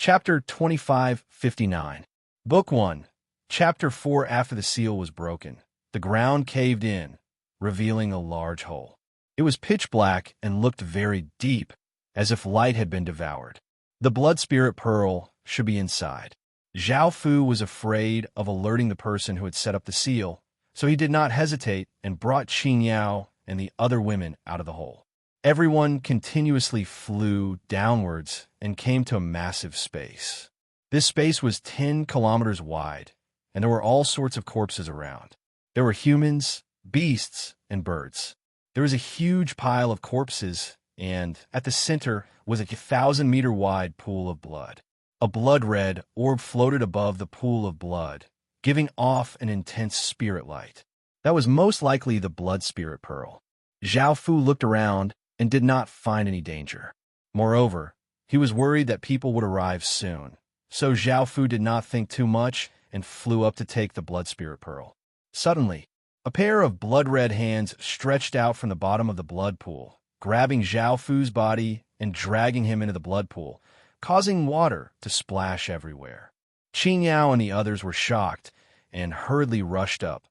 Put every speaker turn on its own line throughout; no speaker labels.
Chapter 2559. Book 1. Chapter 4. After the seal was broken, the ground caved in, revealing a large hole. It was pitch black and looked very deep, as if light had been devoured. The blood spirit pearl should be inside. Zhao Fu was afraid of alerting the person who had set up the seal, so he did not hesitate and brought Qing Yao and the other women out of the hole. Everyone continuously flew downwards and came to a massive space. This space was 10 kilometers wide, and there were all sorts of corpses around. There were humans, beasts, and birds. There was a huge pile of corpses, and at the center was a 1,000-meter wide pool of blood. A blood-red orb floated above the pool of blood, giving off an intense spirit light. That was most likely the blood spirit pearl. Zhao Fu looked around and did not find any danger. Moreover, he was worried that people would arrive soon, so Zhao Fu did not think too much and flew up to take the blood spirit pearl. Suddenly, a pair of blood-red hands stretched out from the bottom of the blood pool, grabbing Zhao Fu's body and dragging him into the blood pool, causing water to splash everywhere. Qing Yao and the others were shocked and hurriedly rushed up,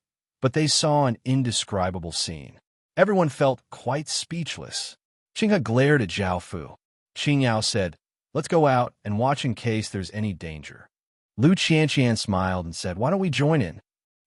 but they saw an indescribable scene. Everyone felt quite speechless. Qing He glared at Zhao Fu. Qing Yao said, "Let's go out and watch in case there's any danger." Lu Qianqian smiled and said, "Why don't we join in?"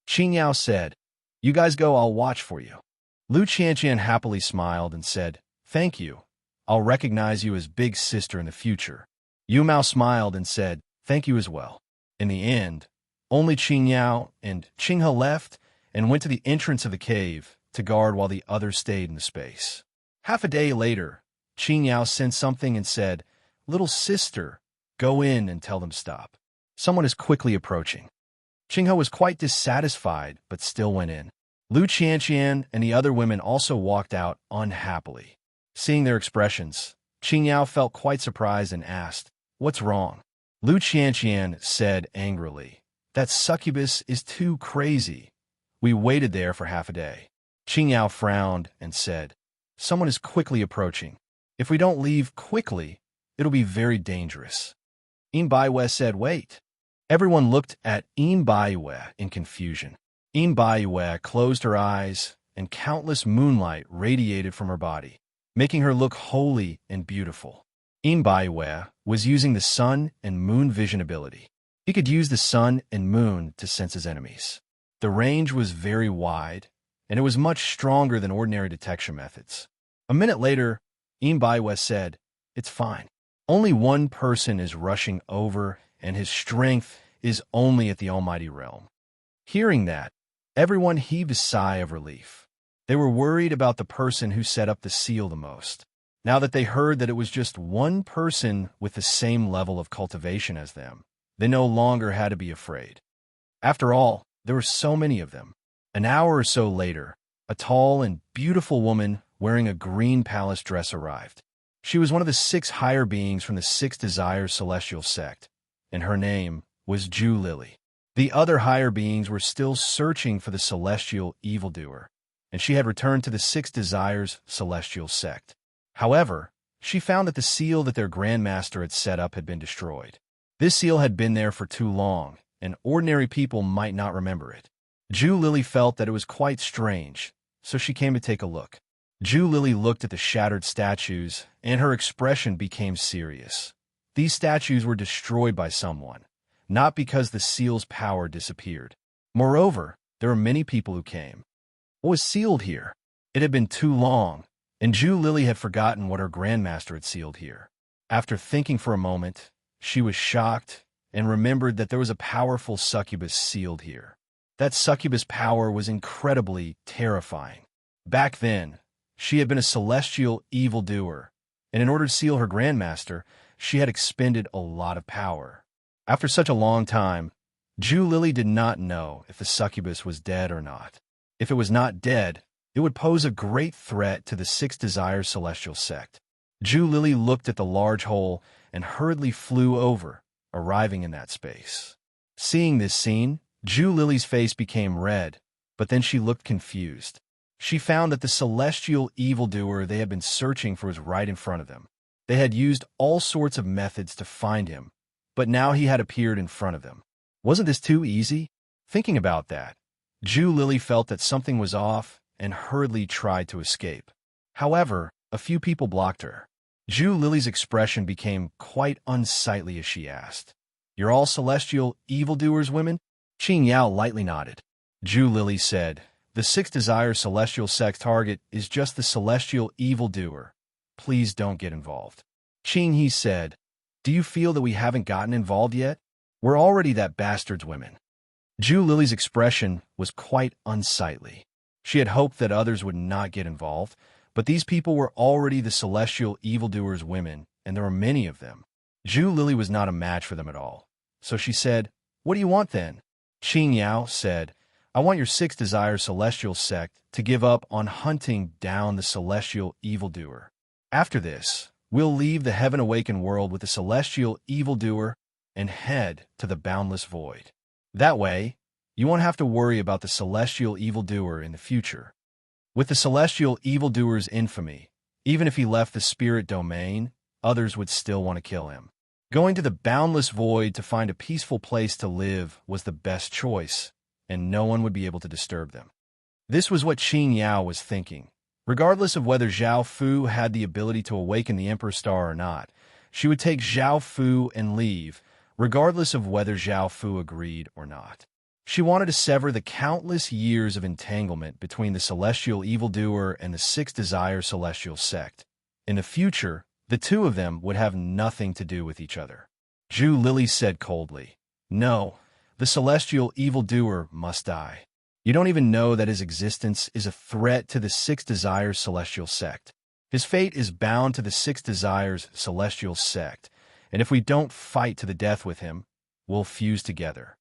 Qing Yao said, "You guys go, I'll watch for you." Lu Qianqian happily smiled and said, "Thank you. I'll recognize you as big sister in the future." Yu Mao smiled and said, "Thank you as well." In the end, only Qing Yao and Qing He left and went to the entrance of the cave to guard while the others stayed in the space. Half a day later, Qing Yao sent something and said, "Little sister, go in and tell them stop. Someone is quickly approaching." Qing He was quite dissatisfied, but still went in. Lu Qianqian and the other women also walked out unhappily. Seeing their expressions, Qing Yao felt quite surprised and asked, "What's wrong?" Lu Qianqian said angrily, "That succubus is too crazy. We waited there for half a day." Qing Yao frowned and said, "Someone is quickly approaching. If we don't leave quickly, it'll be very dangerous." Yin Baiwei said, "Wait." Everyone looked at Yin Baiwei in confusion. Yin Baiwei closed her eyes, and countless moonlight radiated from her body, making her look holy and beautiful. Yin Baiwei was using the sun and moon vision ability. He could use the sun and moon to sense his enemies. The range was very wide, and it was much stronger than ordinary detection methods. A minute later, Yin Baiwei said, "It's fine. Only one person is rushing over, and his strength is only at the Almighty Realm." Hearing that, everyone heaved a sigh of relief. They were worried about the person who set up the seal the most. Now that they heard that it was just one person with the same level of cultivation as them, they no longer had to be afraid. After all, there were so many of them. An hour or so later, a tall and beautiful woman wearing a green palace dress arrived. She was one of the 6 higher beings from the 6 Desires Celestial sect, and her name was Ju Lily. The other higher beings were still searching for the celestial evildoer, and she had returned to the 6 Desires Celestial sect. However, she found that the seal that their grandmaster had set up had been destroyed. This seal had been there for too long, and ordinary people might not remember it. Ju Lily felt that it was quite strange, so she came to take a look. Ju Lily looked at the shattered statues, and her expression became serious. These statues were destroyed by someone, not because the seal's power disappeared. Moreover, there were many people who came. What was sealed here? It had been too long, and Ju Lily had forgotten what her grandmaster had sealed here. After thinking for a moment, she was shocked and remembered that there was a powerful succubus sealed here. That succubus power was incredibly terrifying. Back then, she had been a celestial evildoer, and in order to seal her grandmaster, she had expended a lot of power. After such a long time, Ju Lily did not know if the succubus was dead or not. If it was not dead, it would pose a great threat to the 6 Desires Celestial sect. Ju Lily looked at the large hole and hurriedly flew over, arriving in that space. Seeing this scene, Ju Lily's face became red, but then she looked confused. She found that the celestial evildoer they had been searching for was right in front of them. They had used all sorts of methods to find him, but now he had appeared in front of them. Wasn't this too easy? Thinking about that, Jew Lily felt that something was off and hurriedly tried to escape. However, a few people blocked her. Jew Lily's expression became quite unsightly as she asked, "You're all celestial evildoers, women?" Qing Yao lightly nodded. Jew Lily said, "The Six Desires celestial sect target is just the celestial evildoer. Please don't get involved." Qing He said, "Do you feel that we haven't gotten involved yet? We're already that bastard's women." Jew Lily's expression was quite unsightly. She had hoped that others would not get involved, but these people were already the celestial evildoers' women, and there were many of them. Jew Lily was not a match for them at all. So she said, "What do you want then?" Qing Yao said, "I want your Six Desires celestial sect to give up on hunting down the celestial evildoer. After this, we'll leave the heaven-awakened world with the celestial evildoer and head to the boundless void. That way, you won't have to worry about the celestial evildoer in the future. With the celestial evildoer's infamy, even if he left the spirit domain, others would still want to kill him. Going to the boundless void to find a peaceful place to live was the best choice, and no one would be able to disturb them." This was what Qing Yao was thinking. Regardless of whether Zhao Fu had the ability to awaken the Emperor Star or not, she would take Zhao Fu and leave, regardless of whether Zhao Fu agreed or not. She wanted to sever the countless years of entanglement between the celestial evildoer and the Six Desires celestial sect. In the future, the two of them would have nothing to do with each other. Jew Lily said coldly, "No, the celestial evildoer must die. You don't even know that his existence is a threat to the Six Desires celestial sect. His fate is bound to the Six Desires celestial sect, and if we don't fight to the death with him, we'll fuse together."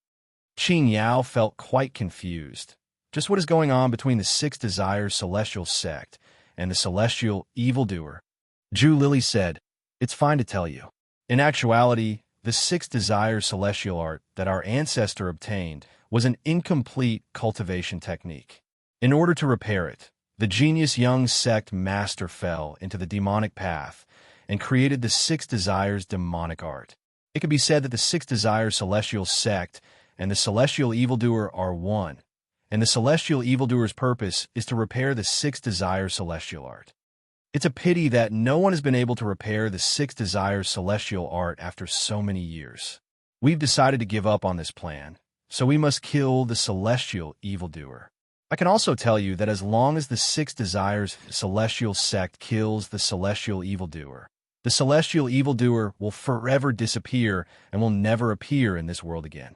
Qing Yao felt quite confused. Just what is going on between the Six Desires celestial sect and the celestial evildoer? Jew Lily said, "It's fine to tell you. In actuality, the Six Desires celestial art that our ancestor obtained was an incomplete cultivation technique. In order to repair it, the genius young sect master fell into the demonic path and created the Six Desires demonic art. It could be said that the Six Desires celestial sect and the celestial evildoer are one, and the celestial evildoer's purpose is to repair the Six Desires celestial art. It's a pity that no one has been able to repair the Six Desires celestial art after so many years. We've decided to give up on this plan, so we must kill the celestial evildoer. I can also tell you that as long as the Six Desires celestial sect kills the celestial evildoer, the celestial evildoer will forever disappear and will never appear in this world again."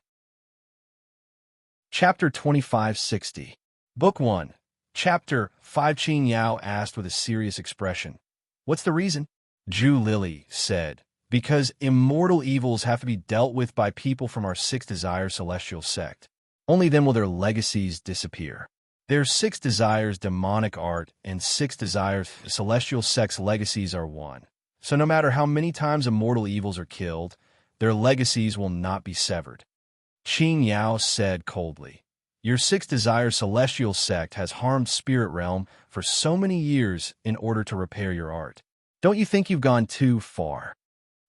Chapter 2560. Book 1. Chapter 5. Qing Yao asked with a serious expression, "What's the reason?" Jew Lily said, "Because immortal evils have to be dealt with by people from our Six Desires celestial sect. Only then will their legacies disappear. Their Six Desires demonic art and Six Desires celestial sect's legacies are one. So no matter how many times immortal evils are killed, their legacies will not be severed." Qing Yao said coldly, "Your Six Desires celestial sect has harmed spirit realm for so many years in order to repair your art. Don't you think you've gone too far?"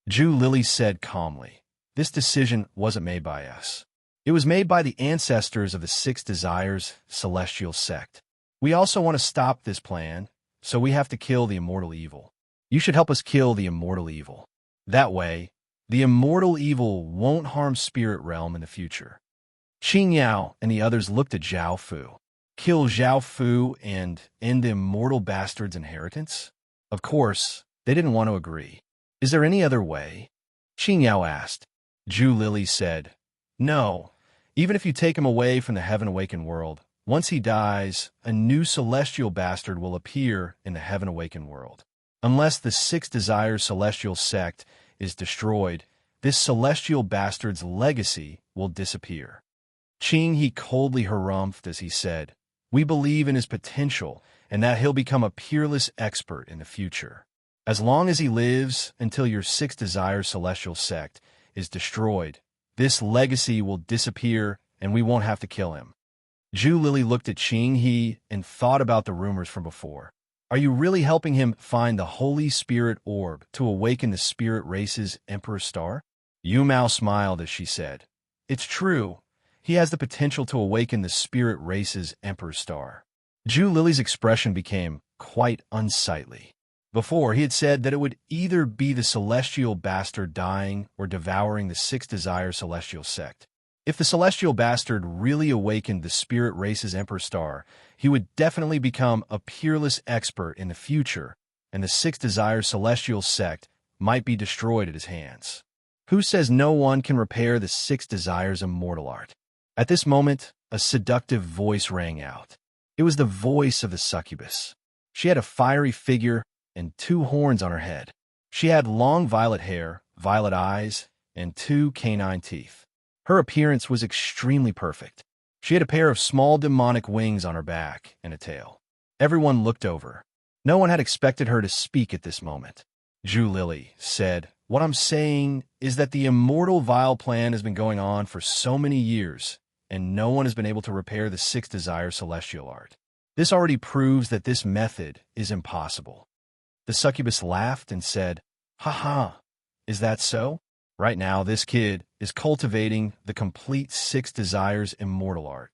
Jew Lily said calmly, "This decision wasn't made by us. It was made by the ancestors of the Six Desires celestial sect. We also want to stop this plan, so we have to kill the immortal evil. You should help us kill the immortal evil. That way, the immortal evil won't harm spirit realm in the future." Qing Yao and the others looked at Zhao Fu. Kill Zhao Fu and end the immortal bastard's inheritance? Of course, they didn't want to agree. "Is there any other way?" Qing Yao asked. Jew Lily said, "No. Even if you take him away from the heaven-awakened world, once he dies, a new celestial bastard will appear in the heaven-awakened world. Unless the Six Desires celestial sect is destroyed, this celestial bastard's legacy will disappear." Qing He coldly harumphed as he said, "We believe in his potential and that he'll become a peerless expert in the future. As long as he lives until your Six Desires celestial sect is destroyed, this legacy will disappear and we won't have to kill him." Jew Lily looked at Qing He and thought about the rumors from before. Are you really helping him find the Holy Spirit orb to awaken the spirit race's Emperor Star? Yu Mao smiled as she said, "It's true. He has the potential to awaken the spirit race's Emperor Star." Zhu Lily's expression became quite unsightly. Before, he had said that it would either be the celestial bastard dying or devouring the Six Desires celestial sect. If the celestial bastard really awakened the spirit race's Emperor Star, he would definitely become a peerless expert in the future, and the Six Desires celestial sect might be destroyed at his hands. Who says no one can repair the Six Desires immortal art? At this moment, a seductive voice rang out. It was the voice of the succubus. She had a fiery figure and 2 horns on her head. She had long violet hair, violet eyes, and 2 canine teeth. Her appearance was extremely perfect. She had a pair of small demonic wings on her back and a tail. Everyone looked over. No one had expected her to speak at this moment. Zhu Lily said, "What I'm saying is that the immortal vial plan has been going on for so many years, and no one has been able to repair the Six Desires celestial art. This already proves that this method is impossible." The succubus laughed and said, "Ha, is that so? Right now, this kid is cultivating the complete Six Desires immortal art.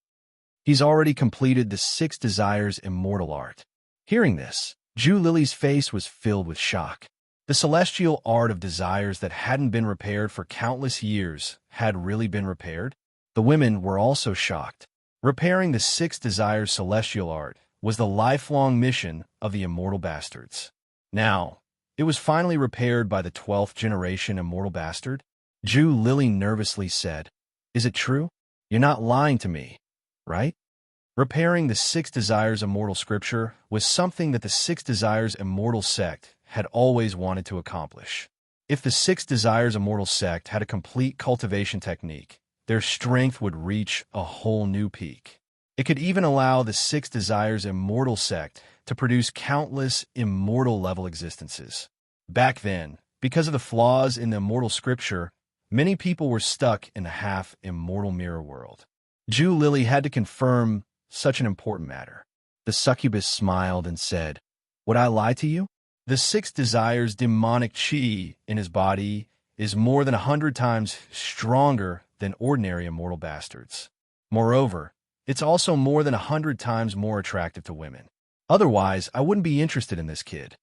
He's already completed the Six Desires immortal art." Hearing this, Zhu Lily's face was filled with shock. The celestial art of desires that hadn't been repaired for countless years had really been repaired. The women were also shocked. Repairing the Six Desires celestial art was the lifelong mission of the immortal bastards. Now, it was finally repaired by the 12th generation immortal bastard. Zhu Lily nervously said, "Is it true? You're not lying to me, right?" Repairing the Six Desires immortal scripture was something that the Six Desires immortal sect had always wanted to accomplish. If the Six Desires immortal sect had a complete cultivation technique, their strength would reach a whole new peak. It could even allow the Six Desires immortal sect to produce countless immortal-level existences. Back then, because of the flaws in the immortal scripture, many people were stuck in the half-immortal mirror world. Zhu Lily had to confirm such an important matter. The succubus smiled and said, "Would I lie to you? The Six Desires demonic chi in his body is more than 100 times stronger than ordinary immortal bastards. Moreover, it's also more than 100 times more attractive to women. Otherwise, I wouldn't be interested in this kid."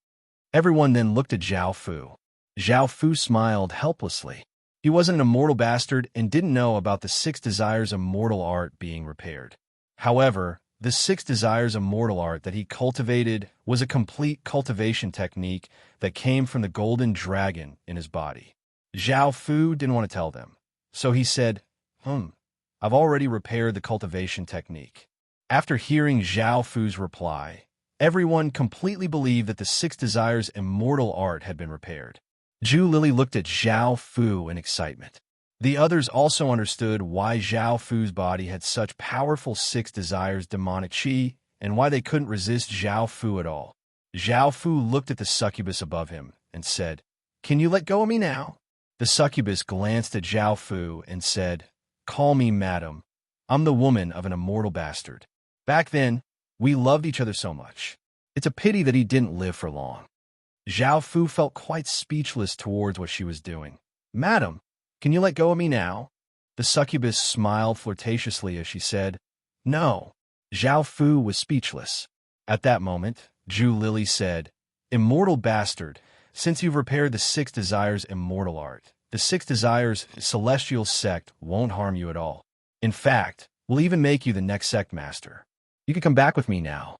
Everyone then looked at Zhao Fu. Zhao Fu smiled helplessly. He wasn't an immortal bastard and didn't know about the Six Desires immortal art being repaired. However, the Six Desires immortal art that he cultivated was a complete cultivation technique that came from the golden dragon in his body. Zhao Fu didn't want to tell them, so he said, "I've already repaired the cultivation technique." After hearing Zhao Fu's reply, everyone completely believed that the Six Desires immortal art had been repaired. Zhu Lily looked at Zhao Fu in excitement. The others also understood why Zhao Fu's body had such powerful Six Desires demonic chi and why they couldn't resist Zhao Fu at all. Zhao Fu looked at the succubus above him and said, "Can you let go of me now?" The succubus glanced at Zhao Fu and said, "Call me madam. I'm the woman of an immortal bastard. Back then, we loved each other so much. It's a pity that he didn't live for long." Zhao Fu felt quite speechless towards what she was doing. "Madam, can you let go of me now?" The succubus smiled flirtatiously as she said, "No." Zhao Fu was speechless. At that moment, Zhu Lily said, "Immortal bastard, since you've repaired the Six Desires immortal art, the Six Desires celestial sect won't harm you at all. In fact, we'll even make you the next sect master. You can come back with me now."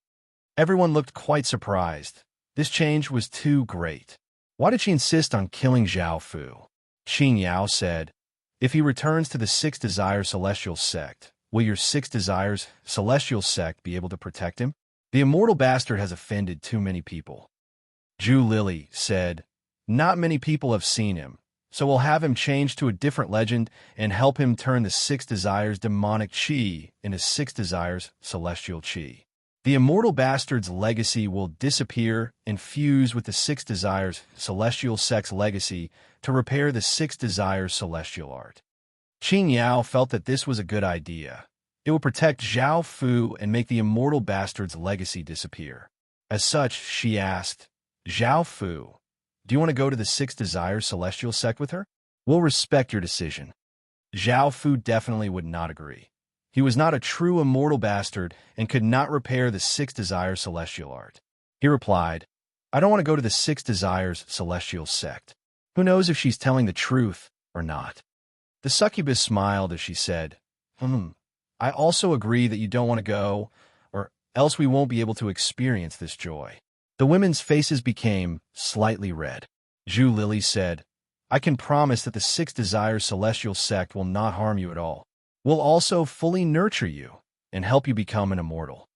Everyone looked quite surprised. This change was too great. Why did she insist on killing Zhao Fu? Qin Yao said, "If he returns to the Six Desires celestial sect, will your Six Desires celestial sect be able to protect him? The immortal bastard has offended too many people." Zhu Lily said, "Not many people have seen him, so we'll have him change to a different legend and help him turn the Six Desires demonic chi into Six Desires celestial chi. The immortal bastard's legacy will disappear and fuse with the Six Desires celestial sect's legacy to repair the Six Desires celestial art." Qin Yao felt that this was a good idea. It would protect Zhao Fu and make the immortal bastard's legacy disappear. As such, she asked, "Zhao Fu, do you want to go to the Six Desires celestial sect with her?" We'll respect your decision. Zhao Fu definitely would not agree. He was not a true immortal bastard and could not repair the Six Desires celestial art. He replied, I don't want to go to the Six Desires celestial sect. Who knows if she's telling the truth or not? The succubus smiled as she said, I also agree that you don't want to go, or else we won't be able to experience this joy. The women's faces became slightly red. Zhu Lili said, I can promise that the Six Desires celestial sect will not harm you at all. We'll also fully nurture you and help you become an immortal.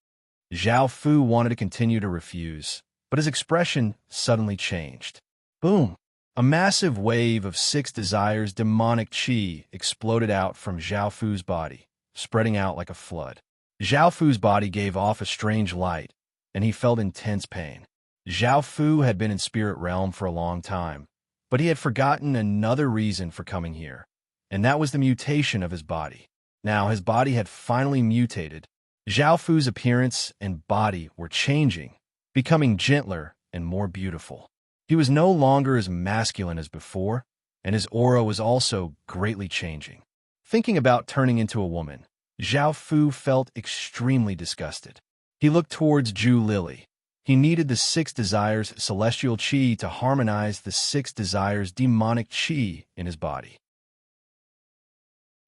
Zhao Fu wanted to continue to refuse, but his expression suddenly changed. Boom! A massive wave of Six Desires demonic qi exploded out from Zhao Fu's body, spreading out like a flood. Zhao Fu's body gave off a strange light, and he felt intense pain. Zhao Fu had been in spirit realm for a long time, but he had forgotten another reason for coming here, and that was the mutation of his body. Now his body had finally mutated. Zhao Fu's appearance and body were changing, becoming gentler and more beautiful. He was no longer as masculine as before, and his aura was also greatly changing. Thinking about turning into a woman, Zhao Fu felt extremely disgusted. He looked towards Zhu Lili. He needed the Six Desires celestial qi to harmonize the Six Desires demonic qi in his body.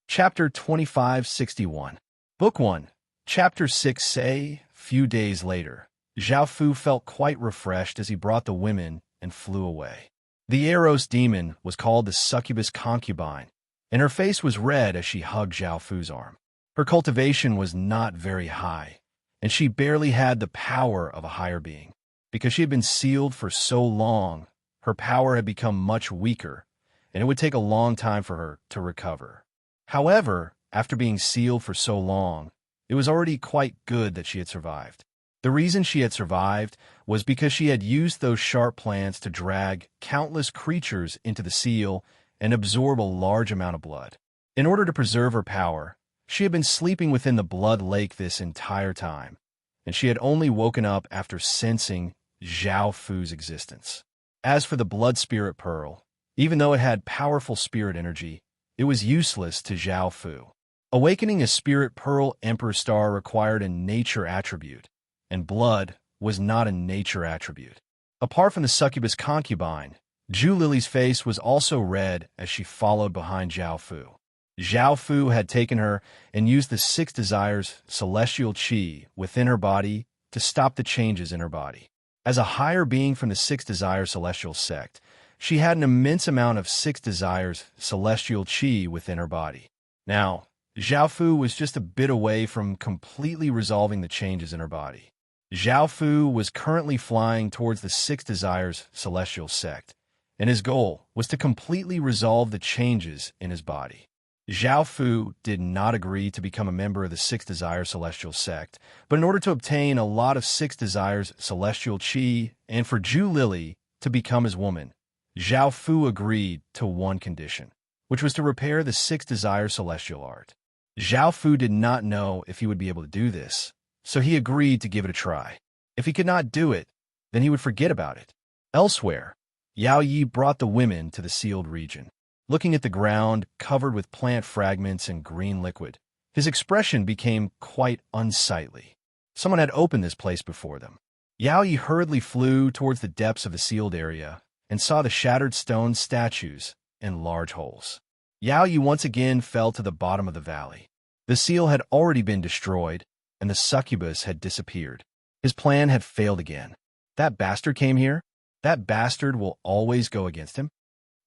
Chapter 2561. Book 1, Chapter 6. A few days later, Zhao Fu felt quite refreshed as he brought the women and flew away. The Eros demon was called the succubus concubine, and her face was red as she hugged Zhao Fu's arm. Her cultivation was not very high, and she barely had the power of a higher being. Because she had been sealed for so long, her power had become much weaker, and it would take a long time for her to recover. However, after being sealed for so long, it was already quite good that she had survived. The reason she had survived was because she had used those sharp plants to drag countless creatures into the seal and absorb a large amount of blood. In order to preserve her power, she had been sleeping within the blood lake this entire time, and she had only woken up after sensing Zhao Fu's existence. As for the blood spirit pearl, even though it had powerful spirit energy, it was useless to Zhao Fu. Awakening a spirit pearl emperor star required a nature attribute, and blood was not a nature attribute. Apart from the succubus concubine, Zhu Lili's face was also red as she followed behind Zhao Fu. Zhao Fu had taken her and used the Six Desires celestial qi within her body to stop the changes in her body. As a higher being from the Six Desires celestial sect, she had an immense amount of Six Desires celestial qi within her body. Now, Zhao Fu was just a bit away from completely resolving the changes in her body. Zhao Fu was currently flying towards the Six Desires celestial sect, and his goal was to completely resolve the changes in his body. Zhao Fu did not agree to become a member of the Six Desires celestial sect, but in order to obtain a lot of Six Desires celestial qi and for Zhu Lili to become his woman, Zhao Fu agreed to one condition, which was to repair the Six Desires celestial art. Zhao Fu did not know if he would be able to do this, so he agreed to give it a try. If he could not do it, then he would forget about it. Elsewhere, Yao Yi brought the women to the sealed region. Looking at the ground covered with plant fragments and green liquid, his expression became quite unsightly. Someone had opened this place before them. Yao Yi hurriedly flew towards the depths of the sealed area and saw the shattered stone statues and large holes. Yao Yi once again fell to the bottom of the valley. The seal had already been destroyed, and the succubus had disappeared. His plan had failed again. That bastard came here? That bastard will always go against him?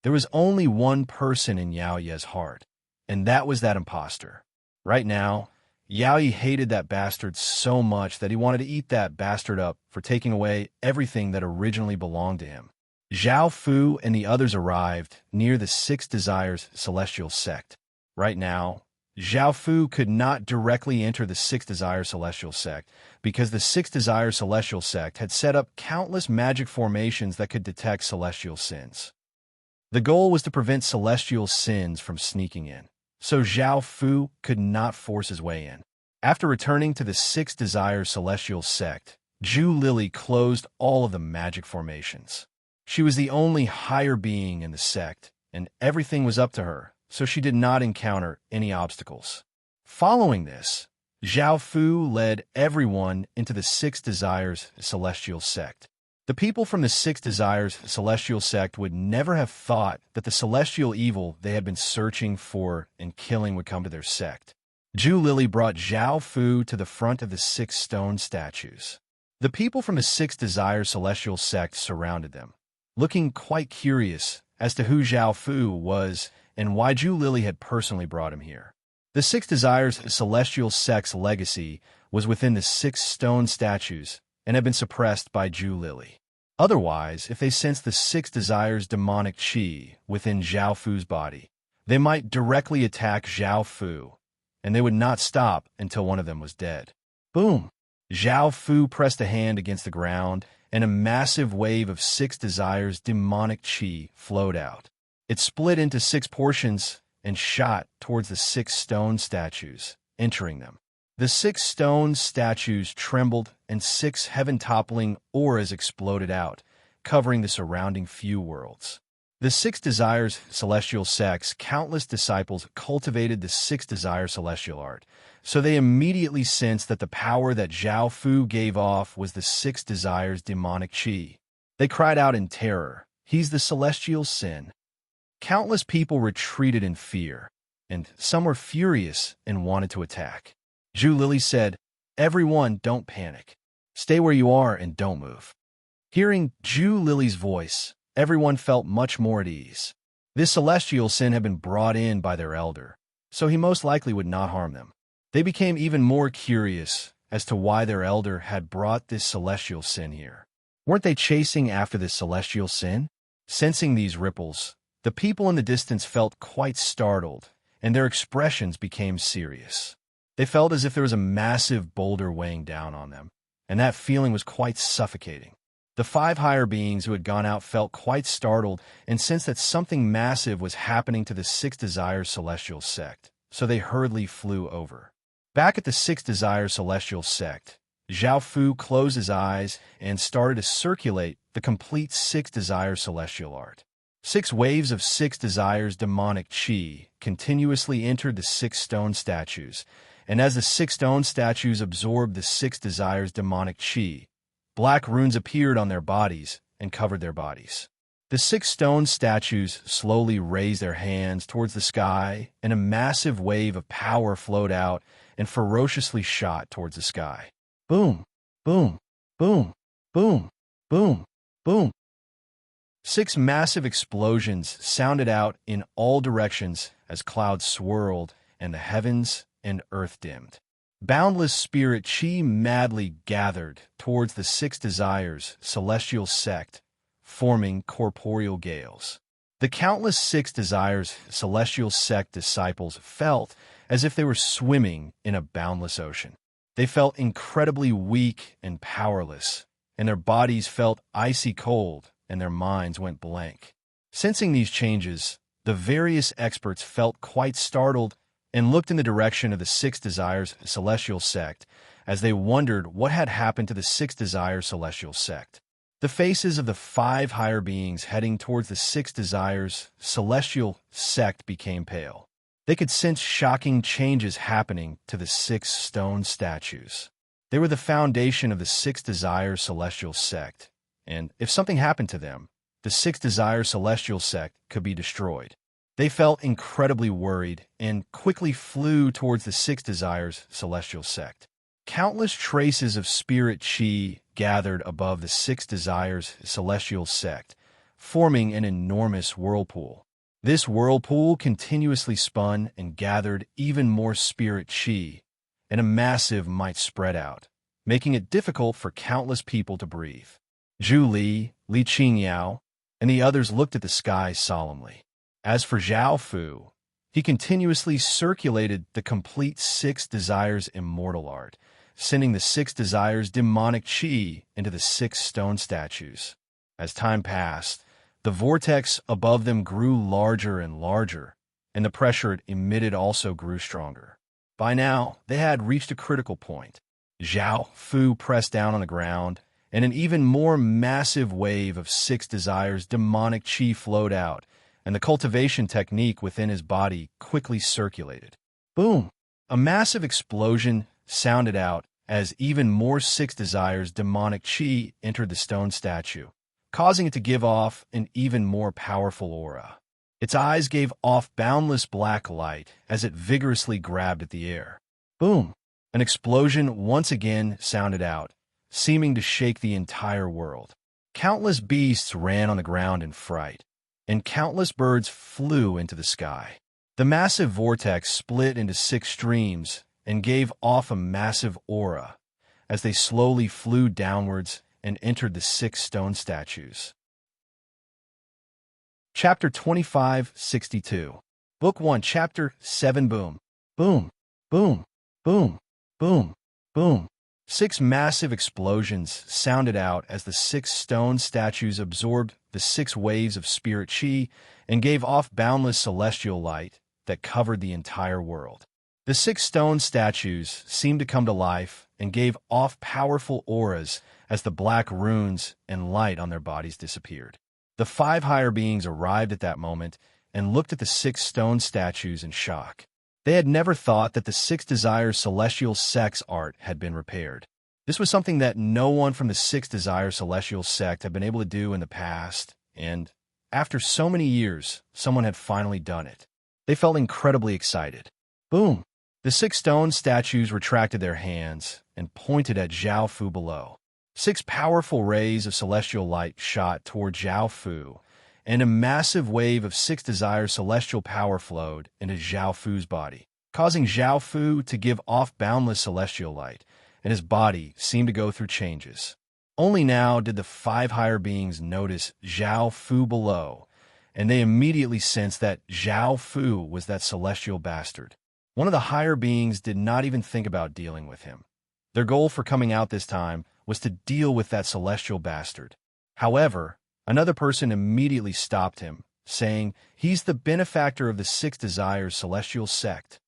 There was only one person in Yao Ye's heart, and that was that imposter. Right now, Yao Yi hated that bastard so much that he wanted to eat that bastard up for taking away everything that originally belonged to him. Zhao Fu and the others arrived near the Six Desires celestial sect. Right now, Zhao Fu could not directly enter the Six Desires celestial sect because the Six Desires celestial sect had set up countless magic formations that could detect celestial sins. The goal was to prevent celestial sins from sneaking in, so Zhao Fu could not force his way in. After returning to the Six Desires celestial sect, Zhu Lili closed all of the magic formations. She was the only higher being in the sect, and everything was up to her, so she did not encounter any obstacles. Following this, Zhao Fu led everyone into the Six Desires Celestial Sect. The people from the Six Desires Celestial Sect would never have thought that the celestial evil they had been searching for and killing would come to their sect. Zhu Lili brought Zhao Fu to the front of the 6 stone statues. The people from the Six Desires Celestial Sect surrounded them, looking quite curious as to who Zhao Fu was and why Zhu Lili had personally brought him here. The Six Desires Celestial Sect's legacy was within the 6 stone statues and had been suppressed by Zhu Lili. Otherwise, if they sensed the 6 Desires demonic qi within Zhao Fu's body, they might directly attack Zhao Fu, and they would not stop until one of them was dead. Boom! Zhao Fu pressed a hand against the ground, and a massive wave of 6 Desires demonic qi flowed out. It split into 6 portions and shot towards the 6 stone statues, entering them. The 6 stone statues trembled, and 6 heaven-toppling auras exploded out, covering the surrounding few worlds. The 6 Desires Celestial Sect's countless disciples cultivated the 6 Desire Celestial Art, so they immediately sensed that the power that Zhao Fu gave off was the 6 Desires demonic qi. They cried out in terror, "He's the Celestial Sin." Countless people retreated in fear, and some were furious and wanted to attack. Zhu Lili said, "Everyone, don't panic. Stay where you are and don't move." Hearing Zhu Lili's voice, everyone felt much more at ease. This celestial sin had been brought in by their elder, so he most likely would not harm them. They became even more curious as to why their elder had brought this celestial sin here. Weren't they chasing after this celestial sin? Sensing these ripples, the people in the distance felt quite startled, and their expressions became serious. They felt as if there was a massive boulder weighing down on them, and that feeling was quite suffocating. The 5 higher beings who had gone out felt quite startled and sensed that something massive was happening to the 6 Desires Celestial Sect, so they hurriedly flew over. Back at the 6 Desires Celestial Sect, Zhao Fu closed his eyes and started to circulate the complete 6 Desires Celestial Art. 6 waves of 6 Desires demonic qi continuously entered the 6 stone statues, and as the 6 stone statues absorbed the 6 Desires demonic qi, black runes appeared on their bodies and covered their bodies. The 6 stone statues slowly raised their hands towards the sky, and a massive wave of power flowed out and ferociously shot towards the sky. Boom! Boom! Boom! Boom! Boom! Boom! 6 massive explosions sounded out in all directions as clouds swirled and the heavens and earth dimmed. Boundless spirit qi madly gathered towards the 6 Desires Celestial Sect, forming corporeal gales. The countless 6 Desires Celestial Sect disciples felt as if they were swimming in a boundless ocean. They felt incredibly weak and powerless, and their bodies felt icy cold, and their minds went blank. Sensing these changes, the various experts felt quite startled and looked in the direction of the 6 Desires Celestial Sect as they wondered what had happened to the 6 Desires Celestial Sect. The faces of the 5 higher beings heading towards the 6 Desires Celestial Sect became pale. They could sense shocking changes happening to the 6 stone statues. They were the foundation of the 6 Desires Celestial Sect, and if something happened to them, the 6 Desires Celestial Sect could be destroyed. They felt incredibly worried and quickly flew towards the 6 Desires Celestial Sect. Countless traces of spirit qi gathered above the 6 Desires Celestial Sect, forming an enormous whirlpool. This whirlpool continuously spun and gathered even more spirit qi, and a massive might spread out, making it difficult for countless people to breathe. Zhu Li, Li Qingyao, and the others looked at the sky solemnly. As for Zhao Fu, he continuously circulated the complete 6 Desires immortal art, sending the 6 Desires demonic qi into the 6 stone statues. As time passed, the vortex above them grew larger and larger, and the pressure it emitted also grew stronger. By now, they had reached a critical point. Zhao Fu pressed down on the ground, and an even more massive wave of 6 Desires demonic qi flowed out and the cultivation technique within his body quickly circulated. Boom! A massive explosion sounded out as even more Six Desires demonic chi entered the stone statue, causing it to give off an even more powerful aura. Its eyes gave off boundless black light as it vigorously grabbed at the air. Boom! An explosion once again sounded out, seeming to shake the entire world. Countless beasts ran on the ground in fright, and countless birds flew into the sky. The massive vortex split into 6 streams and gave off a massive aura as they slowly flew downwards and entered the 6 stone statues. Chapter 2562. Book 1, Chapter 7. Boom, boom, boom, boom, boom, boom. 6 massive explosions sounded out as the 6 stone statues absorbed the 6 waves of spirit chi and gave off boundless celestial light that covered the entire world. The 6 stone statues seemed to come to life and gave off powerful auras as the black runes and light on their bodies disappeared. The 5 higher beings arrived at that moment and looked at the 6 stone statues in shock. They had never thought that the 6 Desires celestial sex art had been repaired. This was something that no one from the 6 Desires celestial sect had been able to do in the past, and after so many years, someone had finally done it. They felt incredibly excited. Boom! The 6 stone statues retracted their hands and pointed at Zhao Fu below. 6 powerful rays of celestial light shot toward Zhao Fu, and a massive wave of 6 Desires celestial power flowed into Zhao Fu's body, causing Zhao Fu to give off boundless celestial light, and his body seemed to go through changes. Only now did the 5 higher beings notice Zhao Fu below, and they immediately sensed that Zhao Fu was that celestial bastard. One of the higher beings did not even think about dealing with him. Their goal for coming out this time was to deal with that celestial bastard. However, another person immediately stopped him, saying, "He's the benefactor of the 6 Desires celestial sect."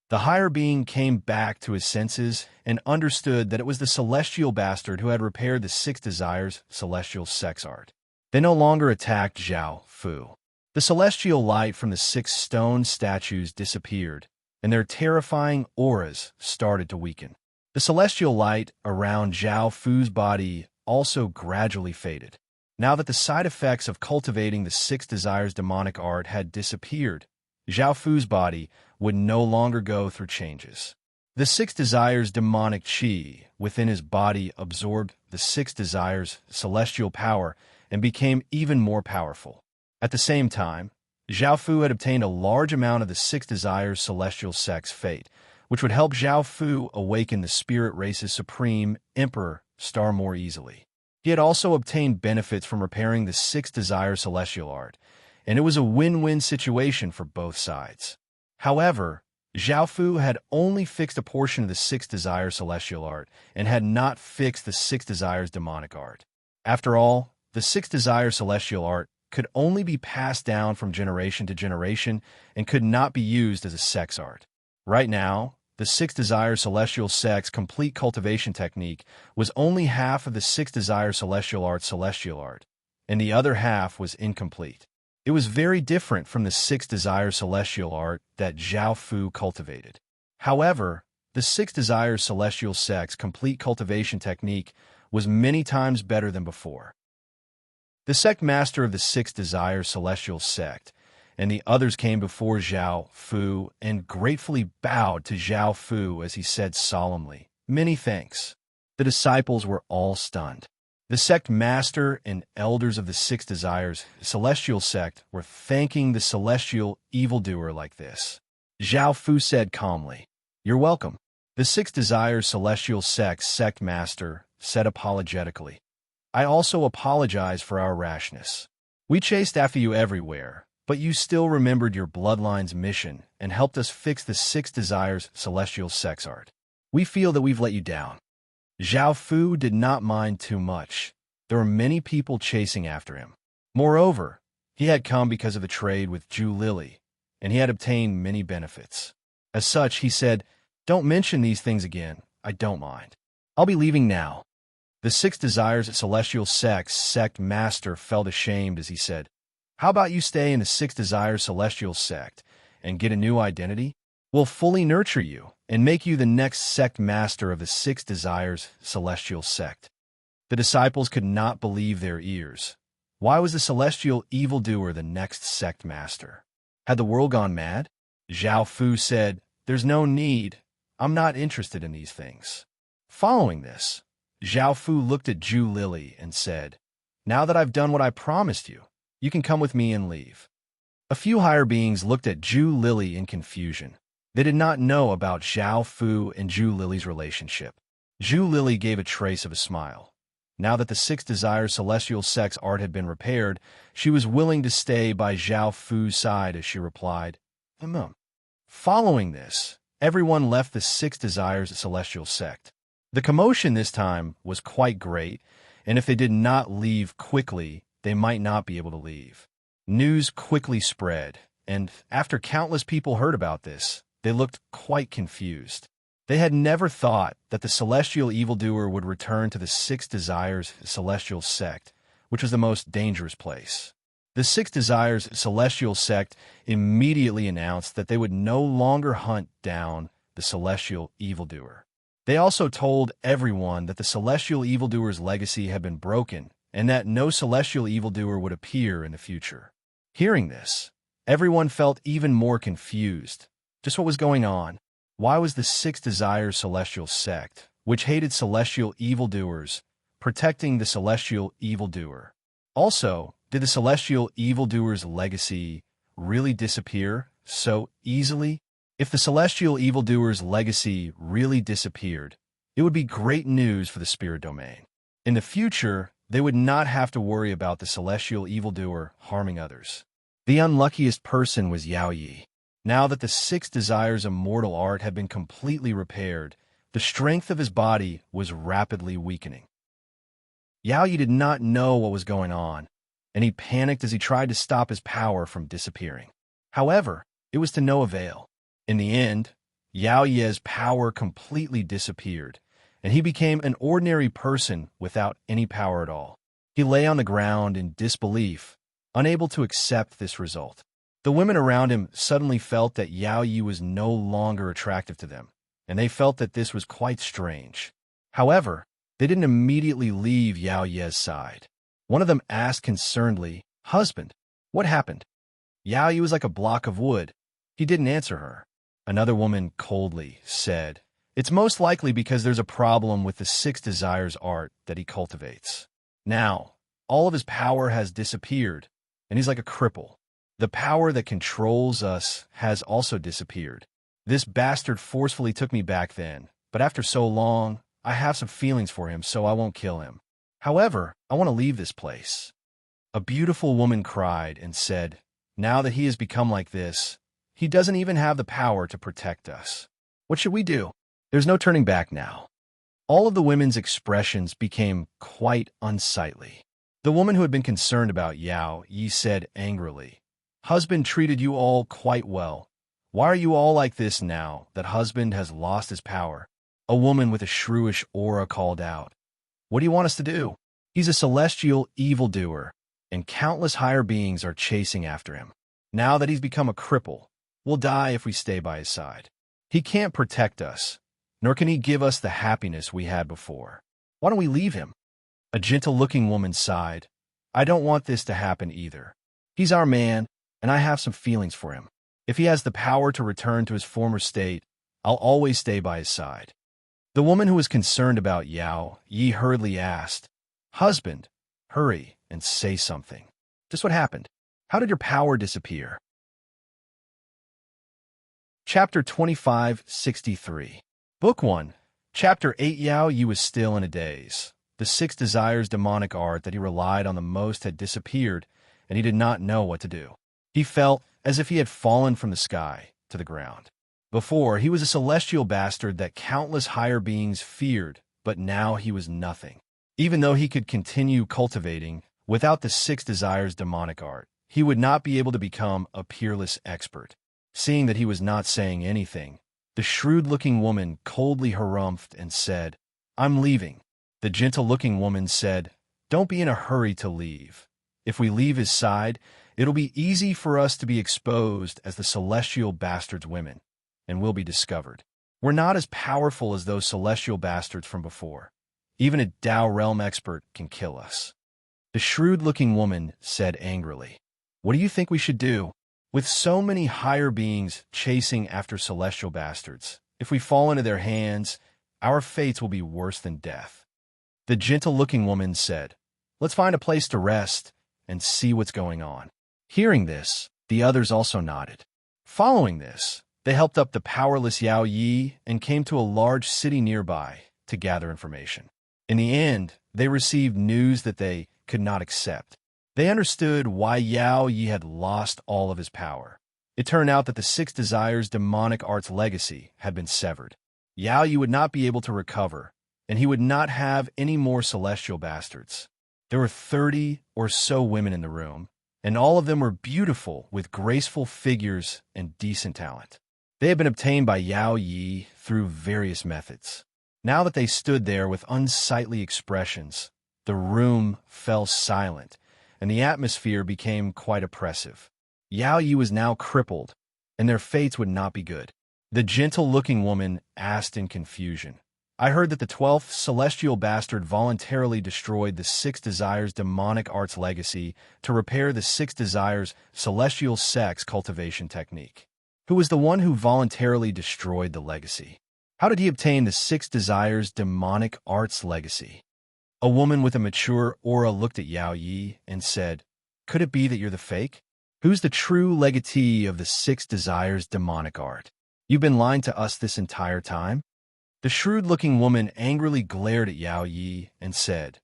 The higher being came back to his senses and understood that it was the celestial bastard who had repaired the 6 Desires celestial sex art. They no longer attacked Zhao Fu. The celestial light from the 6 stone statues disappeared, and their terrifying auras started to weaken. The celestial light around Zhao Fu's body also gradually faded. Now that the side effects of cultivating the 6 Desires demonic art had disappeared, Zhao Fu's body would no longer go through changes. The 6 Desires demonic chi within his body absorbed the 6 Desires celestial power and became even more powerful. At the same time, Zhao Fu had obtained a large amount of the 6 Desires celestial sex fate, which would help Zhao Fu awaken the spirit race's supreme Emperor star more easily. He had also obtained benefits from repairing the 6 Desires celestial art, and it was a win-win situation for both sides. However, Zhao Fu had only fixed a portion of the 6 Desires celestial art and had not fixed the 6 Desires demonic art. After all, the 6 Desires celestial art could only be passed down from generation to generation and could not be used as a sex art. Right now, the 6 Desires celestial sex complete cultivation technique was only half of the 6 Desires celestial art, and the other half was incomplete. It was very different from the 6 Desires celestial art that Zhao Fu cultivated. However, the 6 Desires celestial sex complete cultivation technique was many times better than before. The sect master of the 6 Desires celestial sect and the others came before Zhao Fu and gratefully bowed to Zhao Fu as he said solemnly, "Many thanks." The disciples were all stunned. The sect master and elders of the 6 Desires celestial sect were thanking the celestial evildoer like this. Zhao Fu said calmly, "You're welcome." The 6 Desires celestial sect master said apologetically, "I also apologize for our rashness. We chased after you everywhere, but you still remembered your bloodline's mission and helped us fix the 6 Desires celestial sex art. We feel that we've let you down." Zhao Fu did not mind too much. There were many people chasing after him. Moreover, he had come because of the trade with Zhu Lily, and he had obtained many benefits. As such, he said, "Don't mention these things again. I don't mind. I'll be leaving now." The 6 Desires celestial sect master felt ashamed as he said, How about you stay in the Six Desires Celestial sect and get a new identity? We'll fully nurture you and make you the next sect master of the Six Desires Celestial sect. The disciples could not believe their ears. Why was the celestial evildoer the next sect master? Had the world gone mad? Zhao Fu said, "There's no need. I'm not interested in these things." Following this, Zhao Fu looked at Zhu Lily and said, "Now that I've done what I promised you, you can come with me and leave." A few higher beings looked at Zhu Lily in confusion. They did not know about Zhao Fu and Zhu Lily's relationship. Zhu Lily gave a trace of a smile. Now that the Six Desires Celestial Sect's art had been repaired, she was willing to stay by Zhao Fu's side as she replied, Following this, everyone left the Six Desires Celestial Sect. The commotion this time was quite great, and if they did not leave quickly, they might not be able to leave. News quickly spread, and after countless people heard about this, they looked quite confused. They had never thought that the celestial evildoer would return to the Six Desires Celestial Sect, which was the most dangerous place. The Six Desires Celestial Sect immediately announced that they would no longer hunt down the celestial evildoer. They also told everyone that the celestial evildoer's legacy had been broken and that no celestial evildoer would appear in the future. Hearing this, everyone felt even more confused. Just what was going on? Why was the Six Desires Celestial Sect, which hated celestial evildoers, protecting the celestial evildoer? Also, did the celestial evildoer's legacy really disappear so easily? If the celestial evildoer's legacy really disappeared, it would be great news for the spirit domain. In the future, they would not have to worry about the celestial evildoer harming others. The unluckiest person was Yao Yi. Now that the Six Desires immortal art had been completely repaired, the strength of his body was rapidly weakening. Yao Yi did not know what was going on, and he panicked as he tried to stop his power from disappearing. However, it was to no avail. In the end, Yao Yi's power completely disappeared, and he became an ordinary person without any power at all. He lay on the ground in disbelief, unable to accept this result. The women around him suddenly felt that Yao Yi was no longer attractive to them, and they felt that this was quite strange. However, they didn't immediately leave Yao Yi's side. One of them asked concernedly, "Husband, what happened?" Yao Yi was like a block of wood. He didn't answer her. Another woman coldly said, "It's most likely because there's a problem with the Six Desires art that he cultivates. Now, all of his power has disappeared, and he's like a cripple. The power that controls us has also disappeared. This bastard forcefully took me back then, but after so long, I have some feelings for him, so I won't kill him. However, I want to leave this place." A beautiful woman cried and said, "Now that he has become like this, he doesn't even have the power to protect us. What should we do? There's no turning back now." All of the women's expressions became quite unsightly. The woman who had been concerned about Yao Yi said angrily, "Husband treated you all quite well. Why are you all like this now that husband has lost his power?" A woman with a shrewish aura called out, "What do you want us to do? He's a celestial evildoer, and countless higher beings are chasing after him. Now that he's become a cripple, we'll die if we stay by his side. He can't protect us, nor can he give us the happiness we had before. Why don't we leave him?" A gentle-looking woman sighed, "I don't want this to happen either. He's our man, and I have some feelings for him. If he has the power to return to his former state, I'll always stay by his side." The woman who was concerned about Yao Yi hurriedly asked, "Husband, hurry and say something. Just what happened? How did your power disappear?" Chapter 2563. Book 1, Chapter 8. Yao Yi was still in a daze. The Six Desires demonic art that he relied on the most had disappeared, and he did not know what to do. He felt as if he had fallen from the sky to the ground. Before, he was a celestial bastard that countless higher beings feared, but now he was nothing. Even though he could continue cultivating, without the Six Desires demonic art, he would not be able to become a peerless expert. Seeing that he was not saying anything, the shrewd-looking woman coldly harumphed and said, "I'm leaving." The gentle-looking woman said, "Don't be in a hurry to leave. If we leave his side, It'll be easy for us to be exposed as the celestial bastards women, and we'll be discovered. We're not as powerful as those celestial bastards from before. Even a Tao realm expert can kill us. The shrewd-looking woman said angrily, "What do you think we should do? With so many higher beings chasing after celestial bastards, if we fall into their hands, our fates will be worse than death." The gentle-looking woman said, "Let's find a place to rest and see what's going on." Hearing this, the others also nodded. Following this, they helped up the powerless Yao Yi and came to a large city nearby to gather information. In the end, they received news that they could not accept. They understood why Yao Yi had lost all of his power. It turned out that the Six Desires demonic art's legacy had been severed. Yao Yi would not be able to recover, and he would not have any more celestial bastards. There were 30 or so women in the room, and all of them were beautiful with graceful figures and decent talent. They had been obtained by Yao Yi through various methods. Now that they stood there with unsightly expressions, the room fell silent, and the atmosphere became quite oppressive. Yao Yi was now crippled, and their fates would not be good. The gentle-looking woman asked in confusion, "I heard that the 12th celestial bastard voluntarily destroyed the Six Desires demonic art's legacy to repair the Six Desires celestial sex cultivation technique. Who was the one who voluntarily destroyed the legacy? How did he obtain the Six Desires demonic art's legacy?" A woman with a mature aura looked at Yao Yi and said, "Could it be that you're the fake? Who's the true legatee of the Six Desires demonic art? You've been lying to us this entire time?" The shrewd-looking woman angrily glared at Yao Yi and said,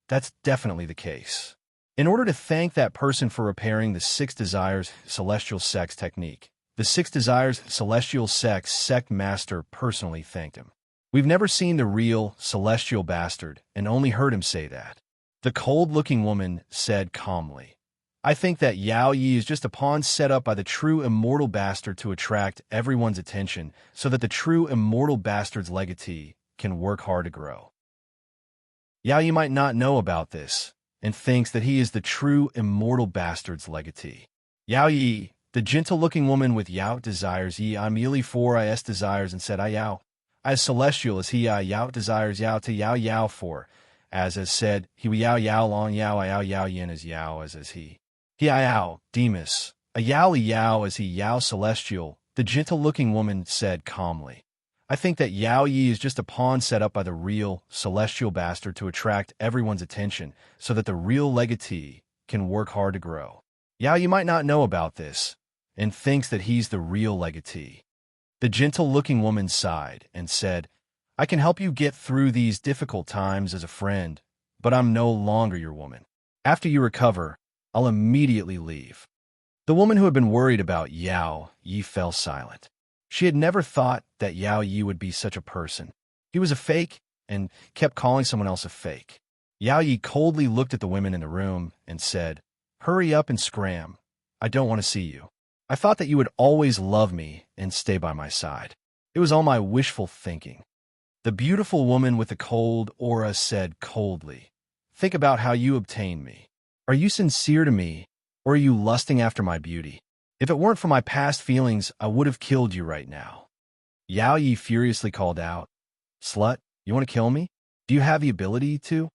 "That's definitely the case. In order to thank that person for repairing the Six Desires celestial sex technique, the Six Desires celestial sex sect master personally thanked him. We've never seen the real celestial bastard and only heard him say that." The cold-looking woman said calmly, "I think that Yao Yi is just a pawn set up by the true immortal bastard to attract everyone's attention so that the true immortal bastard's legatee can work hard to grow. Yao Yi might not know about this and thinks that he is the true immortal bastard's legatee." Yao Yi, the gentle-looking woman with Yao desires Yi I merely for is desires and said I Yao. As celestial as he I Yao desires Yao to Yao Yao for, as said, he Yao Yao long Yao I Yao Yao yin as Yao as he. He I Yao, Demas, a Yao Li Yao as he Yao celestial, the gentle-looking woman said calmly. "I think that Yao Yi is just a pawn set up by the real celestial bastard to attract everyone's attention so that the real legatee can work hard to grow. Yao Yi might not know about this and thinks that he's the real legatee." The gentle-looking woman sighed and said, "I can help you get through these difficult times as a friend, but I'm no longer your woman. After you recover, I'll immediately leave." The woman who had been worried about Yao Yi fell silent. She had never thought that Yao Yi would be such a person. He was a fake and kept calling someone else a fake. Yao Yi coldly looked at the women in the room and said, "Hurry up and scram. I don't want to see you. I thought that you would always love me and stay by my side. It was all my wishful thinking." The beautiful woman with the cold aura said coldly, "Think about how you obtained me. Are you sincere to me, or are you lusting after my beauty? If it weren't for my past feelings, I would have killed you right now." Yao Yi furiously called out, "Slut, you want to kill me? Do you have the ability to?"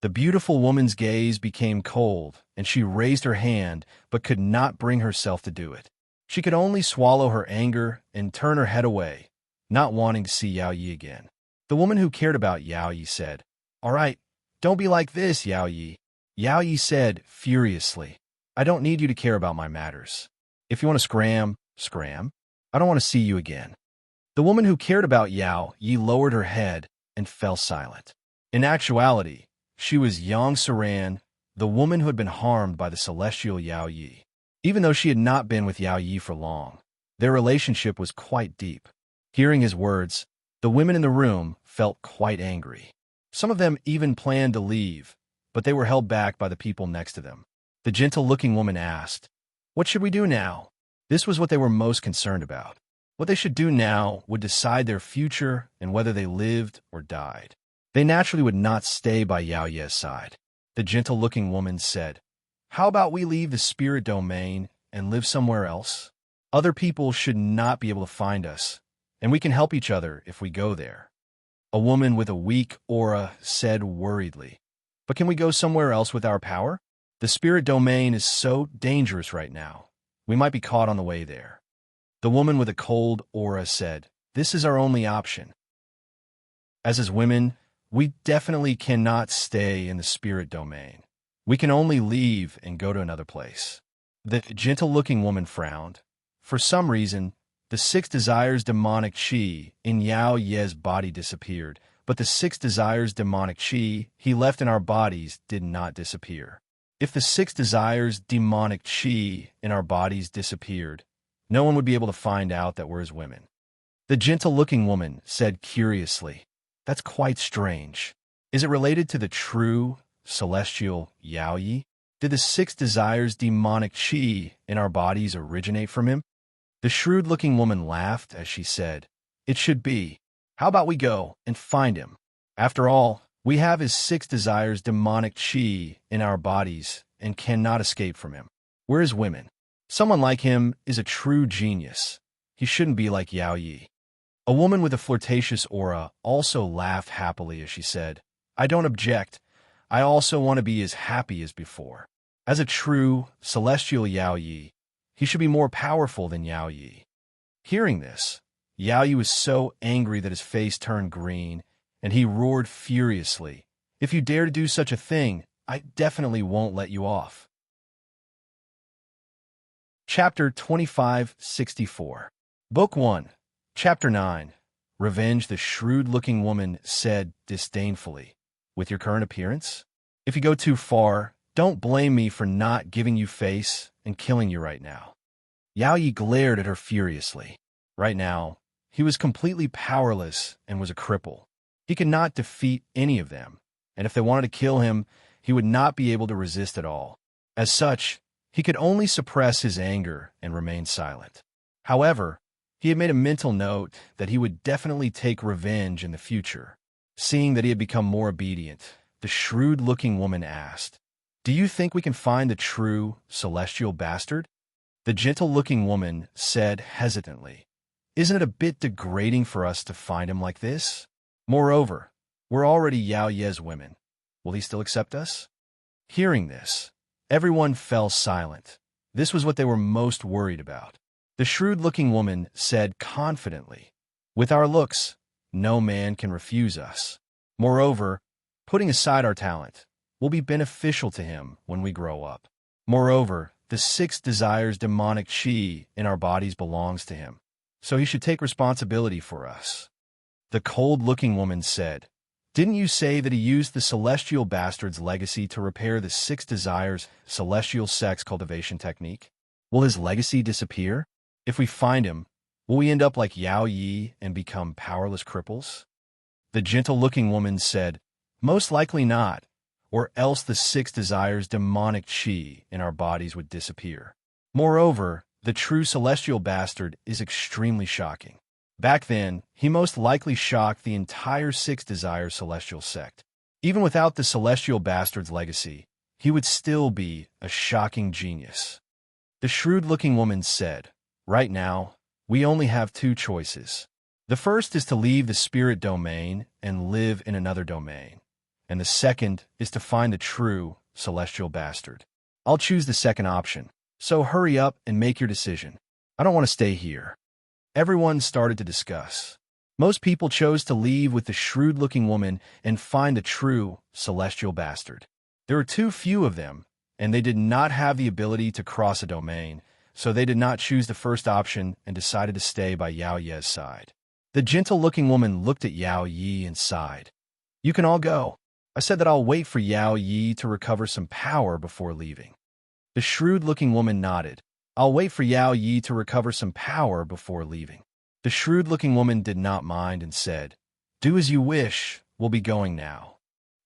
The beautiful woman's gaze became cold, and she raised her hand but could not bring herself to do it. She could only swallow her anger and turn her head away, not wanting to see Yao Yi again. The woman who cared about Yao Yi said, "All right, don't be like this, Yao Yi." Yao Yi said furiously, "I don't need you to care about my matters. If you want to scram, scram. I don't want to see you again." The woman who cared about Yao Yi lowered her head and fell silent. In actuality, she was Yang Serene, the woman who had been harmed by the celestial Yao Yi. Even though she had not been with Yao Yi for long, their relationship was quite deep. Hearing his words, the women in the room felt quite angry. Some of them even planned to leave, but they were held back by the people next to them. The gentle-looking woman asked, "What should we do now?" This was what they were most concerned about. What they should do now would decide their future and whether they lived or died. They naturally would not stay by Yao Ye's side. The gentle-looking woman said, How about we leave the spirit domain and live somewhere else? Other people should not be able to find us, and we can help each other if we go there. A woman with a weak aura said worriedly, "But can we go somewhere else with our power? The spirit domain is so dangerous right now. We might be caught on the way there." The woman with a cold aura said, "This is our only option. As women, we definitely cannot stay in the spirit domain. We can only leave and go to another place." The gentle-looking woman frowned. For some reason, the 6 desires demonic chi in Yao Ye's body disappeared, but the 6 desires demonic chi he left in our bodies did not disappear. If the 6 desires demonic chi in our bodies disappeared, no one would be able to find out that we're as women. The gentle-looking woman said curiously, "That's quite strange. Is it related to the true celestial Yao Yi? Did the 6 desires demonic chi in our bodies originate from him?" The shrewd-looking woman laughed as she said, "It should be. How about we go and find him? After all, we have his 6 desires demonic chi in our bodies and cannot escape from him. We're his women. Someone like him is a true genius. He shouldn't be like Yao Yi." A woman with a flirtatious aura also laughed happily as she said, "I don't object. I also want to be as happy as before. As a true celestial Yao Yi, he should be more powerful than Yao Yi." Hearing this, Yao Yi was so angry that his face turned green, and he roared furiously, "If you dare to do such a thing, I definitely won't let you off." Chapter 2564. Book 1, Chapter 9. Revenge. The shrewd-looking woman said disdainfully, "With your current appearance? If you go too far, don't blame me for not giving you face and killing you right now." Yao Yi glared at her furiously. Right now, he was completely powerless and was a cripple. He could not defeat any of them, and if they wanted to kill him, he would not be able to resist at all. As such, he could only suppress his anger and remain silent. However, he had made a mental note that he would definitely take revenge in the future. Seeing that he had become more obedient, the shrewd-looking woman asked, "Do you think we can find the true celestial bastard?" The gentle-looking woman said hesitantly, "Isn't it a bit degrading for us to find him like this? Moreover, we're already Yao Ye's women. Will he still accept us?" Hearing this, everyone fell silent. This was what they were most worried about. The shrewd-looking woman said confidently, "With our looks, no man can refuse us. Moreover, putting aside our talent, will be beneficial to him when we grow up. Moreover, the 6 desires demonic chi in our bodies belongs to him, so he should take responsibility for us." The cold-looking woman said, "Didn't you say that he used the celestial bastard's legacy to repair the 6 desires celestial sex cultivation technique? Will his legacy disappear? If we find him, will we end up like Yao Yi and become powerless cripples?" The gentle-looking woman said, "Most likely not, or else the 6 desires demonic chi in our bodies would disappear. Moreover, the true celestial bastard is extremely shocking. Back then, he most likely shocked the entire 6 desires celestial sect. Even without the celestial bastard's legacy, he would still be a shocking genius." The shrewd-looking woman said, "Right now, we only have 2 choices. The first is to leave the spirit domain and live in another domain, and the second is to find the true celestial bastard. I'll choose the second option, so hurry up and make your decision. I don't want to stay here." Everyone started to discuss. Most people chose to leave with the shrewd-looking woman and find the true celestial bastard. There were too few of them, and they did not have the ability to cross a domain, so they did not choose the first option and decided to stay by Yao Ye's side. The gentle-looking woman looked at Yao Yi and sighed. "You can all go. I said that I'll wait for Yao Yi to recover some power before leaving." The shrewd-looking woman nodded. "I'll wait for Yao Yi to recover some power before leaving." The shrewd-looking woman did not mind and said, "Do as you wish. We'll be going now."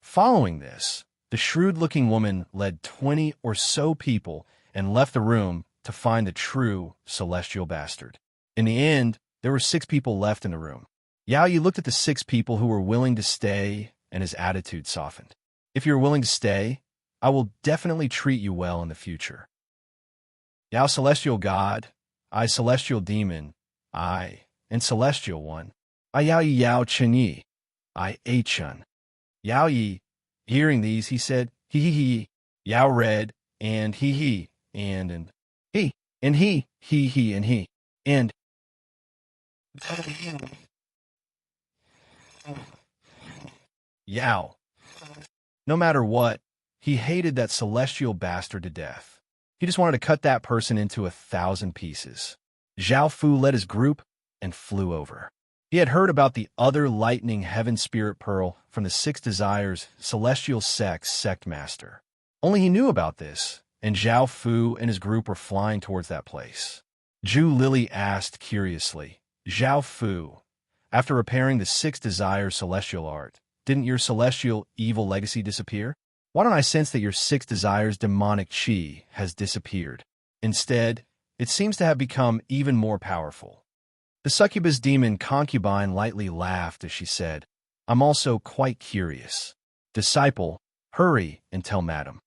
Following this, the shrewd-looking woman led 20 or so people and left the room to find the true celestial bastard. In the end, there were 6 people left in the room. Yao Yi looked at the 6 people who were willing to stay, and his attitude softened. "If you're willing to stay, I will definitely treat you well in the future. Yao celestial god, I celestial demon, I, and celestial one. I Yao Yi Yao Chen Yi, I A Chun. Yao Yi, hearing these, he said, he. Yao read, and he, and he, and he, and he, and Yao. No matter what, he hated that celestial bastard to death. He just wanted to cut that person into 1,000 pieces. Zhao Fu led his group and flew over. He had heard about the other lightning heaven spirit pearl from the Six Desires celestial sect master. Only he knew about this, and Zhao Fu and his group were flying towards that place. Zhu Lily asked curiously, Zhao Fu, after repairing the Six Desires celestial art, didn't your celestial evil legacy disappear? Why don't I sense that your Six Desires demonic chi has disappeared? Instead, it seems to have become even more powerful. The succubus demon concubine lightly laughed as she said, I'm also quite curious. Disciple, hurry and tell madam.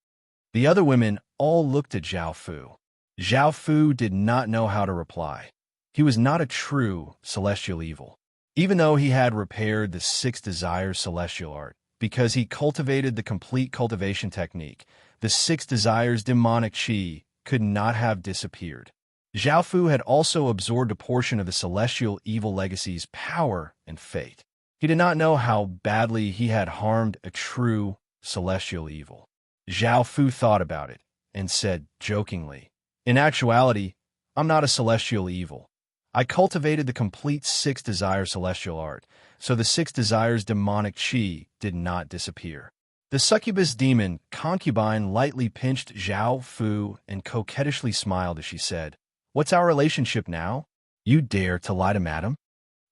The other women all looked at Zhao Fu. Zhao Fu did not know how to reply. He was not a true celestial evil. Even though he had repaired the Six Desires celestial art, because he cultivated the complete cultivation technique, the Six Desires demonic chi could not have disappeared. Zhao Fu had also absorbed a portion of the celestial evil legacy's power and fate. He did not know how badly he had harmed a true celestial evil. Zhao Fu thought about it and said jokingly, in actuality, I'm not a celestial evil. I cultivated the complete Six Desires celestial art, so the Six Desires demonic chi did not disappear. The succubus demon concubine lightly pinched Zhao Fu and coquettishly smiled as she said, What's our relationship now? You dare to lie to madam?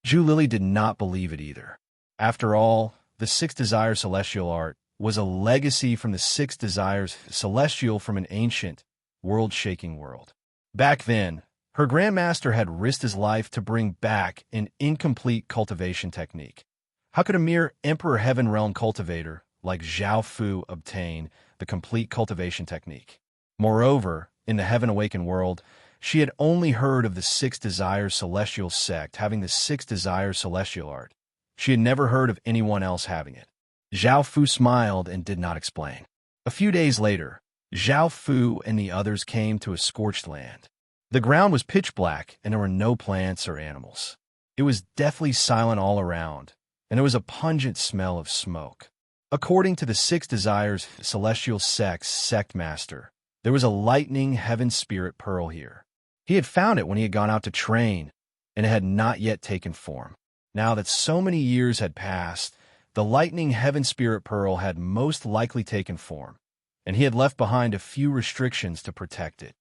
Zhu Lily did not believe it either. After all, the Six Desires celestial art was a legacy from the Six Desires celestial from an ancient, world-shaking world. Back then, her grandmaster had risked his life to bring back an incomplete cultivation technique. How could a mere Emperor Heaven Realm cultivator like Zhao Fu obtain the complete cultivation technique? Moreover, in the Heaven Awakened world, she had only heard of the Six Desires celestial sect having the Six Desires celestial art. She had never heard of anyone else having it. Zhao Fu smiled and did not explain. A few days later, Zhao Fu and the others came to a scorched land. The ground was pitch black, and there were no plants or animals. It was deathly silent all around, and there was a pungent smell of smoke. According to the Six Desires celestial sect master, there was a lightning heaven spirit pearl here. He had found it when he had gone out to train, and it had not yet taken form. Now that so many years had passed, the lightning heaven spirit pearl had most likely taken form, and he had left behind a few restrictions to protect it.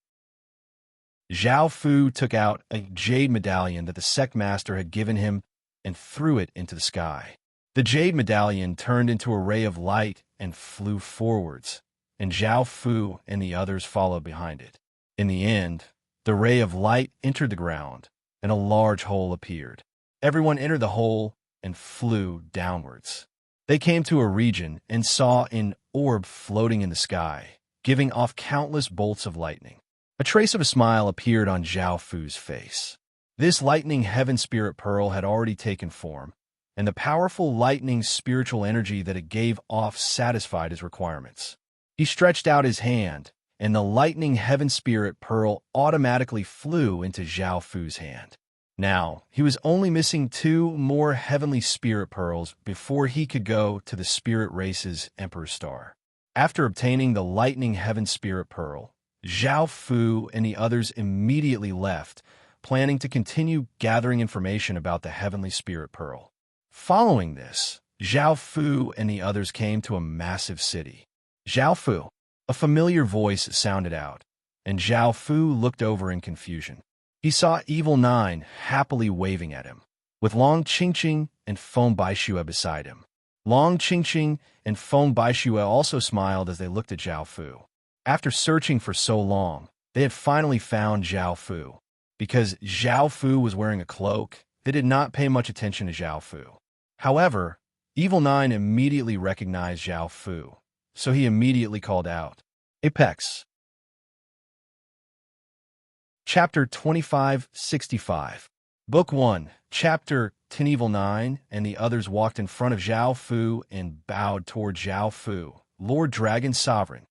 Zhao Fu took out a jade medallion that the sect master had given him and threw it into the sky. The jade medallion turned into a ray of light and flew forwards, and Zhao Fu and the others followed behind it. In the end, the ray of light entered the ground, and a large hole appeared. Everyone entered the hole and flew downwards. They came to a region and saw an orb floating in the sky, giving off countless bolts of lightning. A trace of a smile appeared on Zhao Fu's face. This lightning heaven spirit pearl had already taken form, and the powerful lightning spiritual energy that it gave off satisfied his requirements. He stretched out his hand, and the lightning heaven spirit pearl automatically flew into Zhao Fu's hand. Now, he was only missing 2 more heavenly spirit pearls before he could go to the spirit race's Emperor Star. After obtaining the lightning heaven spirit pearl, Zhao Fu and the others immediately left, planning to continue gathering information about the heavenly spirit pearl. Following this, Zhao Fu and the others came to a massive city. Zhao Fu, a familiar voice sounded out, and Zhao Fu looked over in confusion. He saw Evil 9 happily waving at him, with Long Qingqing and Feng Baixue beside him. Long Qingqing and Feng Baixue also smiled as they looked at Zhao Fu. After searching for so long, they had finally found Zhao Fu. Because Zhao Fu was wearing a cloak, they did not pay much attention to Zhao Fu. However, Evil 9 immediately recognized Zhao Fu, so he immediately called out, Apex. Chapter 2565. Book 1, Chapter 10. Evil 9 and the others walked in front of Zhao Fu and bowed toward Zhao Fu, Lord Dragon Sovereign.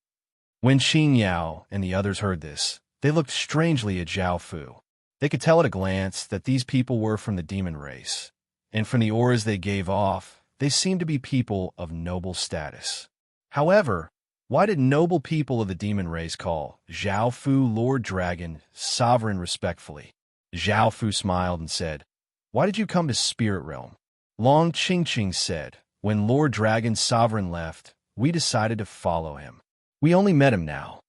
When Qing Yao and the others heard this, they looked strangely at Zhao Fu. They could tell at a glance that these people were from the demon race, and from the auras they gave off, they seemed to be people of noble status. However, why did noble people of the demon race call Zhao Fu Lord Dragon Sovereign respectfully? Zhao Fu smiled and said, Why did you come to Spirit Realm? Long Qingqing said, When Lord Dragon Sovereign left, we decided to follow him. We only met him now.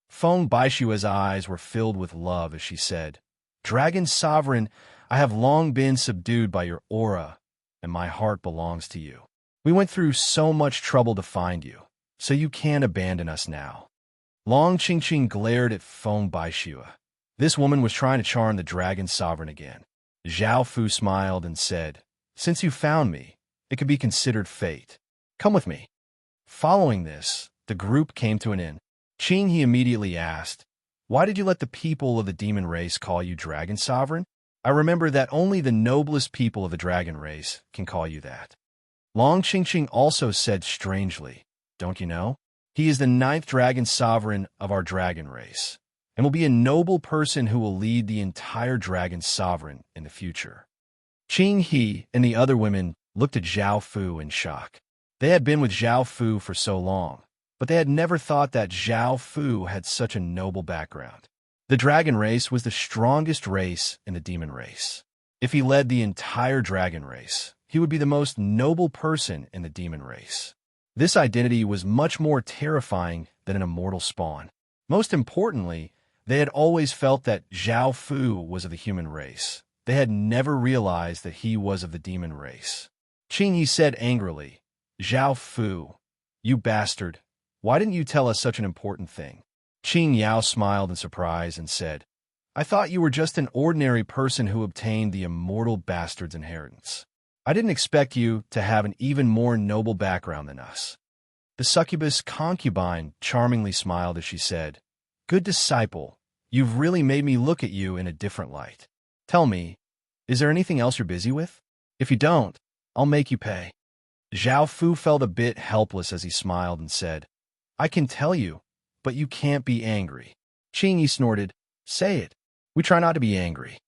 Feng Baishua's eyes were filled with love as she said, Dragon Sovereign, I have long been subdued by your aura, and my heart belongs to you. We went through so much trouble to find you, so you can't abandon us now. Long Qingqing glared at Feng Baishua. This woman was trying to charm the Dragon Sovereign again. Zhao Fu smiled and said, Since you found me, it could be considered fate. Come with me. Following this, the group came to an end. Qing He immediately asked, Why did you let the people of the demon race call you Dragon Sovereign? I remember that only the noblest people of the dragon race can call you that. Long Qingqing also said strangely, Don't you know? He is the 9th Dragon Sovereign of our dragon race, and will be a noble person who will lead the entire Dragon Sovereign in the future. Qing He and the other women looked at Zhao Fu in shock. They had been with Zhao Fu for so long, but they had never thought that Zhao Fu had such a noble background. The dragon race was the strongest race in the demon race. If he led the entire dragon race, he would be the most noble person in the demon race. This identity was much more terrifying than an immortal spawn. Most importantly, they had always felt that Zhao Fu was of the human race. They had never realized that he was of the demon race. Qing He said angrily, Zhao Fu, you bastard, why didn't you tell us such an important thing? Qing Yao smiled in surprise and said, I thought you were just an ordinary person who obtained the immortal bastard's inheritance. I didn't expect you to have an even more noble background than us. The succubus concubine charmingly smiled as she said, Good disciple, you've really made me look at you in a different light. Tell me, is there anything else you're busy with? If you don't, I'll make you pay. Zhao Fu felt a bit helpless as he smiled and said, I can tell you, but you can't be angry. Qing Yi snorted, Say it. We try not to be angry.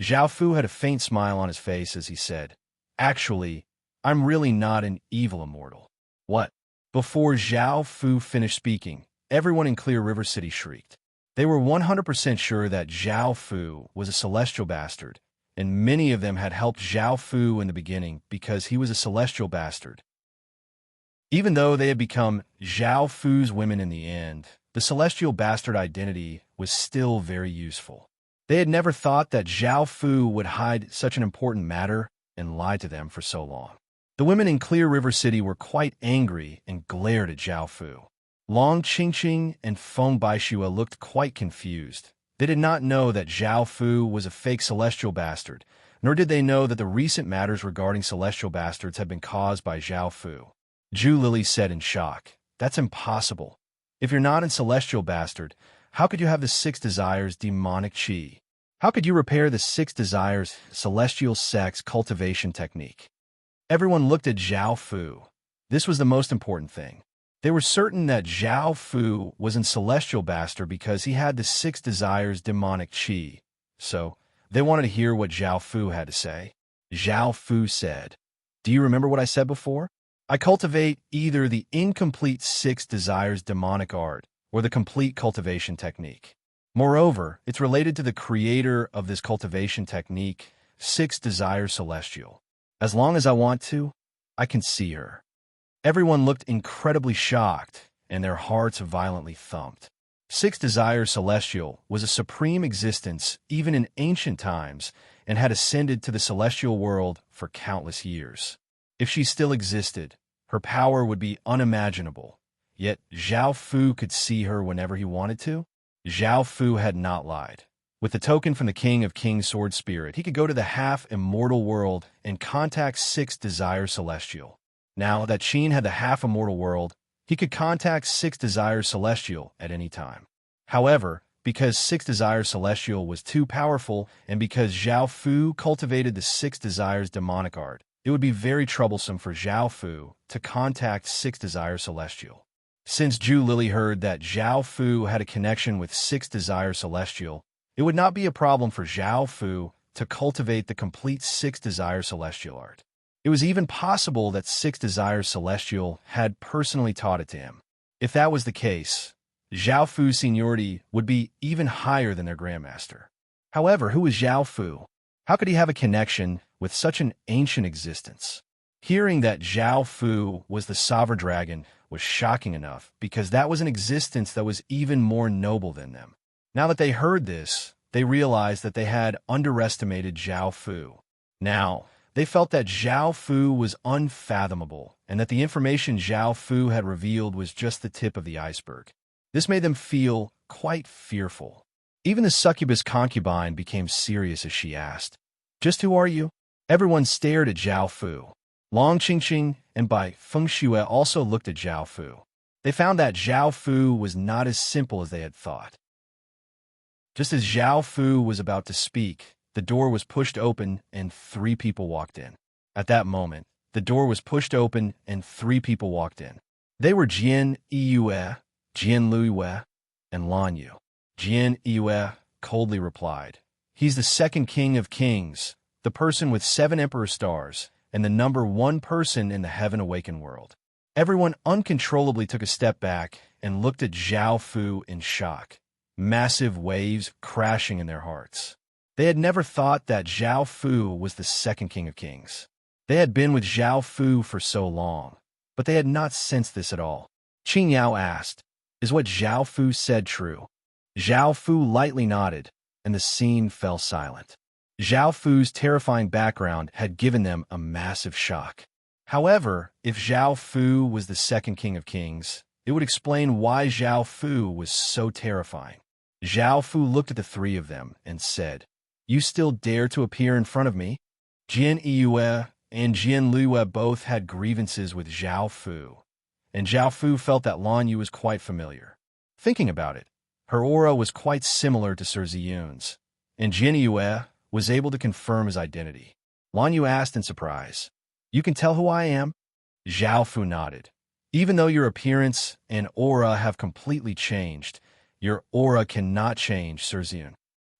Zhao Fu had a faint smile on his face as he said, Actually, I'm really not an evil immortal. What? Before Zhao Fu finished speaking, everyone in Clear River City shrieked. They were 100% sure that Zhao Fu was a celestial bastard, and many of them had helped Zhao Fu in the beginning because he was a celestial bastard. Even though they had become Zhao Fu's women in the end, the celestial bastard identity was still very useful. They had never thought that Zhao Fu would hide such an important matter and lie to them for so long. The women in Clear River City were quite angry and glared at Zhao Fu. Long Qingqing and Feng Baishua looked quite confused. They did not know that Zhao Fu was a fake celestial bastard, nor did they know that the recent matters regarding celestial bastards had been caused by Zhao Fu. Zhu Lili said in shock, That's impossible. If you're not a celestial bastard, how could you have the 6 desires demonic chi? How could you repair the 6 desires celestial sex cultivation technique? Everyone looked at Zhao Fu. This was the most important thing. They were certain that Zhao Fu was a celestial bastard because he had the 6 desires demonic chi, so they wanted to hear what Zhao Fu had to say. Zhao Fu said, Do you remember what I said before? I cultivate either the incomplete 6 desires demonic art or the complete cultivation technique. Moreover, it's related to the creator of this cultivation technique, 6 desires celestial. As long as I want to, I can see her. Everyone looked incredibly shocked, and their hearts violently thumped. 6 desires celestial was a supreme existence even in ancient times and had ascended to the celestial world for countless years. If she still existed, her power would be unimaginable, yet Zhao Fu could see her whenever he wanted to. Zhao Fu had not lied. With the token from the King of King's Sword Spirit, he could go to the half-immortal world and contact 6 desires celestial. Now that Qin had the half-immortal world, He could contact Six Desires Celestial at any time. However, because Six Desires Celestial was too powerful and because Zhao Fu cultivated the Six Desires demonic art, it would be very troublesome for Zhao Fu to contact Six Desires Celestial. Since Zhu Lily heard that Zhao Fu had a connection with Six Desires Celestial, it would not be a problem for Zhao Fu to cultivate the complete Six Desires Celestial art. It was even possible that Six Desires Celestial had personally taught it to him. If that was the case, Zhao Fu's seniority would be even higher than their grandmaster. However, who was Zhao Fu? How could he have a connection with such an ancient existence? Hearing that Zhao Fu was the sovereign dragon was shocking enough because that was an existence that was even more noble than them. Now that they heard this, they realized that they had underestimated Zhao Fu. Now, they felt that Zhao Fu was unfathomable and that the information Zhao Fu had revealed was just the tip of the iceberg. This made them feel quite fearful. Even the succubus concubine became serious as she asked, "Just who are you?" Everyone stared at Zhao Fu. Long Qingqing and Bai Fengxue also looked at Zhao Fu. They found that Zhao Fu was not as simple as they had thought. Just as Zhao Fu was about to speak, the door was pushed open and 3 people walked in. At that moment, the door was pushed open and 3 people walked in. They were Jian Yue, Jian Luiyue, and Lan Yu. Jian Yue coldly replied, "He's the second king of kings, the person with 7 emperor stars, and the number 1 person in the Heaven Awakened world." Everyone uncontrollably took a step back and looked at Zhao Fu in shock, massive waves crashing in their hearts. They had never thought that Zhao Fu was the second king of kings. They had been with Zhao Fu for so long, but they had not sensed this at all. Qing Yao asked, "Is what Zhao Fu said true?" Zhao Fu lightly nodded, and the scene fell silent. Zhao Fu's terrifying background had given them a massive shock. However, if Zhao Fu was the second king of kings, it would explain why Zhao Fu was so terrifying. Zhao Fu looked at the 3 of them and said, "You still dare to appear in front of me?" Jian Yue and Jian Luiyue both had grievances with Zhao Fu, and Zhao Fu felt that Lan Yu was quite familiar. Thinking about it, her aura was quite similar to Sir Ziyun's, and Jian Yue was able to confirm his identity. Lan Yu asked in surprise, "You can tell who I am?" Zhao Fu nodded. "Even though your appearance and aura have completely changed, your aura cannot change, Sir Ziyun."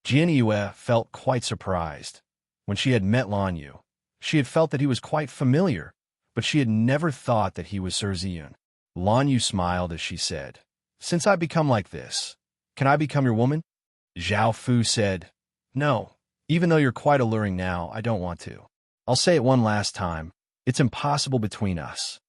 Jian Yue felt quite surprised. When she had met Lan Yu, she had felt that he was quite familiar, but she had never thought that he was Sir Ziyun. Lan Yu smiled as she said, "Since I become like this, can I become your woman?" Zhao Fu said, "No, even though you're quite alluring now, I don't want to. I'll say it one last time, it's impossible between us."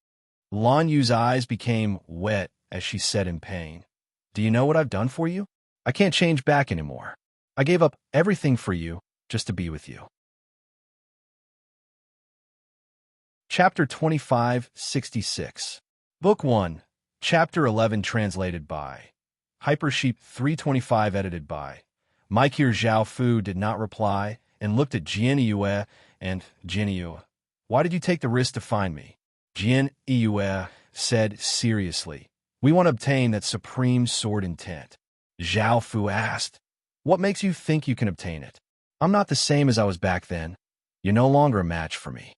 Lan Yu's eyes became wet as she said in pain, "Do you know what I've done for you? I can't change back anymore. I gave up everything for you just to be with you." Chapter 2566. Book 1, Chapter 11 translated by Hypersheep 325 edited by Mike. Here Zhao Fu did not reply and looked at Jian Yue and Jian Yue. "Why did you take the risk to find me?" Jian Yue said seriously, "We want to obtain that supreme sword intent." Zhao Fu asked, "What makes you think you can obtain it?" "I'm not the same as I was back then. You're no longer a match for me."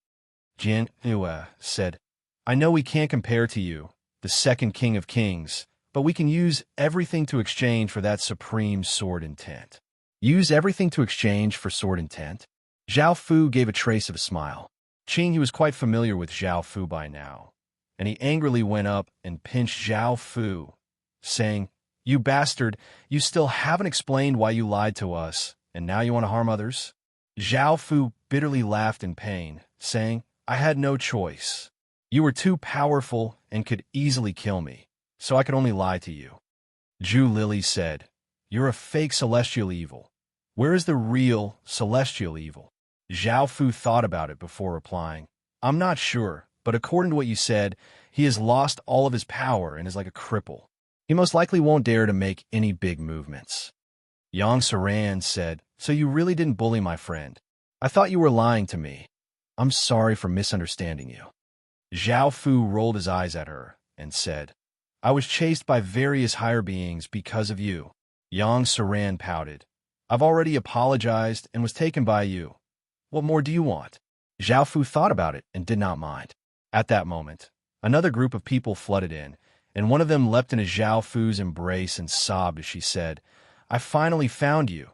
Jian Yue said, "I know we can't compare to you, the second king of kings, but we can use everything to exchange for that supreme sword intent." "Use everything to exchange for sword intent?" Zhao Fu gave a trace of a smile. He was quite familiar with Zhao Fu by now, and he angrily went up and pinched Zhao Fu, saying, "You bastard, you still haven't explained why you lied to us, and now you want to harm others?" Zhao Fu bitterly laughed in pain, saying, "I had no choice. You were too powerful and could easily kill me, so I could only lie to you." Zhu Lily said, "You're a fake celestial evil. Where is the real celestial evil?" Zhao Fu thought about it before replying, "I'm not sure, but according to what you said, he has lost all of his power and is like a cripple. He most likely won't dare to make any big movements." Yang Saran said, "So you really didn't bully my friend? I thought you were lying to me. I'm sorry for misunderstanding you." Zhao Fu rolled his eyes at her and said, I was chased by various higher beings because of you. Yang Serene pouted. I've already apologized and was taken by you. What more do you want? Zhao Fu thought about it and did not mind. At that moment, another group of people flooded in, and one of them leapt into Zhao Fu's embrace and sobbed as she said, I finally found you.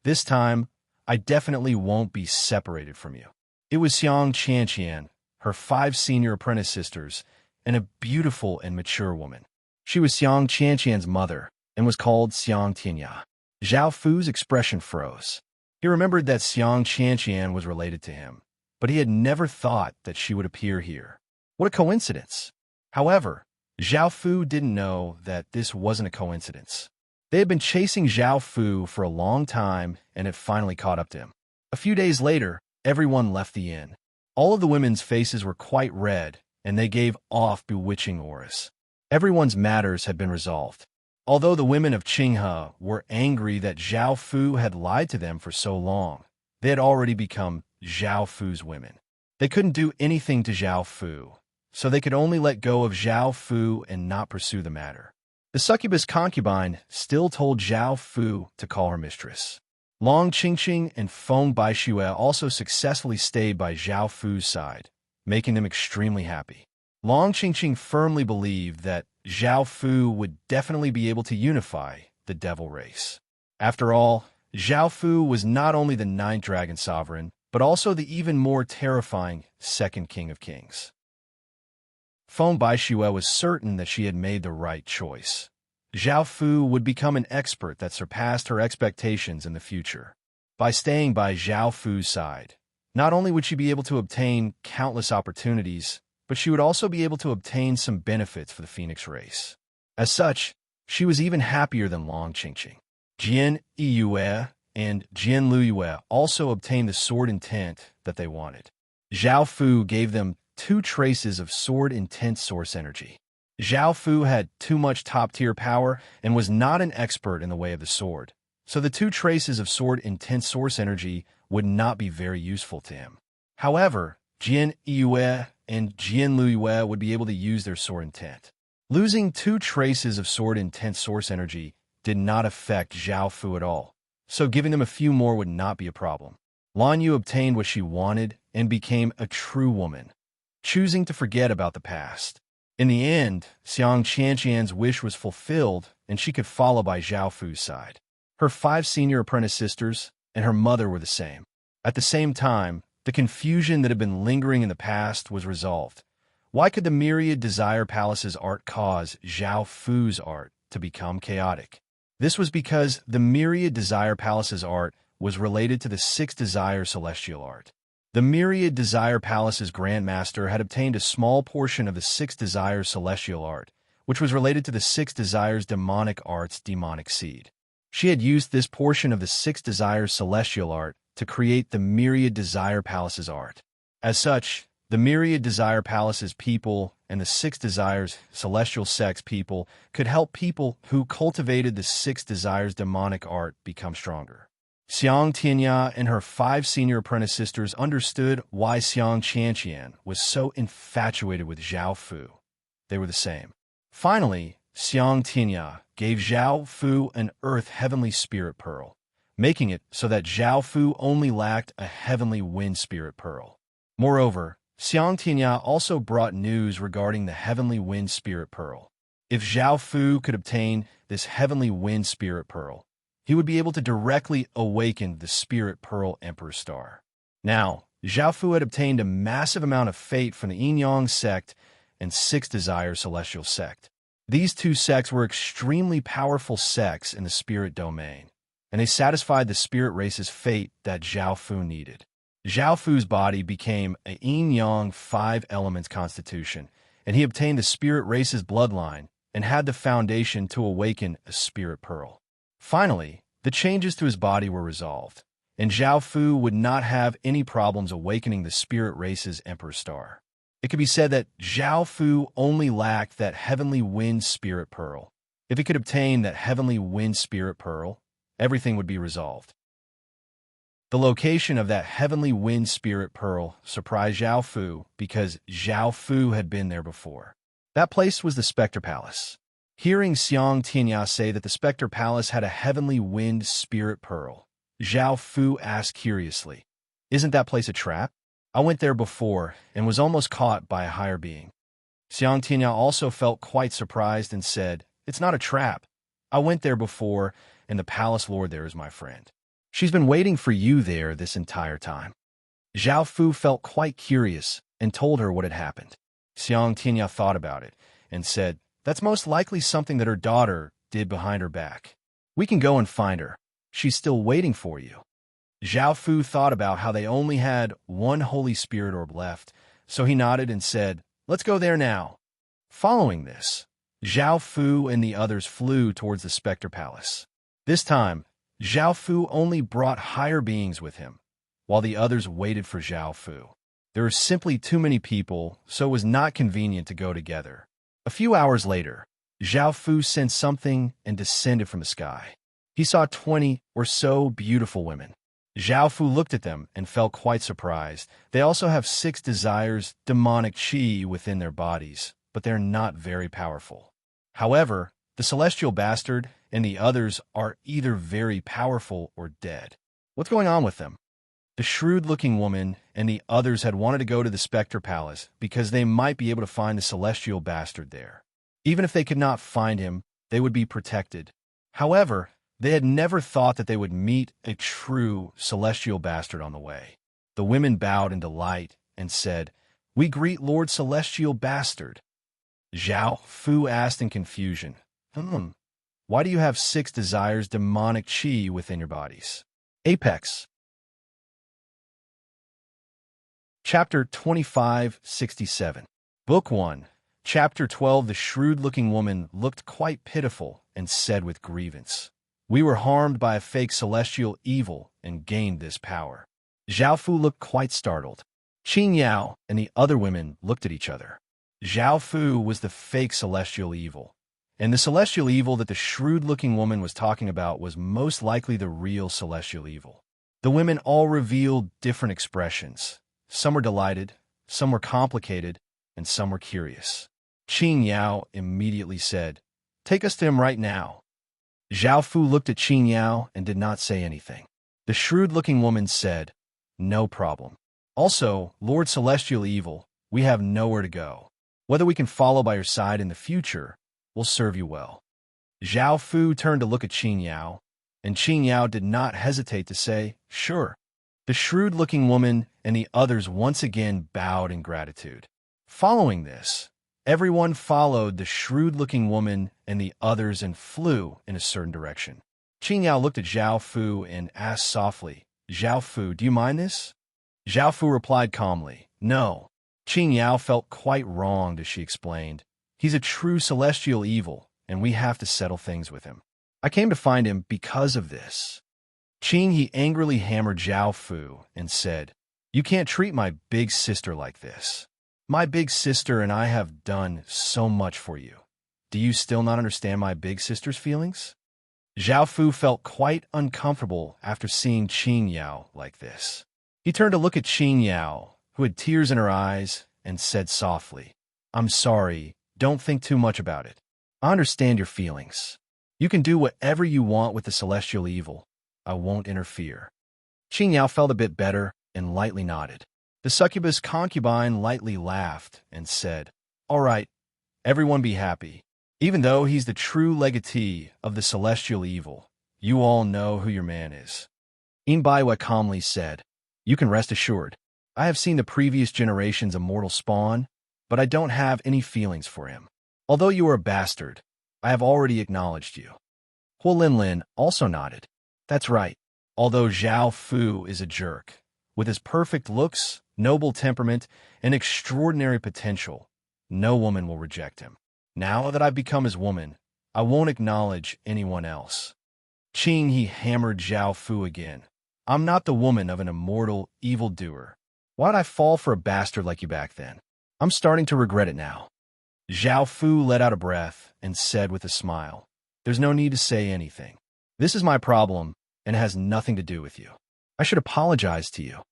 This time, I definitely won't be separated from you. It was Xiang Qianqian, her 5 senior apprentice sisters, and a beautiful and mature woman. She was Xiang Qianqian's mother and was called Xiang Tianya. Zhao Fu's expression froze. He remembered that Xiang Qianqian was related to him, but he had never thought that she would appear here. What a coincidence! However, Zhao Fu didn't know that this wasn't a coincidence. They had been chasing Zhao Fu for a long time and had finally caught up to him. A few days later, everyone left the inn. All of the women's faces were quite red, and they gave off bewitching auras. Everyone's matters had been resolved. Although the women of Qinghe were angry that Zhao Fu had lied to them for so long, they had already become Zhao Fu's women. They couldn't do anything to Zhao Fu, so they could only let go of Zhao Fu and not pursue the matter. The succubus concubine still told Zhao Fu to call her mistress. Long Qingqing and Feng Baixue also successfully stayed by Zhao Fu's side, making them extremely happy. Long Qingqing firmly believed that Zhao Fu would definitely be able to unify the devil race. After all, Zhao Fu was not only the 9th dragon sovereign, but also the even more terrifying 2nd king of kings. Feng Baixue was certain that she had made the right choice. Zhao Fu would become an expert that surpassed her expectations in the future. By staying by Zhao Fu's side, not only would she be able to obtain countless opportunities, but she would also be able to obtain some benefits for the Phoenix race. As such, she was even happier than Long Qingqing. Jian Yue and Jian Luyue also obtained the sword intent that they wanted. Zhao Fu gave them 2 traces of sword intent source energy. Zhao Fu had too much top-tier power and was not an expert in the way of the sword, so the 2 traces of sword intent source energy would not be very useful to him. However, Jian Yue and Jian Luyue would be able to use their sword intent. Losing 2 traces of sword intent source energy did not affect Zhao Fu at all, so giving them a few more would not be a problem. Lan Yu obtained what she wanted and became a true woman, choosing to forget about the past. In the end, Xiang Qianqian's wish was fulfilled, and she could follow by Zhao Fu's side. Her 5 senior apprentice sisters and her mother were the same. At the same time, the confusion that had been lingering in the past was resolved. Why could the Myriad Desire Palace's art cause Zhao Fu's art to become chaotic? This was because the Myriad Desire Palace's art was related to the 6 Desire Celestial art. The Myriad Desire Palace's Grandmaster had obtained a small portion of the 6 Desires Celestial art, which was related to the 6 Desires Demonic art's demonic seed. She had used this portion of the 6 Desires Celestial art to create the Myriad Desire Palace's art. As such, the Myriad Desire Palace's people and the 6 Desires Celestial Sect's people could help people who cultivated the 6 Desires Demonic art become stronger. Xiang Tianya and her 5 senior apprentice sisters understood why Xiang Qianqian was so infatuated with Zhao Fu. They were the same. Finally, Xiang Tianya gave Zhao Fu an Earth Heavenly Spirit Pearl, making it so that Zhao Fu only lacked a Heavenly Wind Spirit Pearl. Moreover, Xiang Tianya also brought news regarding the Heavenly Wind Spirit Pearl. If Zhao Fu could obtain this Heavenly Wind Spirit Pearl, he would be able to directly awaken the Spirit Pearl Emperor Star. Now, Zhao Fu had obtained a massive amount of fate from the Yin-Yang sect and 6 Desire Celestial sect. These 2 sects were extremely powerful sects in the spirit domain, and they satisfied the spirit race's fate that Zhao Fu needed. Zhao Fu's body became a Yin-Yang 5 elements constitution, and he obtained the spirit race's bloodline and had the foundation to awaken a spirit pearl. Finally, the changes to his body were resolved, and Zhao Fu would not have any problems awakening the spirit race's Emperor Star. It could be said that Zhao Fu only lacked that Heavenly Wind Spirit Pearl. If he could obtain that Heavenly Wind Spirit Pearl, everything would be resolved. The location of that Heavenly Wind Spirit Pearl surprised Zhao Fu because Zhao Fu had been there before. That place was the Spectre Palace. Hearing Xiang Tianya say that the Spectre Palace had a heavenly wind spirit pearl, Zhao Fu asked curiously, "Isn't that place a trap? I went there before and was almost caught by a higher being." Xiang Tianya also felt quite surprised and said, "It's not a trap. I went there before, and the palace lord there is my friend. She's been waiting for you there this entire time." Zhao Fu felt quite curious and told her what had happened. Xiang Tianya thought about it and said, "That's most likely something that her daughter did behind her back. We can go and find her. She's still waiting for you." Zhao Fu thought about how they only had one Holy Spirit orb left, so he nodded and said, "Let's go there now." Following this, Zhao Fu and the others flew towards the Spectre Palace. This time, Zhao Fu only brought higher beings with him, while the others waited for Zhao Fu. There were simply too many people, so it was not convenient to go together. A few hours later, Zhao Fu sensed something and descended from the sky. He saw 20 or so beautiful women. Zhao Fu looked at them and felt quite surprised. They also have 6 desires, demonic chi, within their bodies, but they're not very powerful. However, the Celestial Bastard and the others are either very powerful or dead. What's going on with them? The shrewd-looking woman and the others had wanted to go to the Spectre Palace because they might be able to find the Celestial Bastard there. Even if they could not find him, they would be protected. However, they had never thought that they would meet a true Celestial Bastard on the way. The women bowed in delight and said, "We greet Lord Celestial Bastard." Zhao Fu asked in confusion, "Why do you have 6 desires, demonic chi, within your bodies?" Apex. Chapter 2567. Book 1. Chapter 12. The shrewd-looking woman looked quite pitiful and said with grievance, "We were harmed by a fake celestial evil and gained this power." Zhao Fu looked quite startled. Qing Yao and the other women looked at each other. Zhao Fu was the fake celestial evil, and the celestial evil that the shrewd-looking woman was talking about was most likely the real celestial evil. The women all revealed different expressions. Some were delighted, some were complicated, and some were curious. Qing Yao immediately said, "Take us to him right now." Zhao Fu looked at Qing Yao and did not say anything. The shrewd-looking woman said, "No problem. Also, Lord Celestial Evil, we have nowhere to go. Whether we can follow by your side in the future will serve you well." Zhao Fu turned to look at Qing Yao, and Qing Yao did not hesitate to say, "Sure." The shrewd-looking woman and the others once again bowed in gratitude. Following this, everyone followed the shrewd-looking woman and the others and flew in a certain direction. Qing Yao looked at Zhao Fu and asked softly, "Zhao Fu, do you mind this?" Zhao Fu replied calmly, "No." Qing Yao felt quite wronged as she explained, "He's a true celestial evil, and we have to settle things with him. I came to find him because of this." Qing He angrily hammered Zhao Fu and said, "You can't treat my big sister like this. My big sister and I have done so much for you. Do you still not understand my big sister's feelings?" Zhao Fu felt quite uncomfortable after seeing Qing Yao like this. He turned to look at Qing Yao, who had tears in her eyes, and said softly, "I'm sorry, don't think too much about it. I understand your feelings. You can do whatever you want with the celestial evil. I won't interfere." Qing Yao felt a bit better and lightly nodded. The succubus concubine lightly laughed and said, "All right, everyone be happy. Even though he's the true legatee of the celestial evil, you all know who your man is." Inbaiwa calmly said, "You can rest assured. I have seen the previous generation's immortal spawn, but I don't have any feelings for him. Although you are a bastard, I have already acknowledged you." Huo Linlin also nodded. "That's right. Although Zhao Fu is a jerk, with his perfect looks, noble temperament, and extraordinary potential, no woman will reject him. Now that I've become his woman, I won't acknowledge anyone else." Qing He hammered Zhao Fu again. "I'm not the woman of an immortal evildoer. Why'd I fall for a bastard like you back then? I'm starting to regret it now." Zhao Fu let out a breath and said with a smile, "There's no need to say anything. This is my problem, and it has nothing to do with you. I should apologize to you."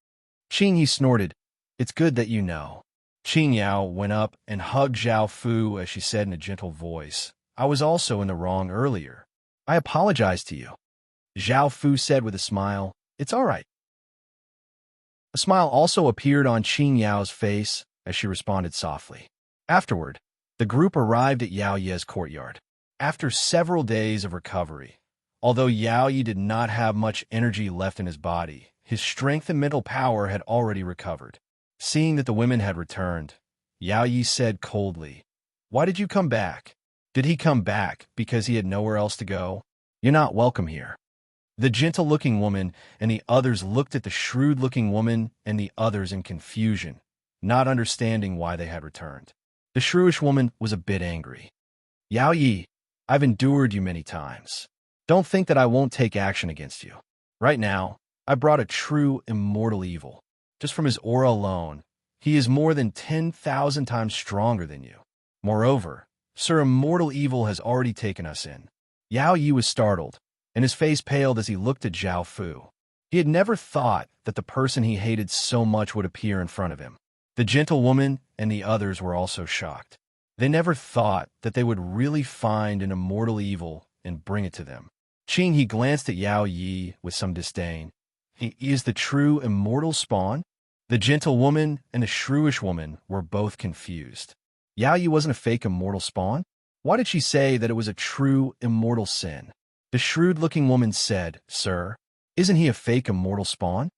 Qing He snorted, "It's good that you know." Qing Yao went up and hugged Zhao Fu as she said in a gentle voice, I was also in the wrong earlier. I apologize to you. Zhao Fu said with a smile. It's all right. A smile also appeared on Qing Yao's face as she responded softly. Afterward, the group arrived at Yao Ye's courtyard. After several days of recovery, although Yao Ye did not have much energy left in his body, his strength and mental power had already recovered. Seeing that the women had returned, Yao Ye said coldly, "Why did you come back?" Did he come back because he had nowhere else to go? You're not welcome here. The gentle-looking woman and the others looked at the shrewd-looking woman and the others in confusion, not understanding why they had returned. The shrewish woman was a bit angry. Yao Yi, I've endured you many times. Don't think that I won't take action against you. Right now, I brought a true immortal evil. Just from his aura alone, he is more than 10,000 times stronger than you. Moreover, Sir Immortal Evil has already taken us in. Yao Yi was startled, and his face paled as he looked at Zhao Fu. He had never thought that the person he hated so much would appear in front of him. The gentle woman and the others were also shocked. They never thought that they would really find an immortal evil and bring it to them. Qing He glanced at Yao Yi with some disdain. He is the true immortal spawn? The gentle woman and the shrewish woman were both confused. Yao Yi wasn't a fake immortal spawn? Why did she say that it was a true immortal sin? The shrewd-looking woman said, Sir, isn't he a fake immortal spawn?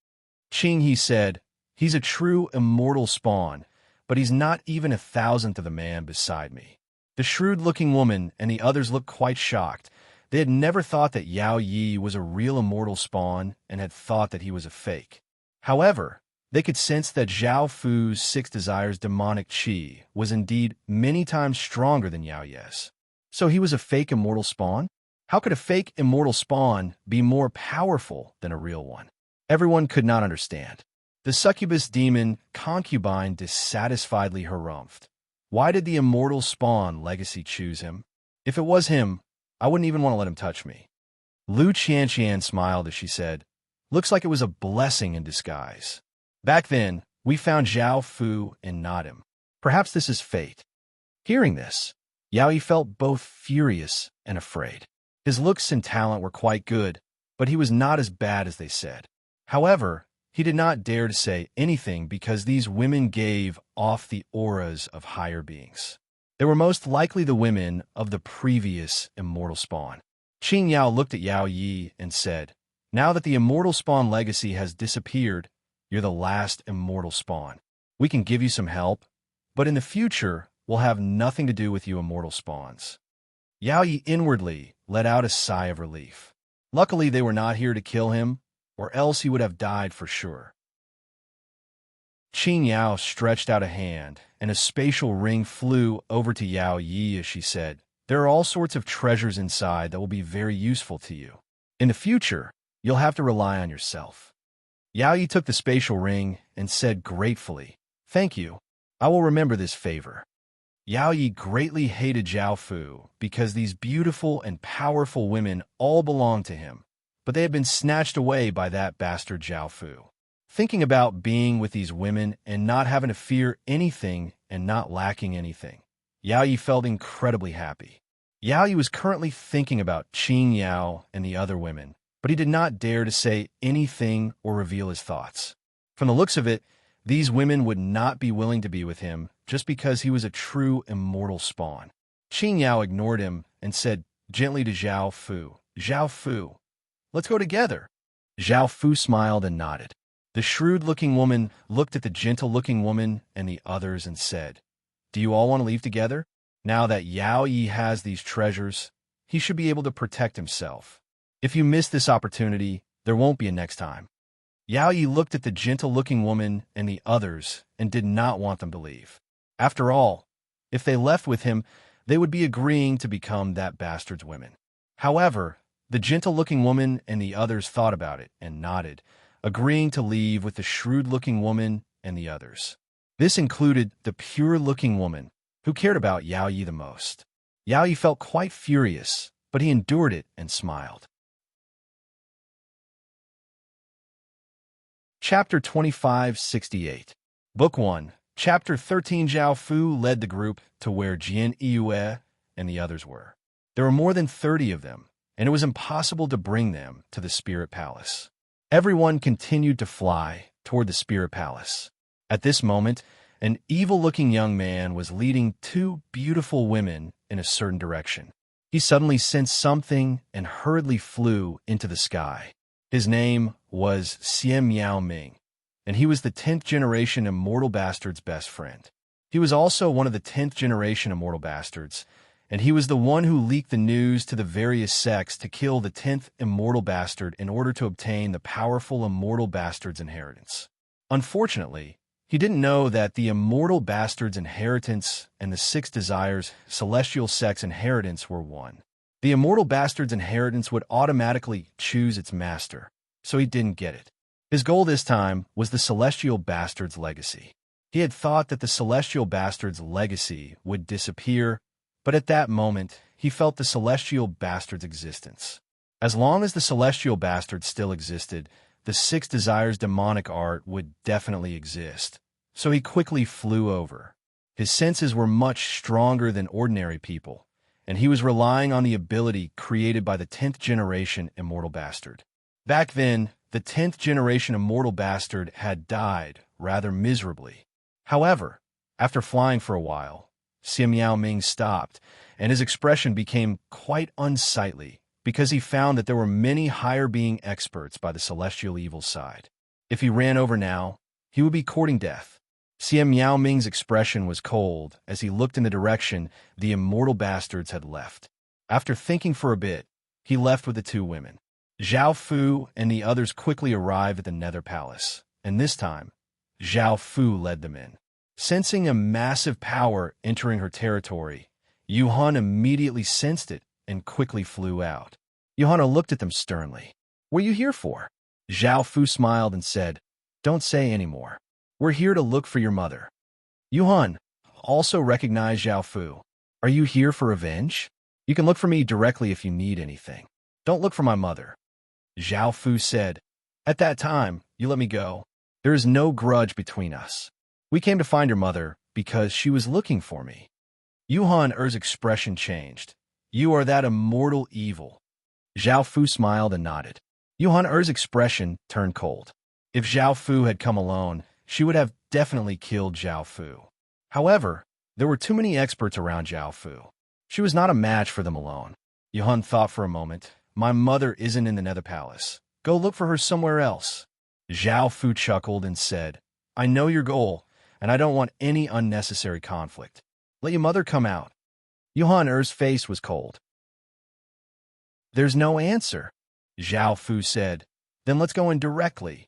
Qing He said, he's a true immortal spawn, but he's not even 1,000th of the man beside me. The shrewd-looking woman and the others looked quite shocked. They had never thought that Yao Yi was a real immortal spawn and had thought that he was a fake. However, they could sense that Zhao Fu's 6 desires demonic qi was indeed many times stronger than Yao Ye's. So he was a fake immortal spawn? How could a fake immortal spawn be more powerful than a real one? Everyone could not understand. The succubus demon concubine dissatisfiedly harumphed. Why did the immortal spawn legacy choose him? If it was him, I wouldn't even want to let him touch me. Lu Qianqian smiled as she said, looks like it was a blessing in disguise. Back then, we found Zhao Fu and not him. Perhaps this is fate. Hearing this, Yao Yi felt both furious and afraid. His looks and talent were quite good, but he was not as bad as they said. However, he did not dare to say anything because these women gave off the auras of higher beings. They were most likely the women of the previous immortal spawn. Qing Yao looked at Yao Yi and said, now that the immortal spawn legacy has disappeared, you're the last immortal spawn. We can give you some help, but in the future, we'll have nothing to do with you immortal spawns. Yao Yi inwardly let out a sigh of relief. Luckily, they were not here to kill him, or else he would have died for sure. Qing Yao stretched out a hand, and a spatial ring flew over to Yao Yi as she said, there are all sorts of treasures inside that will be very useful to you. In the future, you'll have to rely on yourself. Yao Yi took the spatial ring and said gratefully, thank you. I will remember this favor. Yao Yi greatly hated Zhao Fu because these beautiful and powerful women all belonged to him, but they had been snatched away by that bastard Zhao Fu. Thinking about being with these women and not having to fear anything and not lacking anything, Yao Yi felt incredibly happy. Yao Yi was currently thinking about Qing Yao and the other women, but he did not dare to say anything or reveal his thoughts. From the looks of it, these women would not be willing to be with him just because he was a true immortal spawn. Qing Yao ignored him and said gently to Zhao Fu, let's go together. Zhao Fu smiled and nodded. The shrewd-looking woman looked at the gentle-looking woman and the others and said, do you all want to leave together? Now that Yao Yi has these treasures, he should be able to protect himself. If you miss this opportunity, there won't be a next time. Yao Yi looked at the gentle-looking woman and the others and did not want them to leave. After all, if they left with him, they would be agreeing to become that bastard's women. However, the gentle-looking woman and the others thought about it and nodded, agreeing to leave with the shrewd-looking woman and the others. This included the pure-looking woman, who cared about Yao Yi the most. Yao Yi felt quite furious, but he endured it and smiled. Chapter 2568. Book 1, Chapter 13. Zhao Fu led the group to where Jian Yue and the others were. There were more than 30 of them, and it was impossible to bring them to the spirit palace. Everyone continued to fly toward the spirit palace. At this moment, an evil-looking young man was leading two beautiful women in a certain direction. He suddenly sensed something and hurriedly flew into the sky. His name was Xian Miao Ming, and he was the 10th generation Immortal Bastard's best friend. He was also one of the 10th generation Immortal Bastards, and he was the one who leaked the news to the various sects to kill the 10th Immortal Bastard in order to obtain the powerful Immortal Bastard's inheritance. Unfortunately, he didn't know that the Immortal Bastard's inheritance and the Six Desires Celestial Sect's inheritance were one. The Immortal Bastard's inheritance would automatically choose its master, so he didn't get it. His goal this time was the Celestial Bastard's legacy. He had thought that the Celestial Bastard's legacy would disappear, but at that moment, he felt the Celestial Bastard's existence. As long as the Celestial Bastard still existed, the Six Desires demonic art would definitely exist, so he quickly flew over. His senses were much stronger than ordinary people, and he was relying on the ability created by the 10th generation Immortal Bastard. Back then, the 10th generation Immortal Bastard had died rather miserably. However, after flying for a while, Xian Miao Ming stopped, and his expression became quite unsightly because he found that there were many higher being experts by the celestial evil side. If he ran over now, he would be courting death. Xian Miao Ming's expression was cold as he looked in the direction the Immortal Bastards had left. After thinking for a bit, he left with the two women. Zhao Fu and the others quickly arrived at the Nether Palace, and this time, Zhao Fu led them in. Sensing a massive power entering her territory, Yuhan immediately sensed it and quickly flew out. Yuhan looked at them sternly. "What are you here for?" Zhao Fu smiled and said, "Don't say any more. We're here to look for your mother." Yuhan also recognized Zhao Fu. "Are you here for revenge? You can look for me directly if you need anything. Don't look for my mother." Zhao Fu said, "At that time, you let me go. There is no grudge between us. We came to find your mother because she was looking for me." Yuhan expression changed. "You are that immortal evil." Zhao Fu smiled and nodded. Yuhan expression turned cold. If Zhao Fu had come alone, she would have definitely killed Zhao Fu. However, there were too many experts around Zhao Fu. She was not a match for them alone. Yuhan thought for a moment. "My mother isn't in the Nether Palace. Go look for her somewhere else." Zhao Fu chuckled and said, "I know your goal, and I don't want any unnecessary conflict. Let your mother come out." Yuhan's face was cold. "There's no answer," Zhao Fu said. "Then let's go in directly."